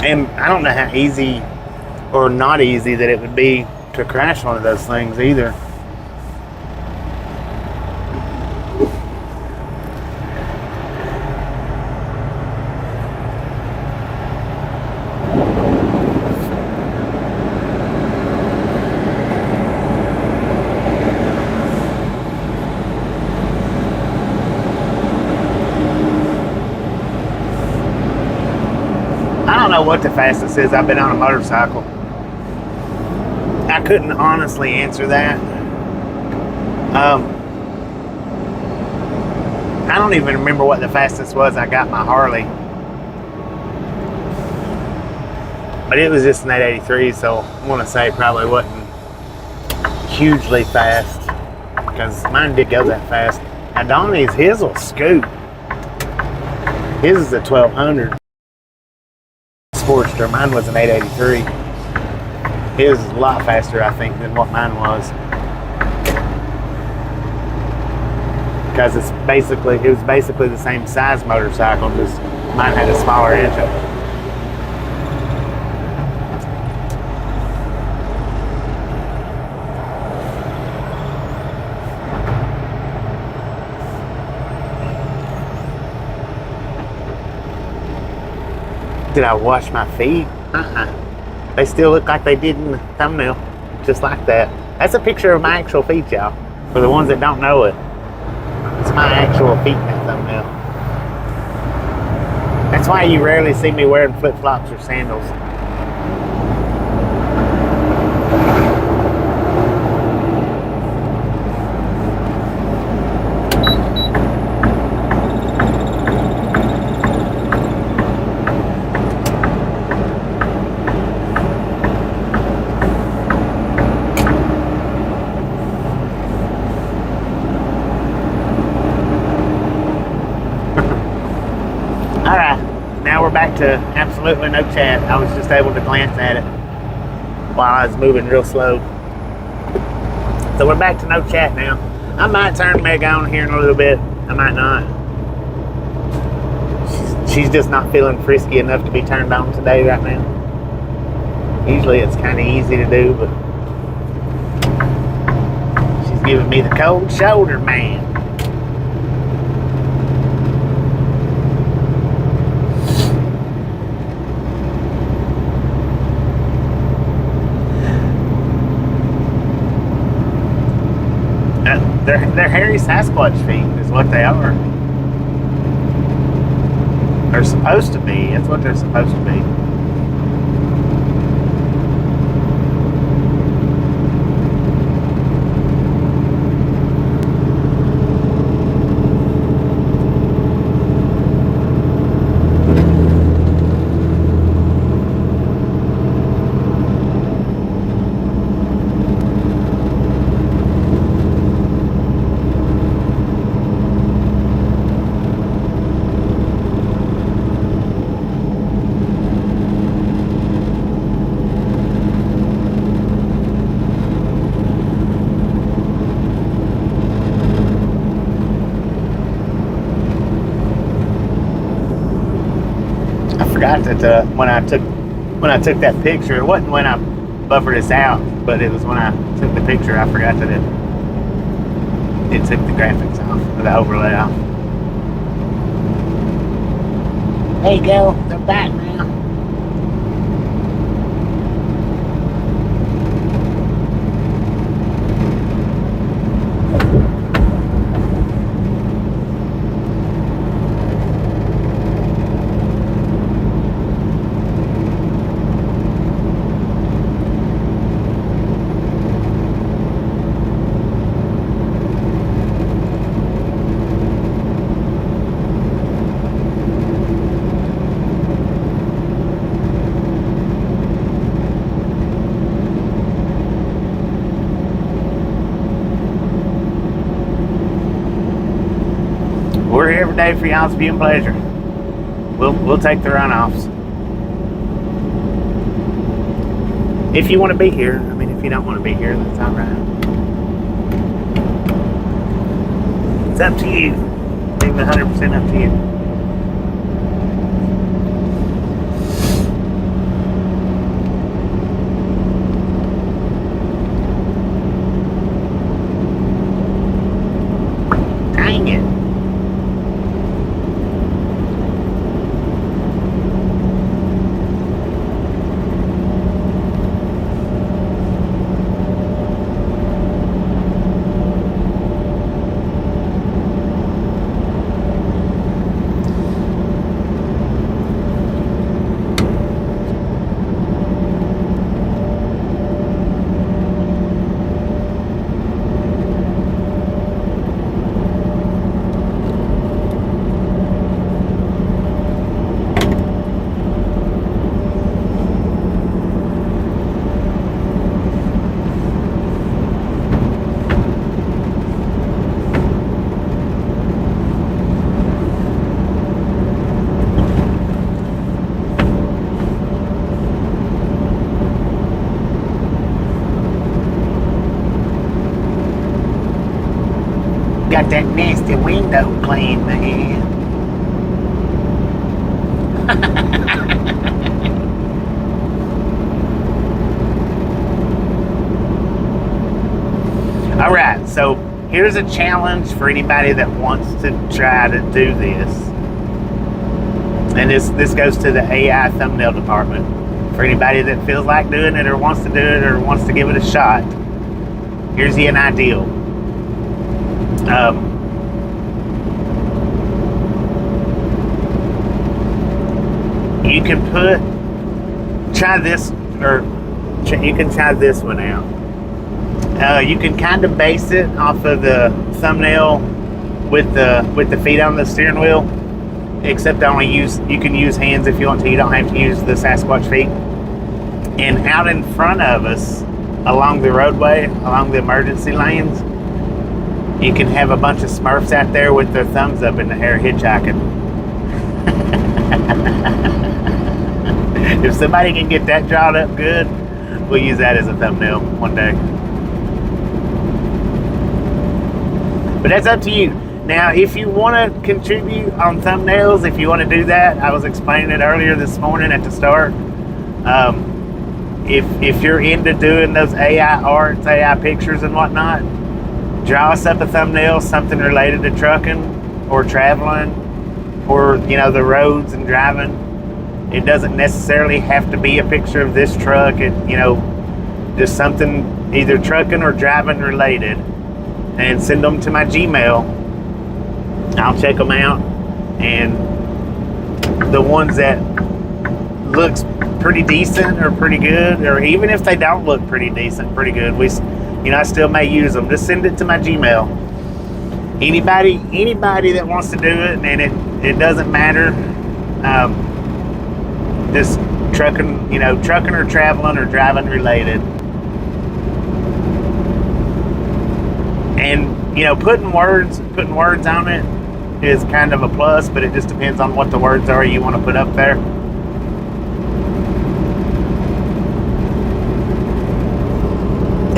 And I don't know how easy or not easy that it would be to crash one of those things either. I don't know what the fastest is I've been on a motorcycle. I couldn't honestly answer that. I don't even remember what the fastest was I got my Harley. But it was just an 883, so I want to say it probably wasn't hugely fast, because mine did go that fast. Now Donnie's, his will scoot. His is a 1200 Sportster. Mine was an 883. His is a lot faster, I think, than what mine was. Because it was basically the same size motorcycle, just mine had a smaller engine. Did I wash my feet? They still look like they did in the thumbnail, just like that. That's a picture of my actual feet, y'all. For the ones that don't know it, it's my actual feet in that thumbnail. That's why you rarely see me wearing flip-flops or sandals. All right, now we're back to absolutely no chat. I was just able to glance at it while I was moving real slow. So we're back to no chat now. I might turn Meg on here in a little bit. I might not. She's just not feeling frisky enough to be turned on today right now. Usually it's kind of easy to do, but she's giving me the cold shoulder, man. They're hairy Sasquatch feet is what they are. They're supposed to be. That's what they're supposed to be. I forgot that when I took that picture, it wasn't when I buffered this out, but it was when I took the picture. I forgot that it took the graphics off, or the overlay off. There you go. They're back now. We're here every day for y'all's viewing pleasure. We'll take the runoffs. If you want to be here. I mean, if you don't want to be here, that's all right. It's up to you. Leave it 100% up to you. Dang it. Got that nasty window clean, man. All right, so here's a challenge for anybody that wants to try to do this. And this goes to the AI thumbnail department. For anybody that feels like doing it or wants to do it or wants to give it a shot, here's an ideal. You can try this, or you can try this one out. You can kind of base it off of the thumbnail with the feet on the steering wheel, except you can use hands if you want to. You don't have to use the Sasquatch feet. And out in front of us, along the roadway, along the emergency lanes, you can have a bunch of Smurfs out there with their thumbs up in the air hitchhiking. If somebody can get that drawn up good, we'll use that as a thumbnail one day. But that's up to you. Now, if you want to contribute on thumbnails, if you want to do that, I was explaining it earlier this morning at the start. If you're into doing those AI arts, AI pictures and whatnot, draw us up a thumbnail, something related to trucking or traveling or, the roads and driving. It doesn't necessarily have to be a picture of this truck. Just something either trucking or driving related, and send them to my Gmail. I'll check them out, and the ones that looks pretty decent or pretty good, or even if they don't look pretty decent, pretty good, I still may use them. Just send it to my Gmail. Anybody that wants to do it, and it doesn't matter. Just trucking or traveling or driving related. And putting words on it is kind of a plus, but it just depends on what the words are you want to put up there.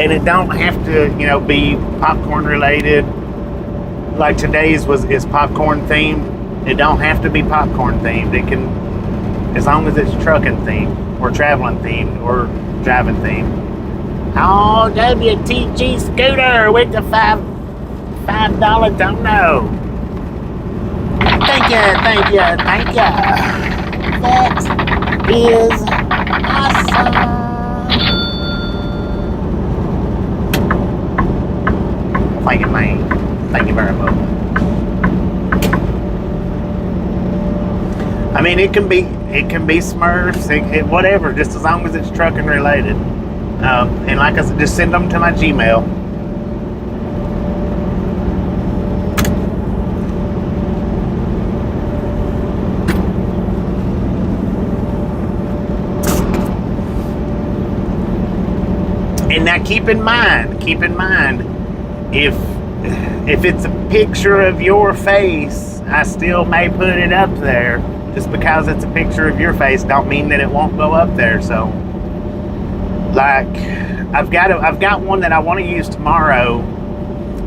And it don't have to be popcorn related. Like today's is popcorn themed. It don't have to be popcorn themed. It can, as long as it's trucking themed or traveling themed or driving themed. Oh, WTG scooter with the $5 dono. Thank you. That is awesome. Thank you, man. Thank you very much. I mean, it can be Smurfs, whatever, just as long as it's trucking related. And like I said, just send them to my Gmail. And now keep in mind, if it's a picture of your face, I still may put it up there. Just because it's a picture of your face don't mean that it won't go up there. So, like, I've got one that I want to use tomorrow.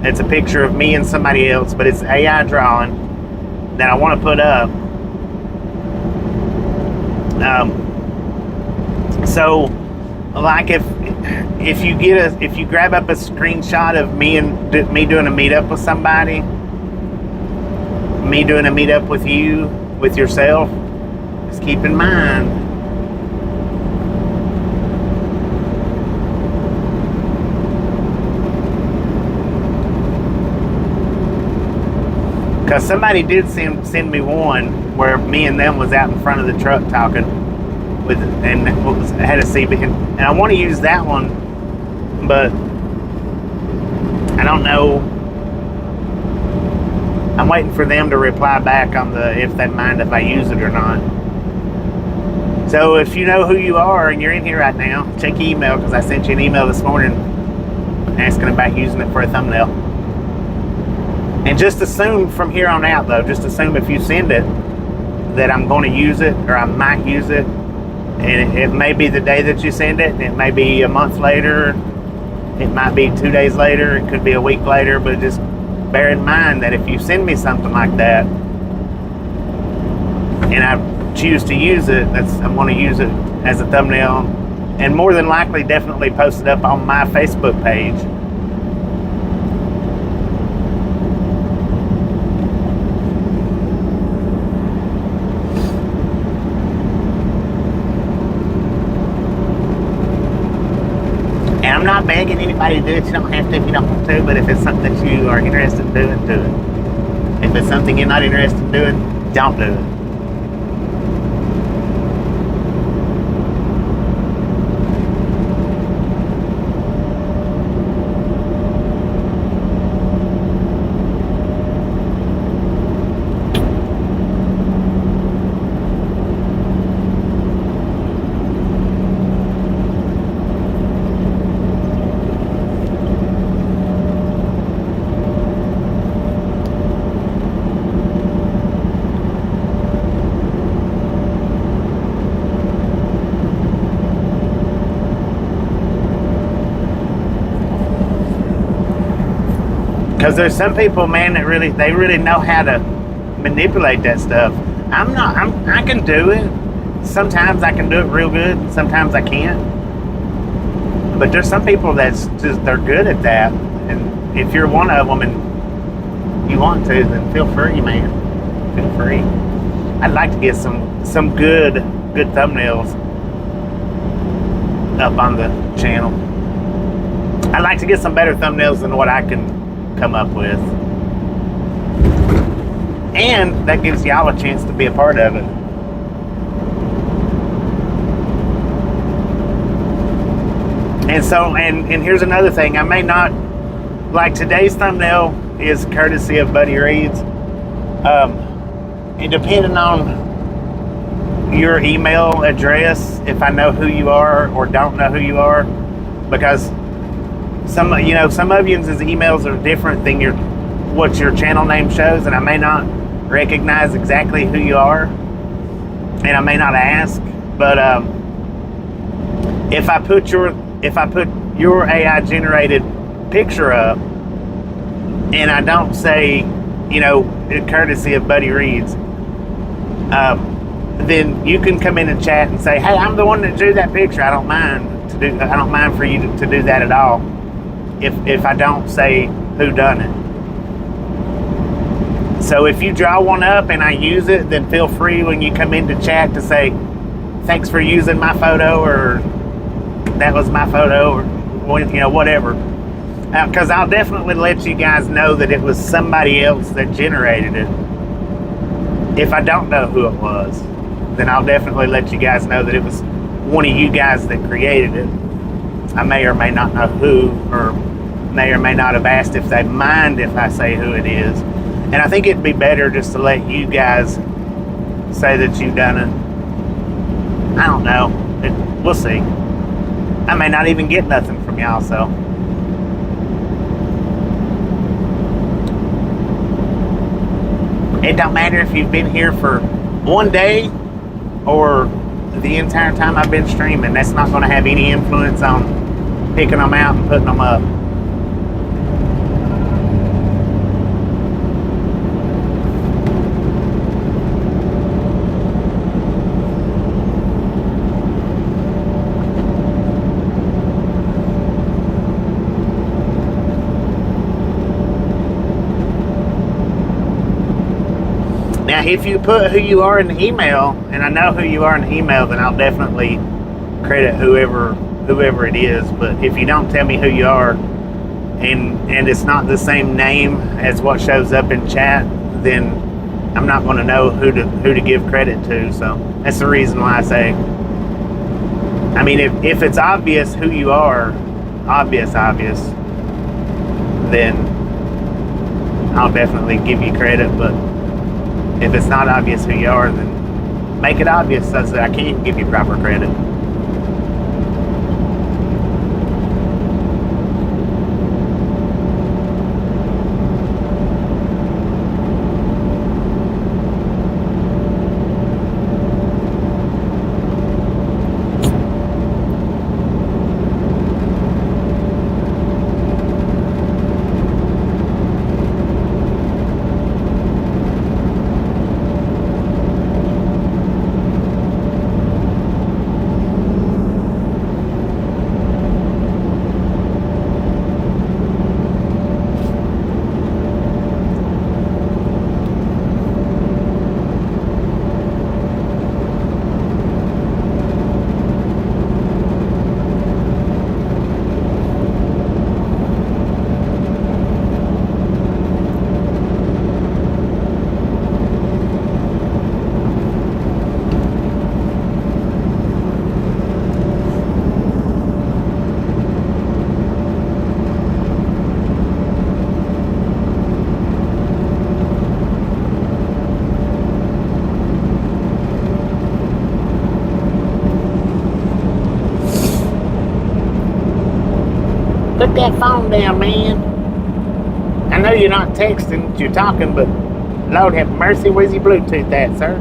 It's a picture of me and somebody else, but it's AI drawing that I want to put up. So, like, if you grab up a screenshot of me doing a meetup with somebody, me doing a meetup with you, with yourself, just keep in mind. Because somebody did send me one where me and them was out in front of the truck talking and had a CB, and I want to use that one, but I don't know. I'm waiting for them to reply back on if they mind if I use it or not. So if you know who you are and you're in here right now, check your email, because I sent you an email this morning asking about using it for a thumbnail. And just assume from here on out, though, just assume if you send it that I'm going to use it, or I might use it. And it may be the day that you send it, it may be a month later, it might be 2 days later, it could be a week later, but just bear in mind that if you send me something like that and I choose to use it, I'm going to use it as a thumbnail, and more than likely definitely post it up on my Facebook page. I'm not begging anybody to do it. You don't have to if you don't want to, but if it's something that you are interested in doing, do it. If it's something you're not interested in doing, don't do it. Because there's some people, man, that they really know how to manipulate that stuff. I can do it. Sometimes I can do it real good. Sometimes I can't. But there's some people they're good at that. And if you're one of them and you want to, then feel free, man. Feel free. I'd like to get some good thumbnails up on the channel. I'd like to get some better thumbnails than what I can come up with. And that gives y'all a chance to be a part of it. And so, and here's another thing. I may not, like today's thumbnail is courtesy of Buddy Reed's. And depending on your email address, if I know who you are or don't know who you are, because some of y'all's emails are different than what your channel name shows, and I may not recognize exactly who you are, and I may not ask. But if I put your AI generated picture up, and I don't say, courtesy of Buddy Reed's, then you can come in and chat and say, hey, I'm the one that drew that picture. I don't mind for you to do that at all. If I don't say who done it. So if you draw one up and I use it, then feel free when you come into chat to say, thanks for using my photo, or that was my photo, or whatever. Because I'll definitely let you guys know that it was somebody else that generated it. If I don't know who it was, then I'll definitely let you guys know that it was one of you guys that created it. I may or may not know who, or may or may not have asked if they mind if I say who it is. And I think it'd be better just to let you guys say that you've done it. I don't know. We'll see. I may not even get nothing from y'all, so. It don't matter if you've been here for one day or the entire time I've been streaming. That's not going to have any influence on picking them out and putting them up. Now, if you put who you are in the email, and I know who you are in the email, then I'll definitely credit whoever it is. But if you don't tell me who you are, and it's not the same name as what shows up in chat, then I'm not going to know who to give credit to. So that's the reason why I say, I mean, if it's obvious who you are, obvious, then I'll definitely give you credit. But if it's not obvious who you are, then make it obvious so that I can give you proper credit. Put that phone down, man. I know you're not texting, you're talking, but Lord have mercy, where's your Bluetooth at, sir?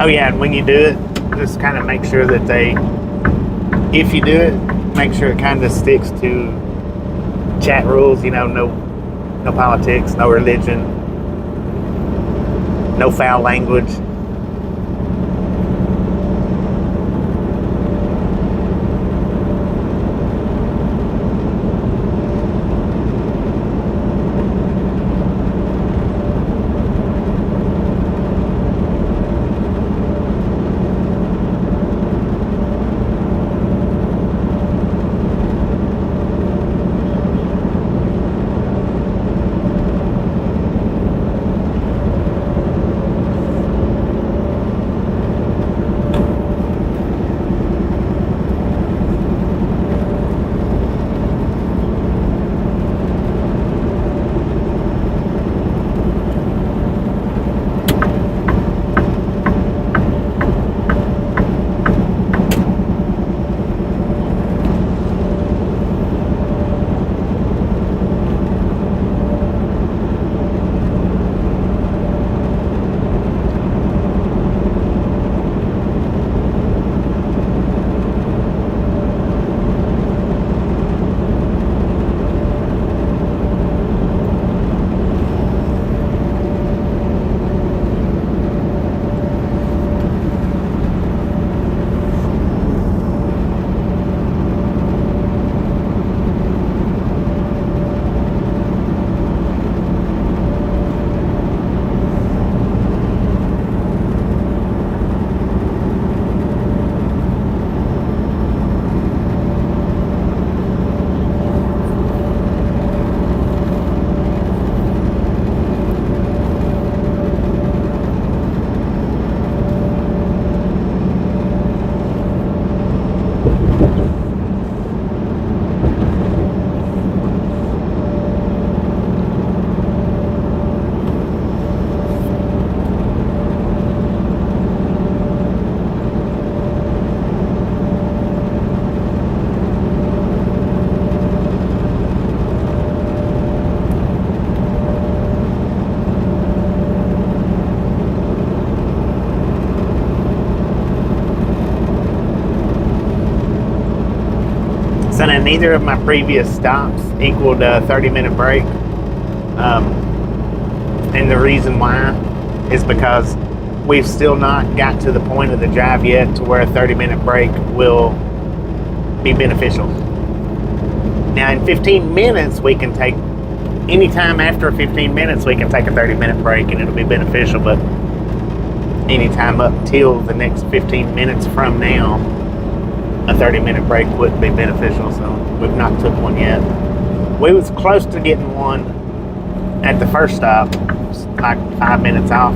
Oh yeah, and when you do it, just kind of make sure that if you do it, make sure it kind of sticks to chat rules. You know, no politics, no religion, no foul language. So now neither of my previous stops equaled a 30-minute break. And the reason why is because we've still not got to the point of the drive yet to where a 30-minute break will be beneficial. Now in 15 minutes, we can take, anytime after 15 minutes, we can take a 30-minute break and it'll be beneficial, but anytime up till the next 15 minutes from now, a 30-minute break wouldn't be beneficial, so we've not took one yet. We was close to getting one at the first stop, like 5 minutes off,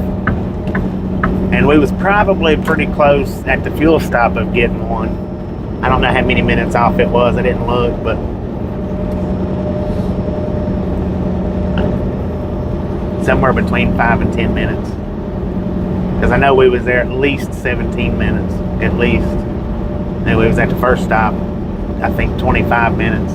and we was probably pretty close at the fuel stop of getting one. I don't know how many minutes off it was, I didn't look, but somewhere between 5 and 10 minutes, because I know we was there at least 17 minutes, at least. And we was at the first stop, I think 25 minutes.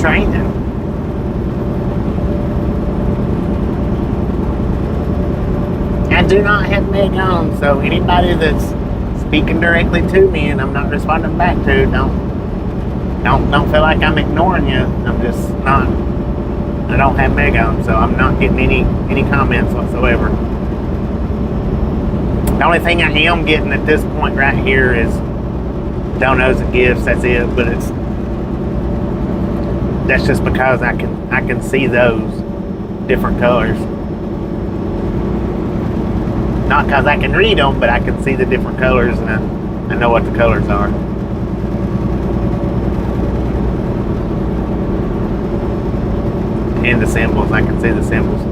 Training. I do not have Meg on, so anybody that's speaking directly to me and I'm not responding back to, don't feel like I'm ignoring you. I'm just not. I don't have Meg on, so I'm not getting any comments whatsoever. The only thing I am getting at this point right here is donos and gifts. That's it. But that's just because I can see those different colors. Not because I can read them, but I can see the different colors, and I know what the colors are. And the symbols, I can see the symbols.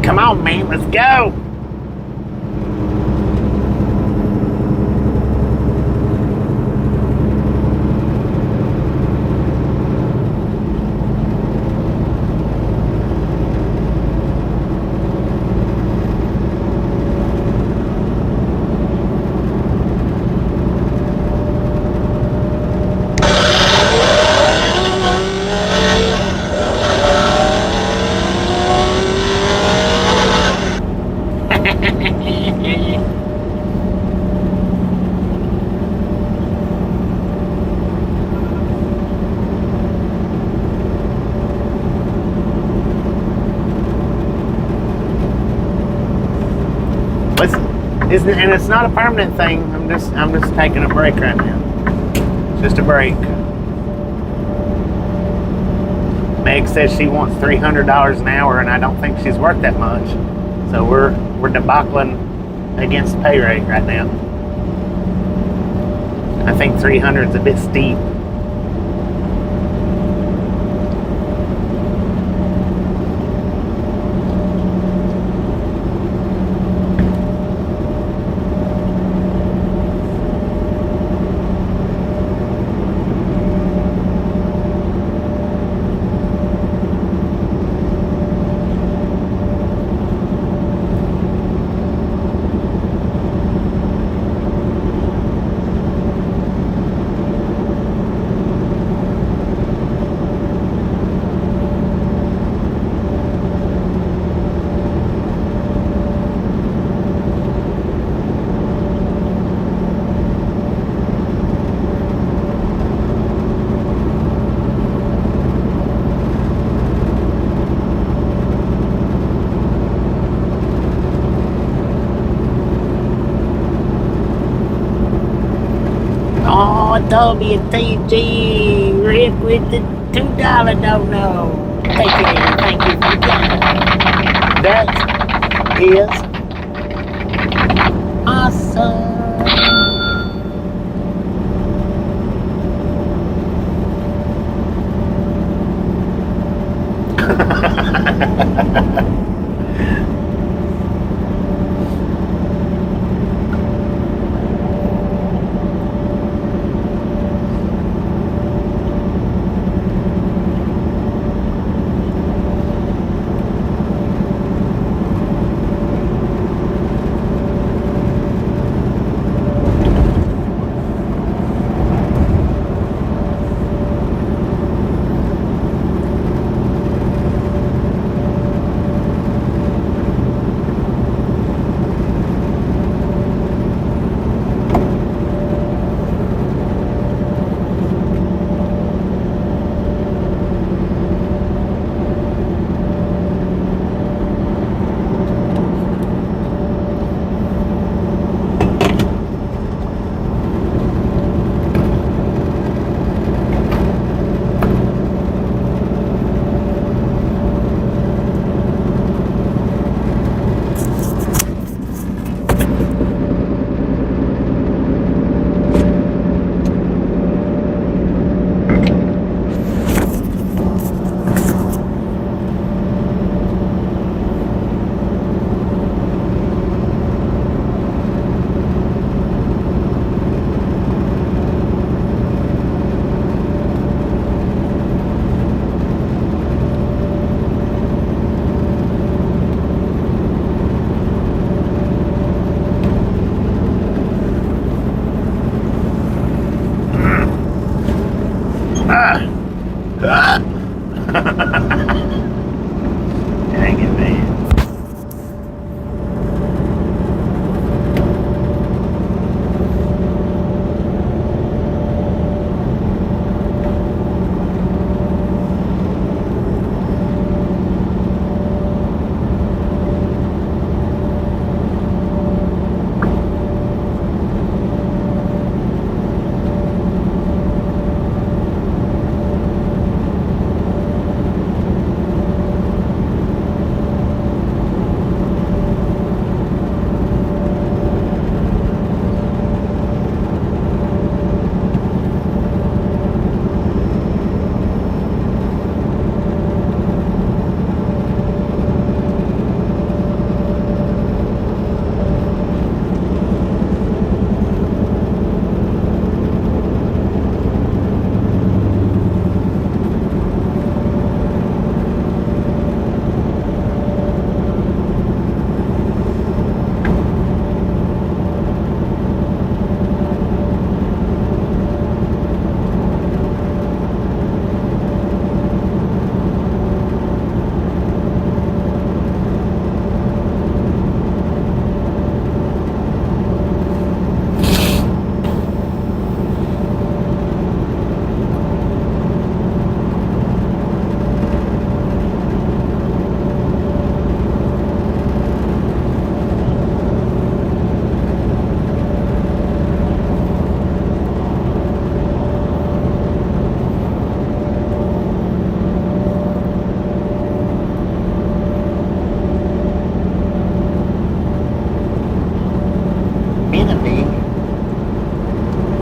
Come on, man, let's go. And it's not a permanent thing. I'm just taking a break right now. It's just a break. Meg says she wants $300 an hour, and I don't think she's worth that much. So we're debacling against pay rate right now. I think 300 is a bit steep. WTG, Rick with the $2 dono. Thank you for that. That is awesome.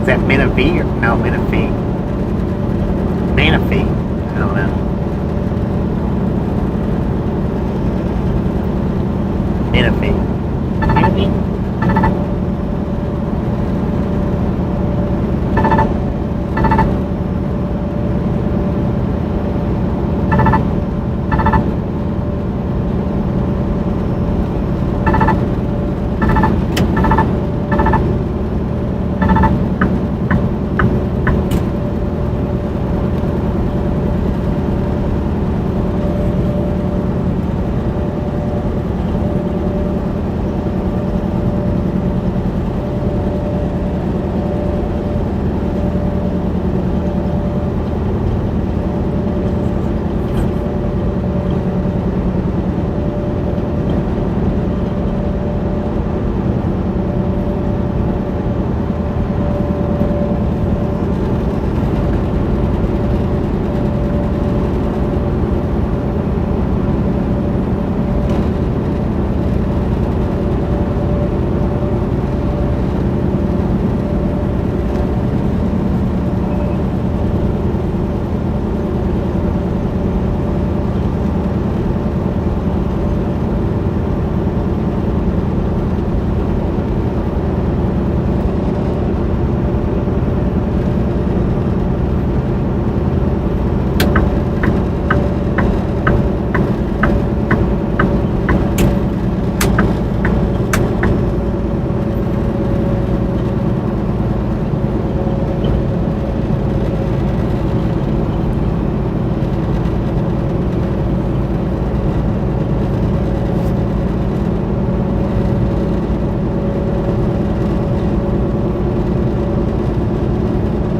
Is that Menifee or no Menifee? Menifee. I don't know. Menifee. Menifee?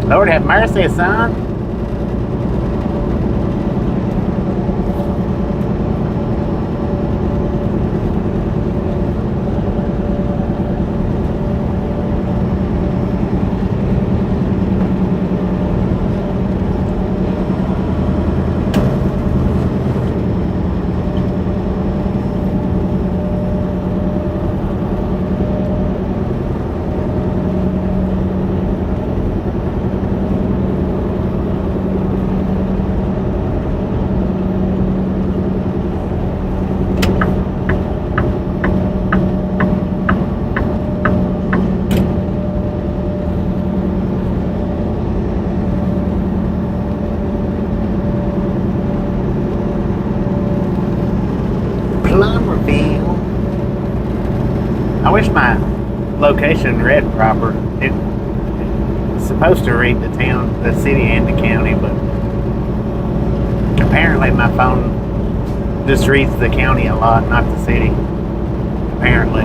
Lord have mercy, son. I wish my location read proper. It's supposed to read the town, the city, and the county, but apparently my phone just reads the county a lot, not the city. Apparently.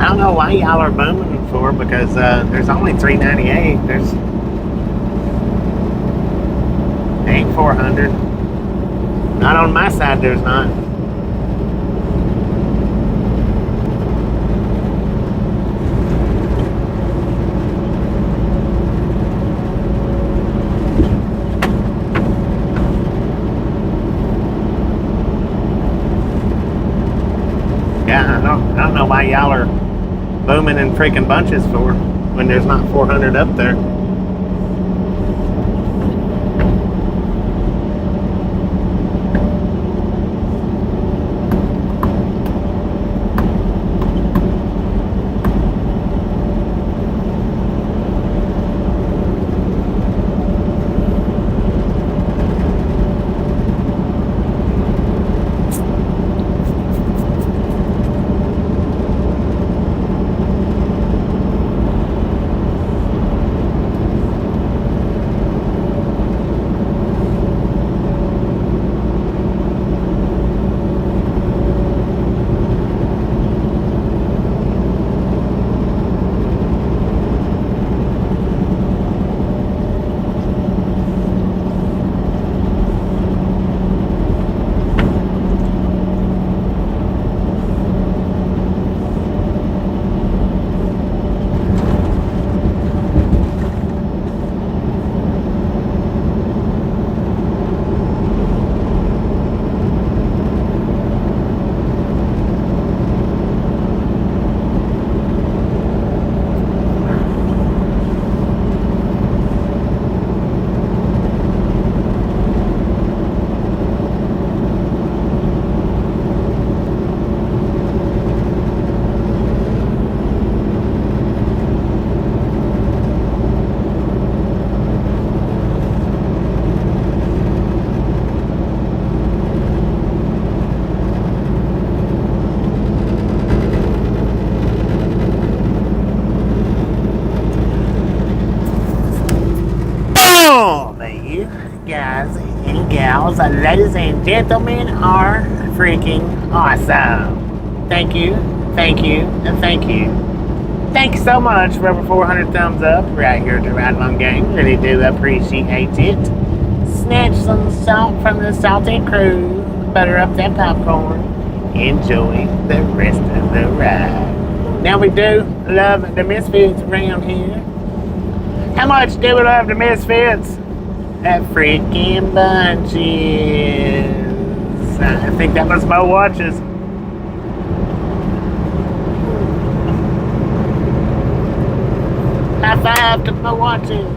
I don't know why y'all are booming for, because there's only 398. There ain't 400. Not on my side, there's not. Yeah, I don't know why y'all are booming in freaking bunches for when there's not 400 up there. Guys and gals, ladies and gentlemen, are freaking awesome. Thank you, and thank you. Thank you so much for over 400 thumbs up right here at the Ride Along Gang. Really do appreciate it. Snatch some salt from the salty crew, butter up that popcorn, enjoy the rest of the ride. Now, we do love the Misfits around here. How much do we love the Misfits? That freaking bunches. I think that was my watches. High five to my watches.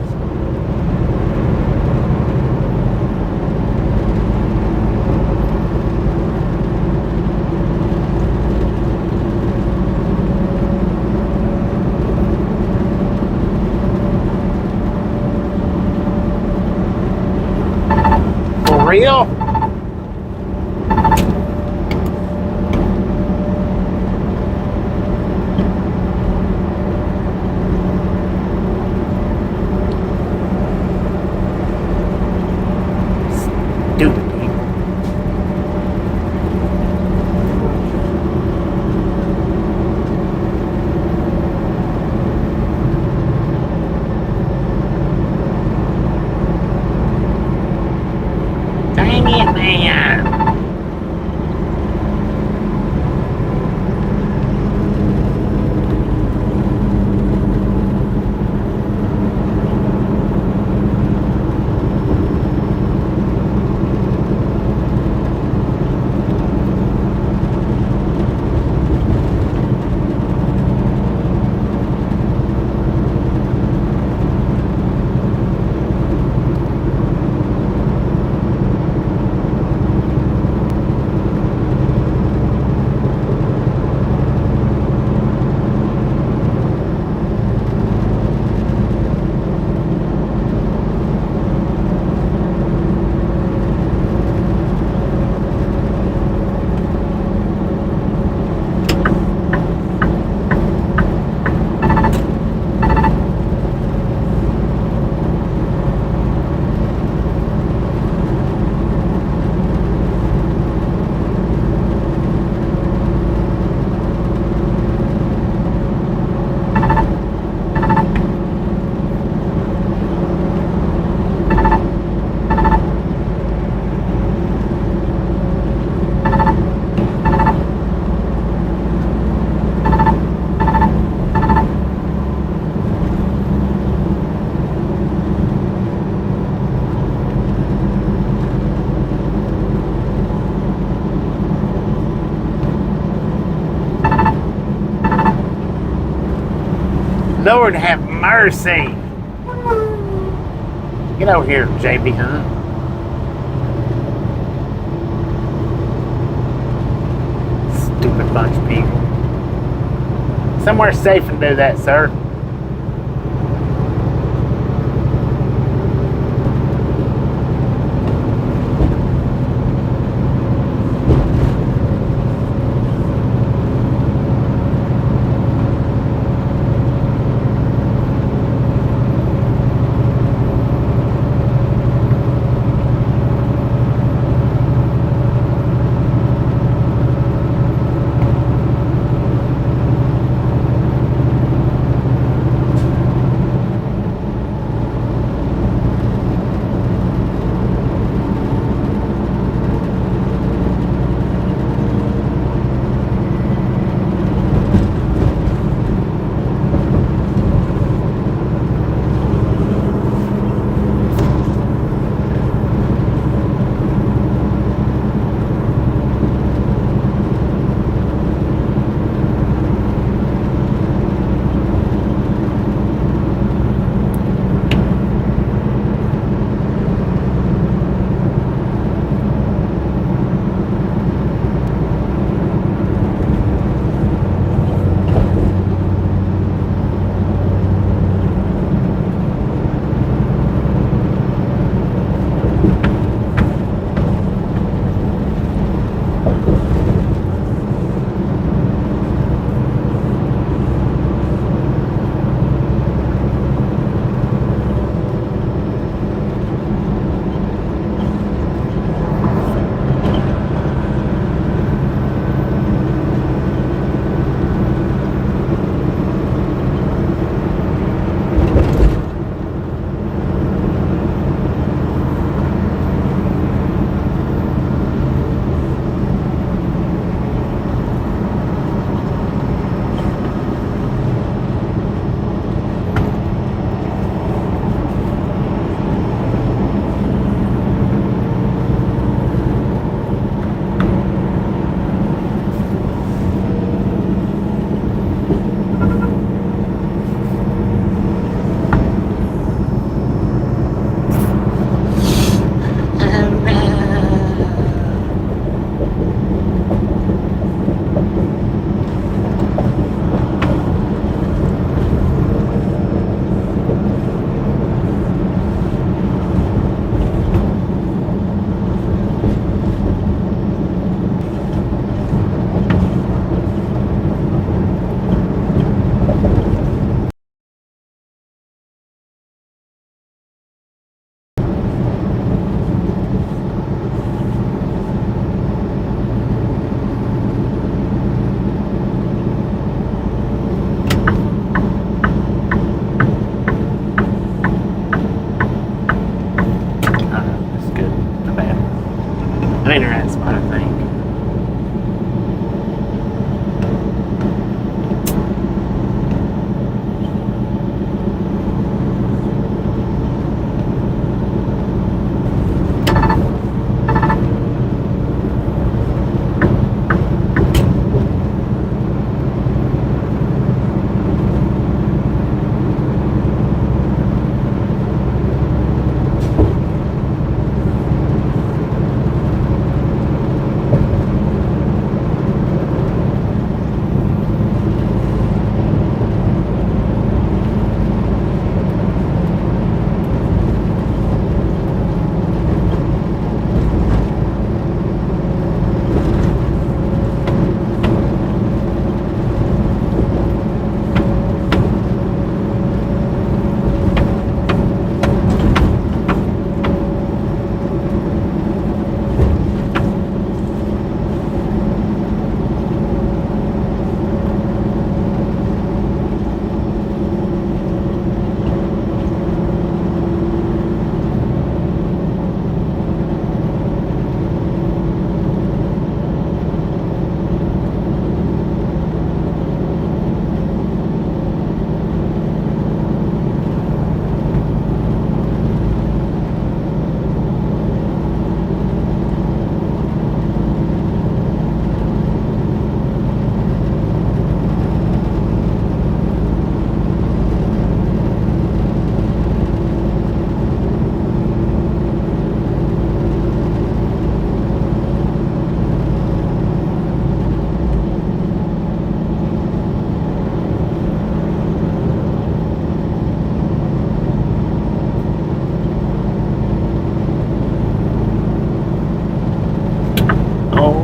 Real? Lord have mercy. Get over here, JB Hunt. Stupid bunch of people. Somewhere safe and do that, sir.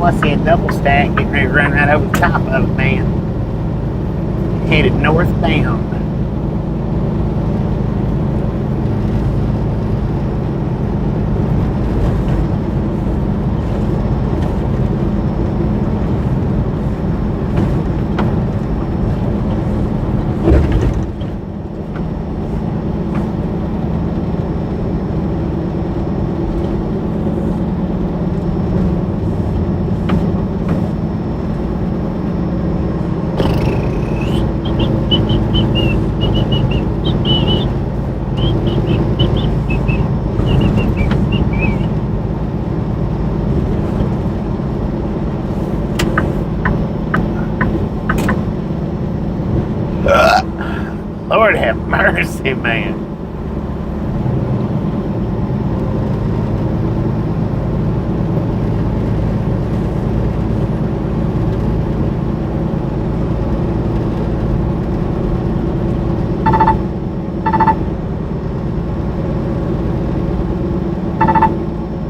I see a double stack getting ready to run right over the top of it, man. Headed northbound. Lord have mercy, man.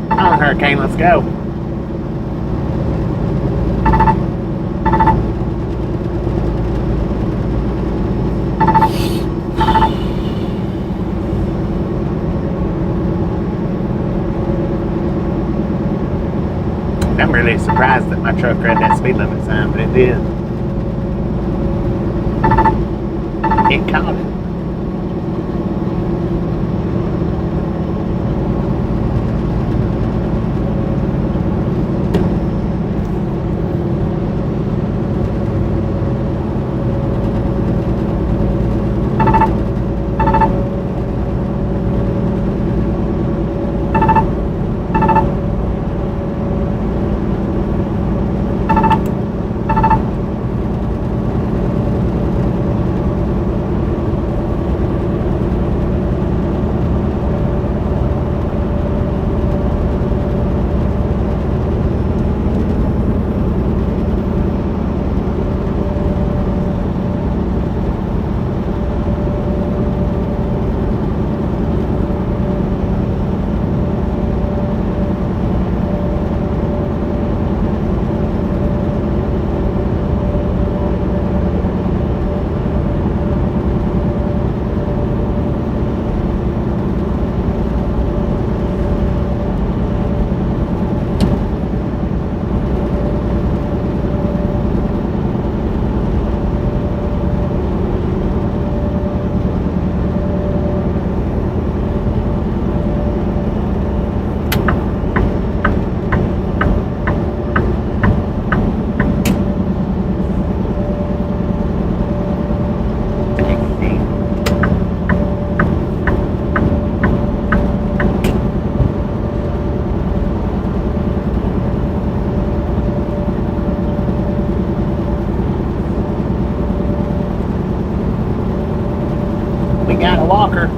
Come on, Hurricane, let's go. I'm really surprised that my truck read that speed limit sign, but it did. It caught it. We got a walker.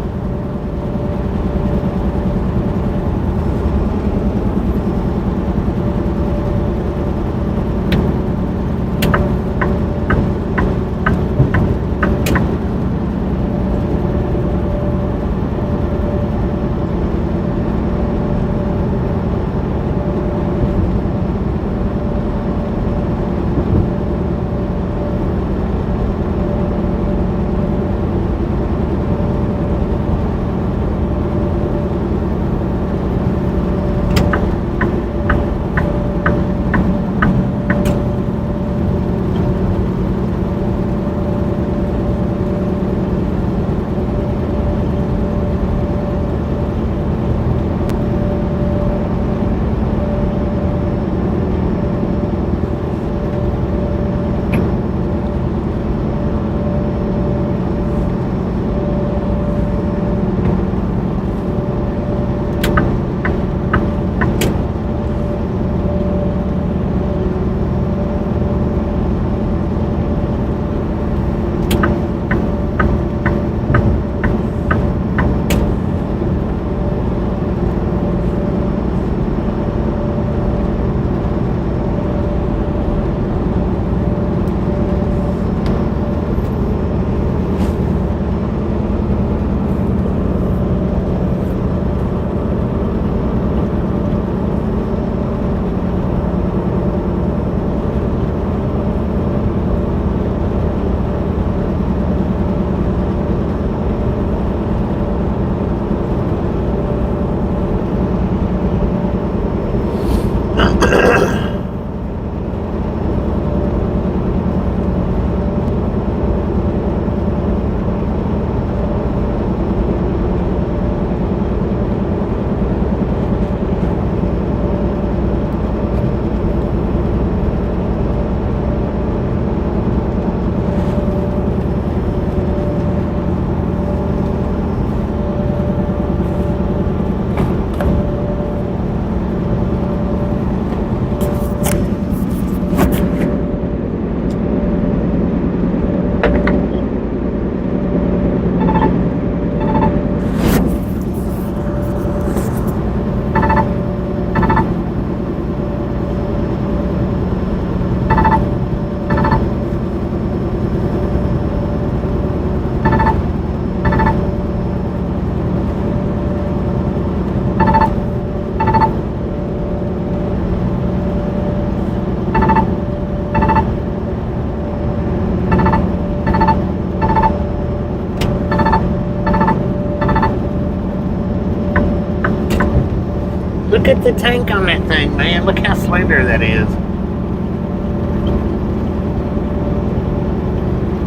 the tank on that thing, man. Look how slender that is.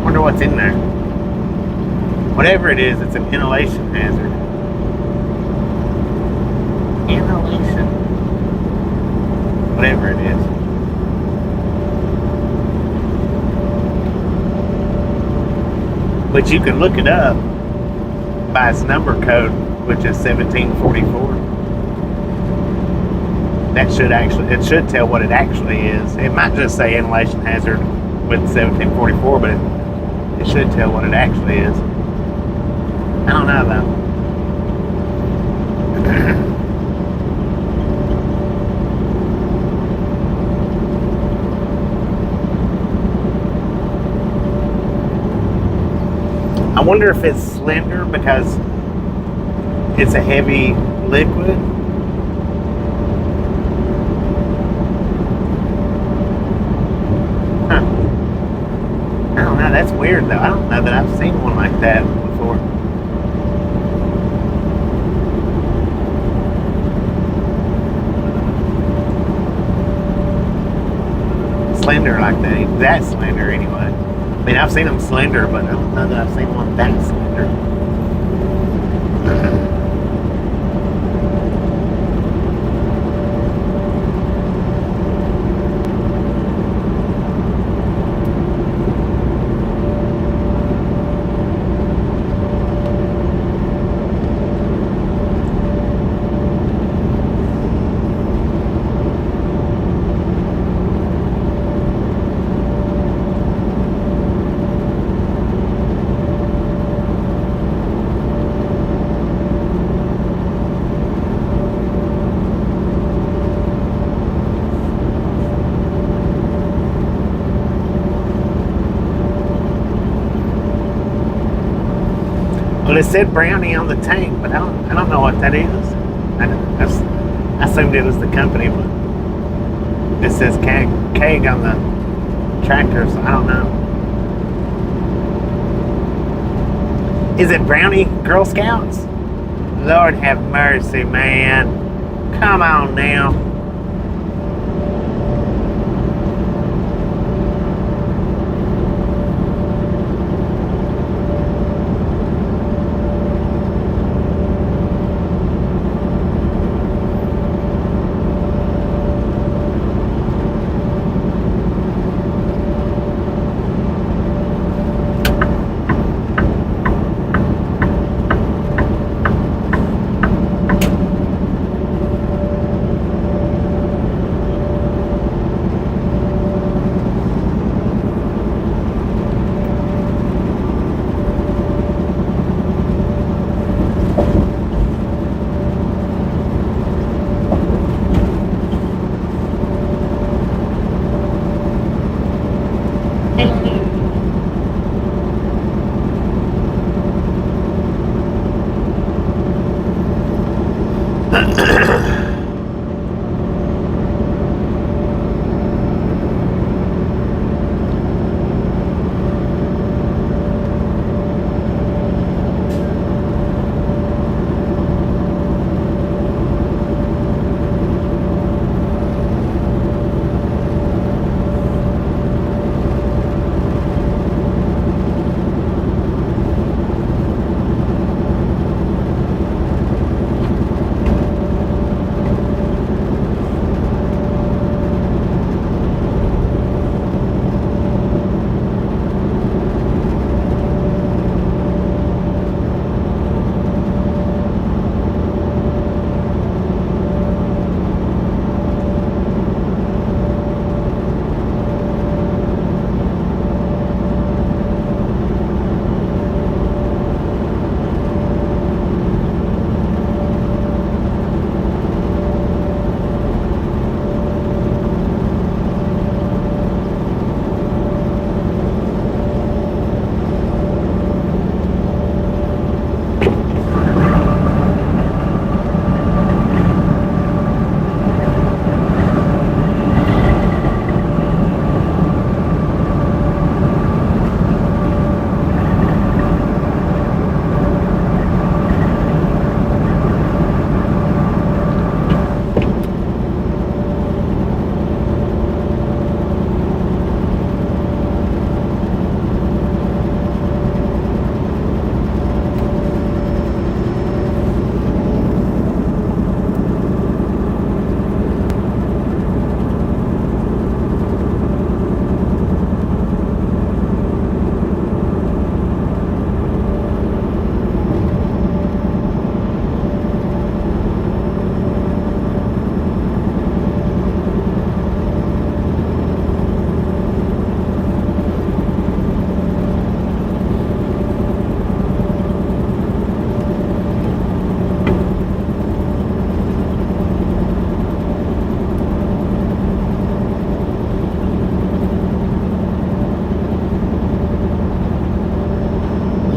Wonder what's in there. Whatever it is, it's an inhalation hazard. Inhalation. Whatever it is. But you can look it up by its number code, which is 1744. That should actually, it should tell what it actually is. It might just say inhalation hazard with 1744, but it should tell what it actually is. I don't know though. I wonder if it's slender because it's a heavy liquid. Huh. I don't know, that's weird though. I don't know that I've seen one like that before. Slender like that. That slender anyway. I mean, I've seen them slender, but I don't know that I've seen one that slender. Well, it said brownie on the tank, but I don't know what that is. I assumed it was the company, but it says keg on the tractor, so I don't know. Is it brownie Girl Scouts? Lord have mercy, man. Come on now.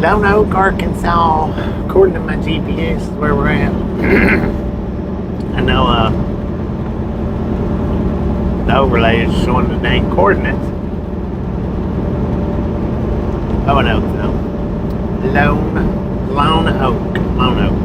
Lone Oak, Arkansas. According to my GPS, is where we're at. I know the overlay is showing the dang coordinates. Oh, no, no. Lone Oak. Lone Oak.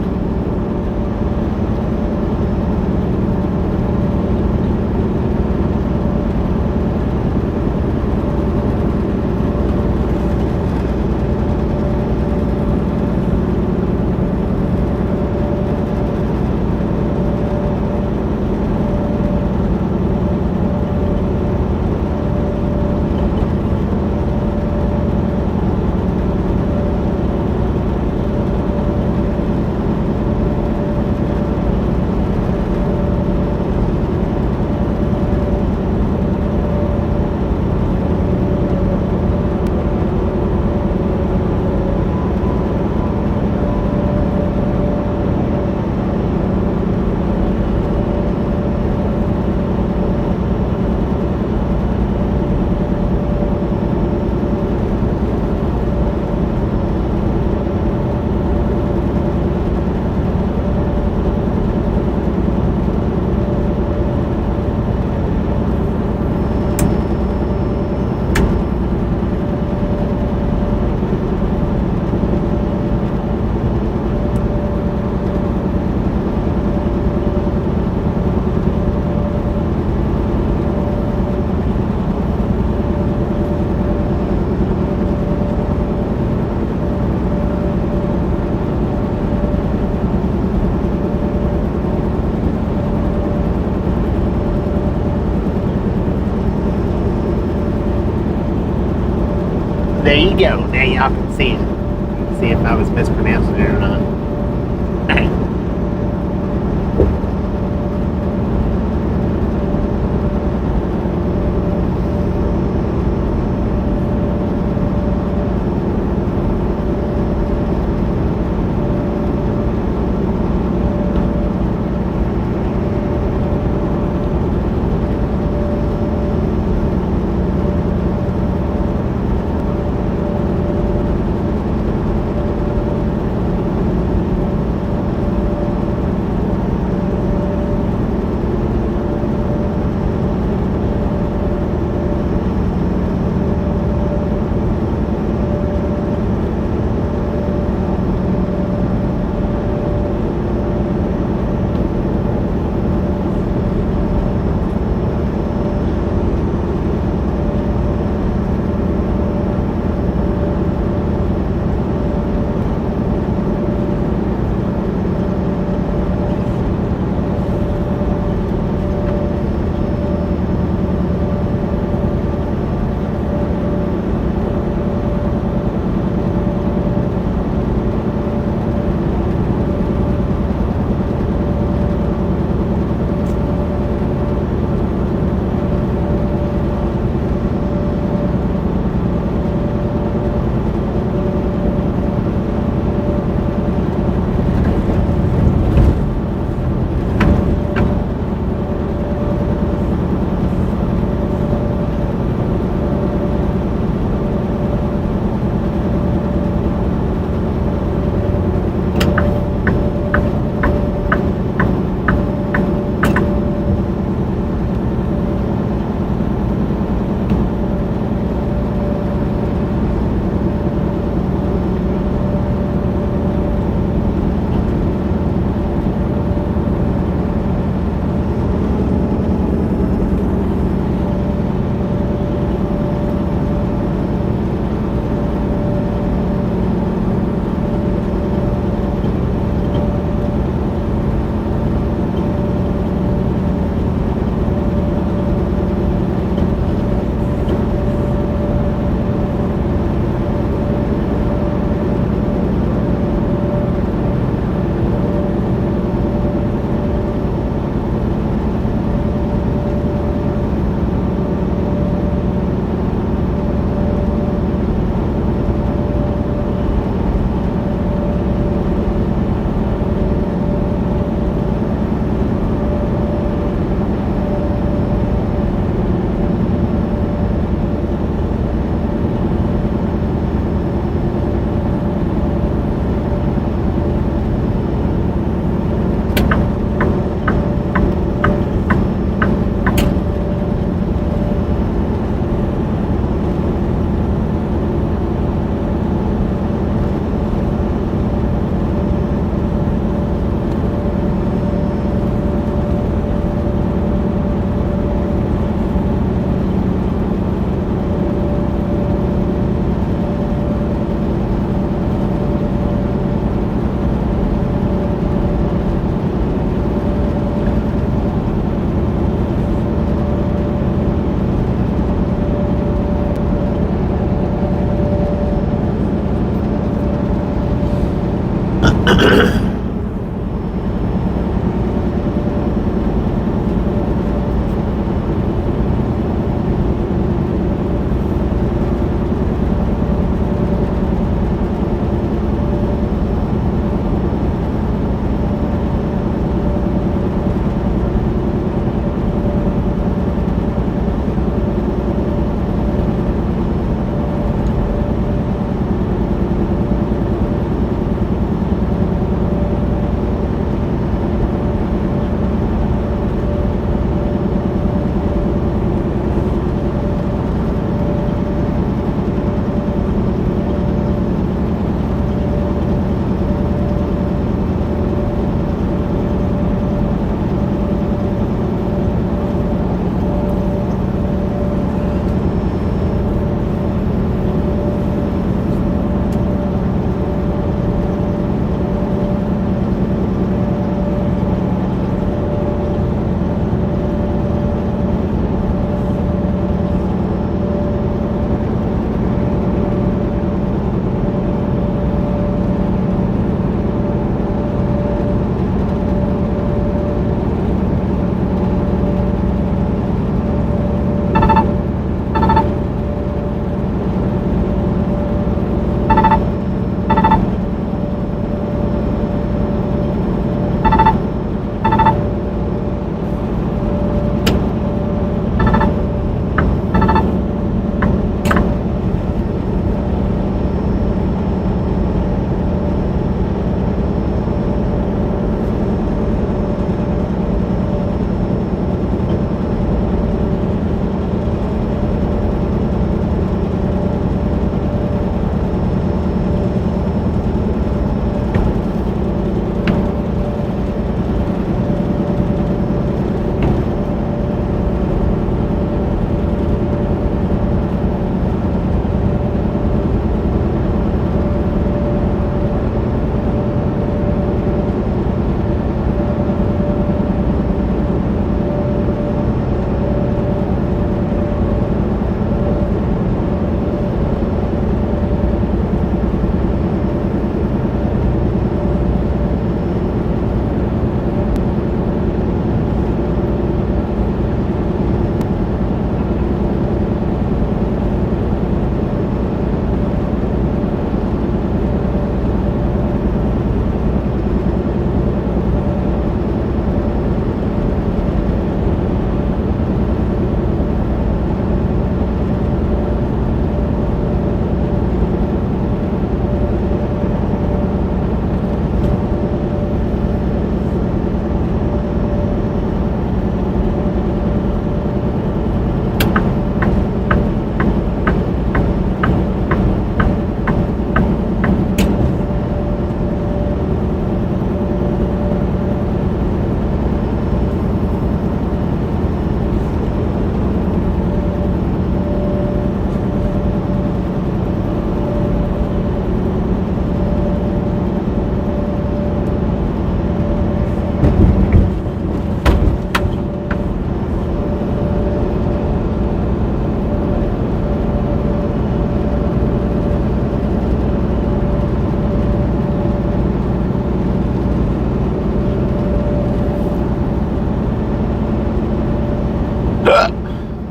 There you go. Now y'all can see it. See if I was mispronouncing it or not.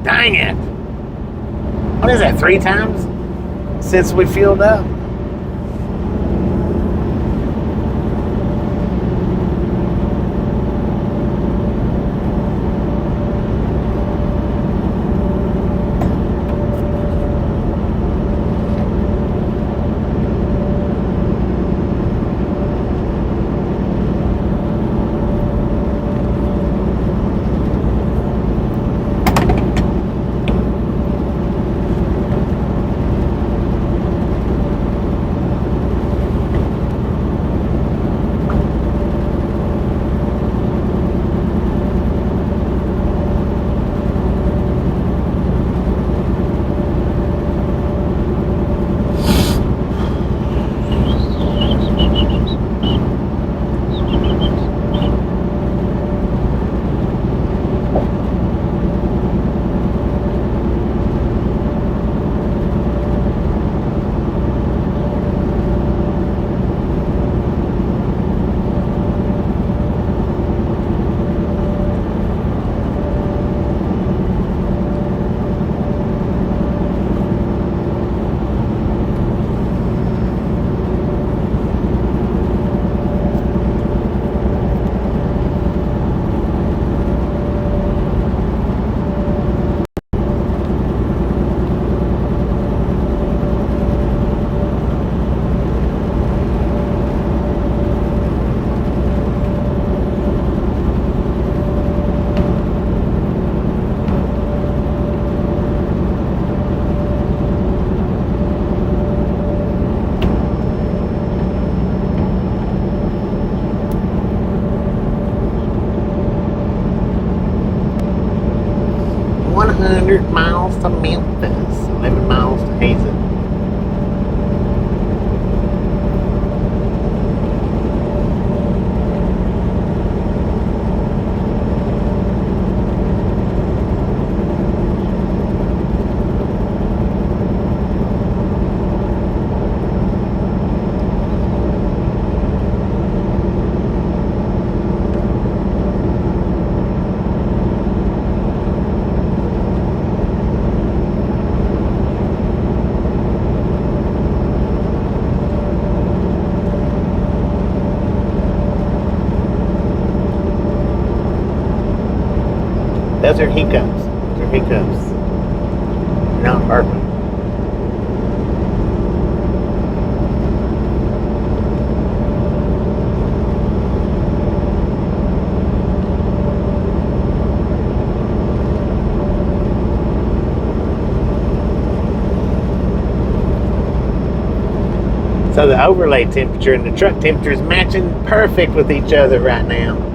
Dang it. What is that, 3 times since we filled up? 100 miles to Memphis, 11 miles to Hazen. Those are hiccups. Those are hiccups. They're not perfect. So the overlay temperature and the truck temperature is matching perfect with each other right now.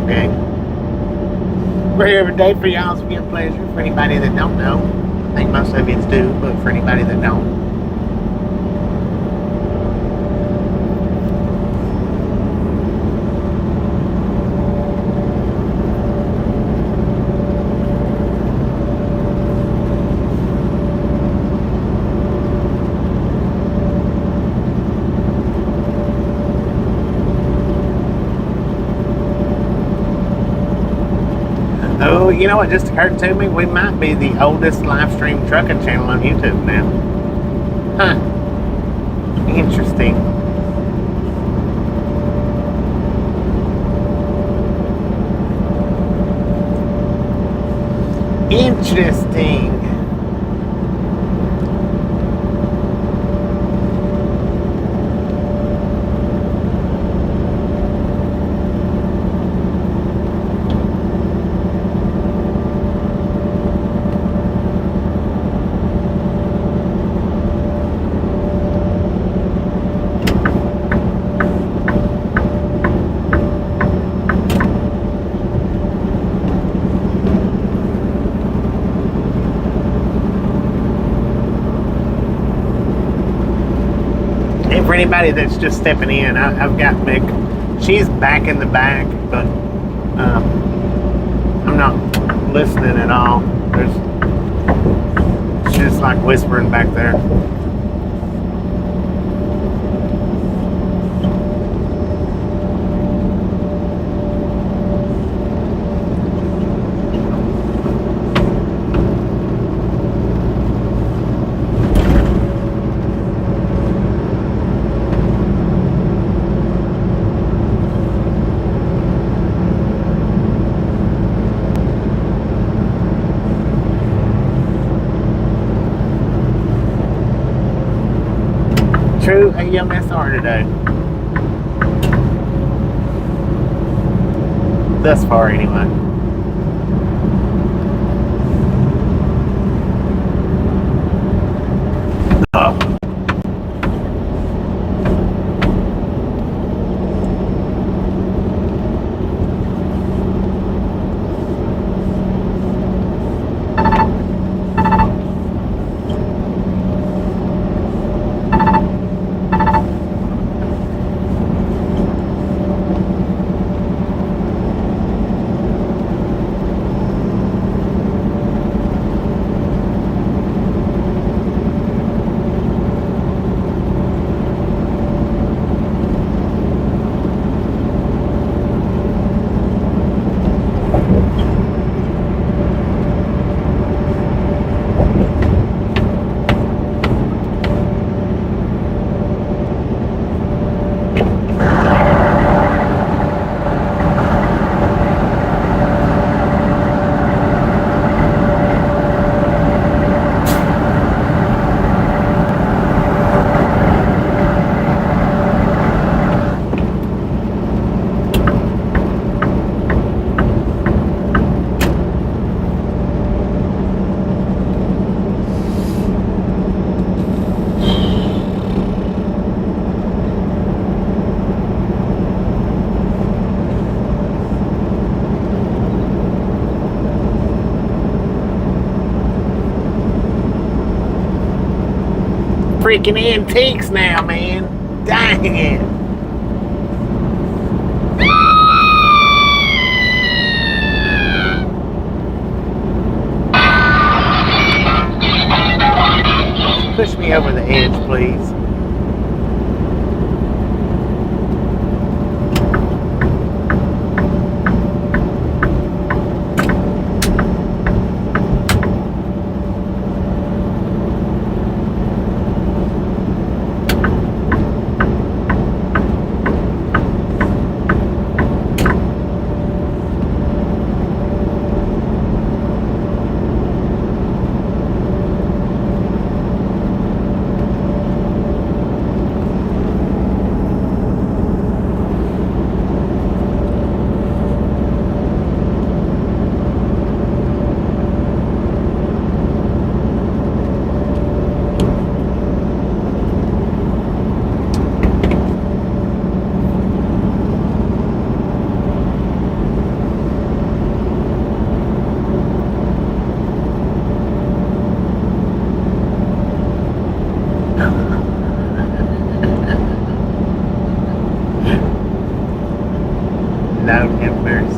Okay. We're here every day for y'all's view pleasure. For anybody that don't know, I think most of you do, but for anybody that don't. Oh, you know what just occurred to me? We might be the oldest live stream trucking channel on YouTube now. Huh. Interesting. Interesting. And for anybody that's just stepping in, I've got Mick. She's back in the back, but I'm not listening at all. She's just like whispering back there. True AMSR today. Thus far, anyway. Oh. Freaking antiques now, man. Dang it. Push me over the edge, please. have mercy.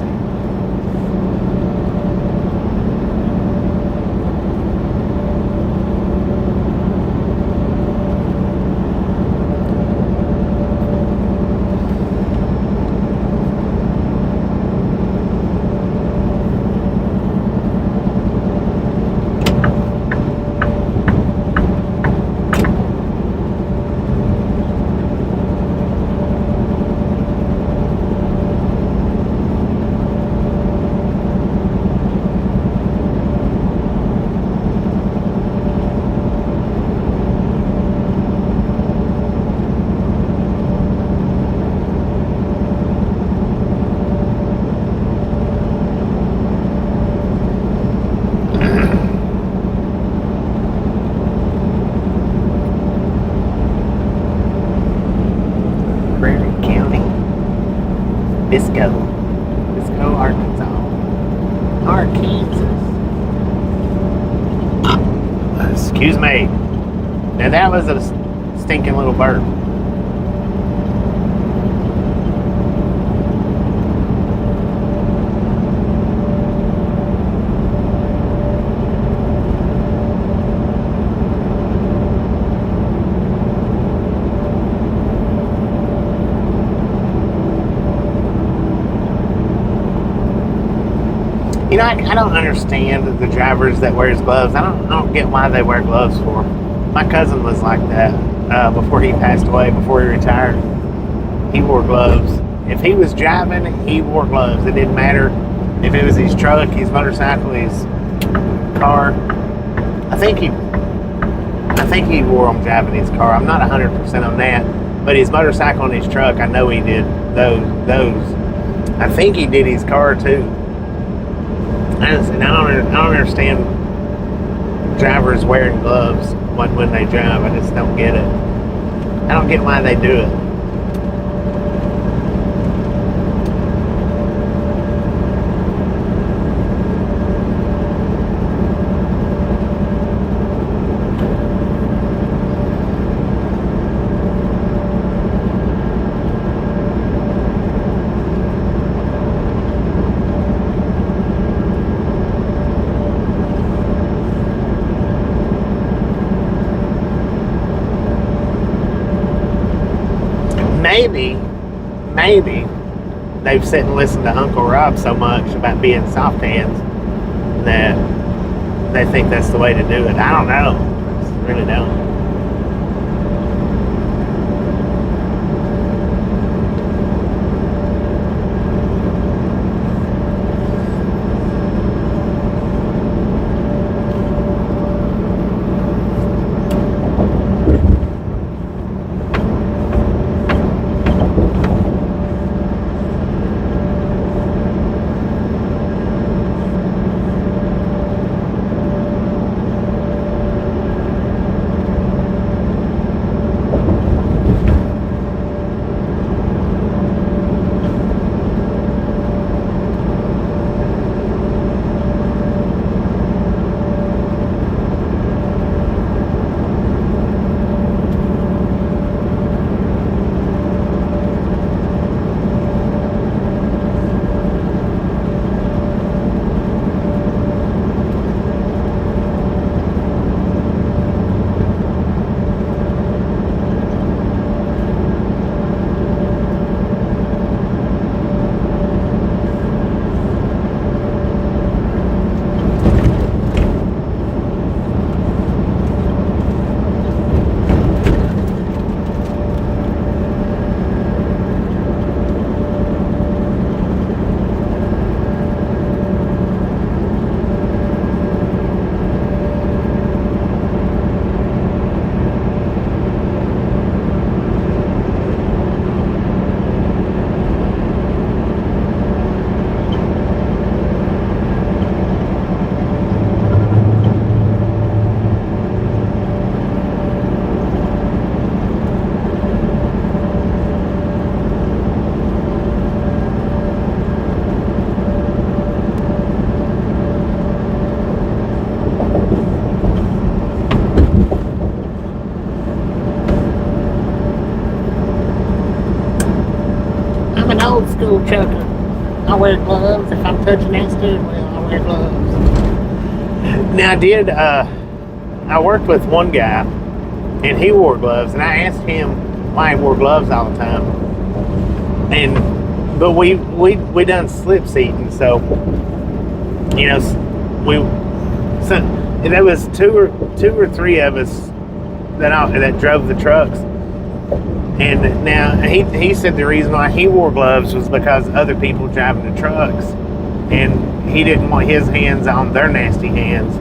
Bisco, Arkansas. Excuse me. Now that was a stinking little burp. You know, I don't understand the drivers that wears gloves. I don't get why they wear gloves for. My cousin was like that before he passed away, before he retired. He wore gloves. If he was driving, he wore gloves. It didn't matter if it was his truck, his motorcycle, his car. I think he wore them driving his car. I'm not 100% on that, but his motorcycle and his truck, I know he did those. I think he did his car too. I don't understand drivers wearing gloves when they drive. I just don't get it. I don't get why they do it. Maybe they've sit and listened to Uncle Rob so much about being soft hands that they think that's the way to do it. I don't know. I really don't. Old school trucker. I wear gloves. If I'm touching that steering wheel, I wear gloves. Now, I worked with one guy, and he wore gloves, and I asked him why he wore gloves all the time. But we done slip seating, so you know so there was two or three of us that drove the trucks. And now he said the reason why he wore gloves was because other people driving the trucks, and he didn't want his hands on their nasty hands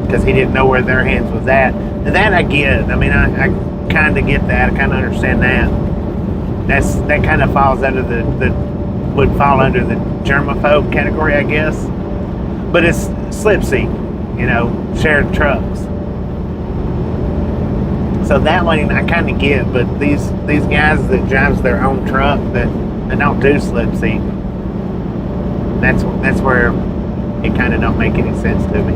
because he didn't know where their hands was at. And that I get. I mean, I kind of get that. I kind of understand that. That kind of falls under would fall under the germaphobe category, I guess. But it's slip seat, shared trucks. So that one I kind of get, but these guys that drives their own truck that don't do slip seat, that's where it kind of don't make any sense to me.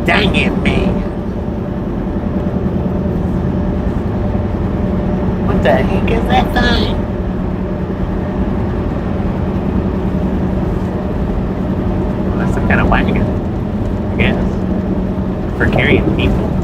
Dang it, man. What the heck is that thing? Well, that's some kind of wagon, I guess. For carrying people.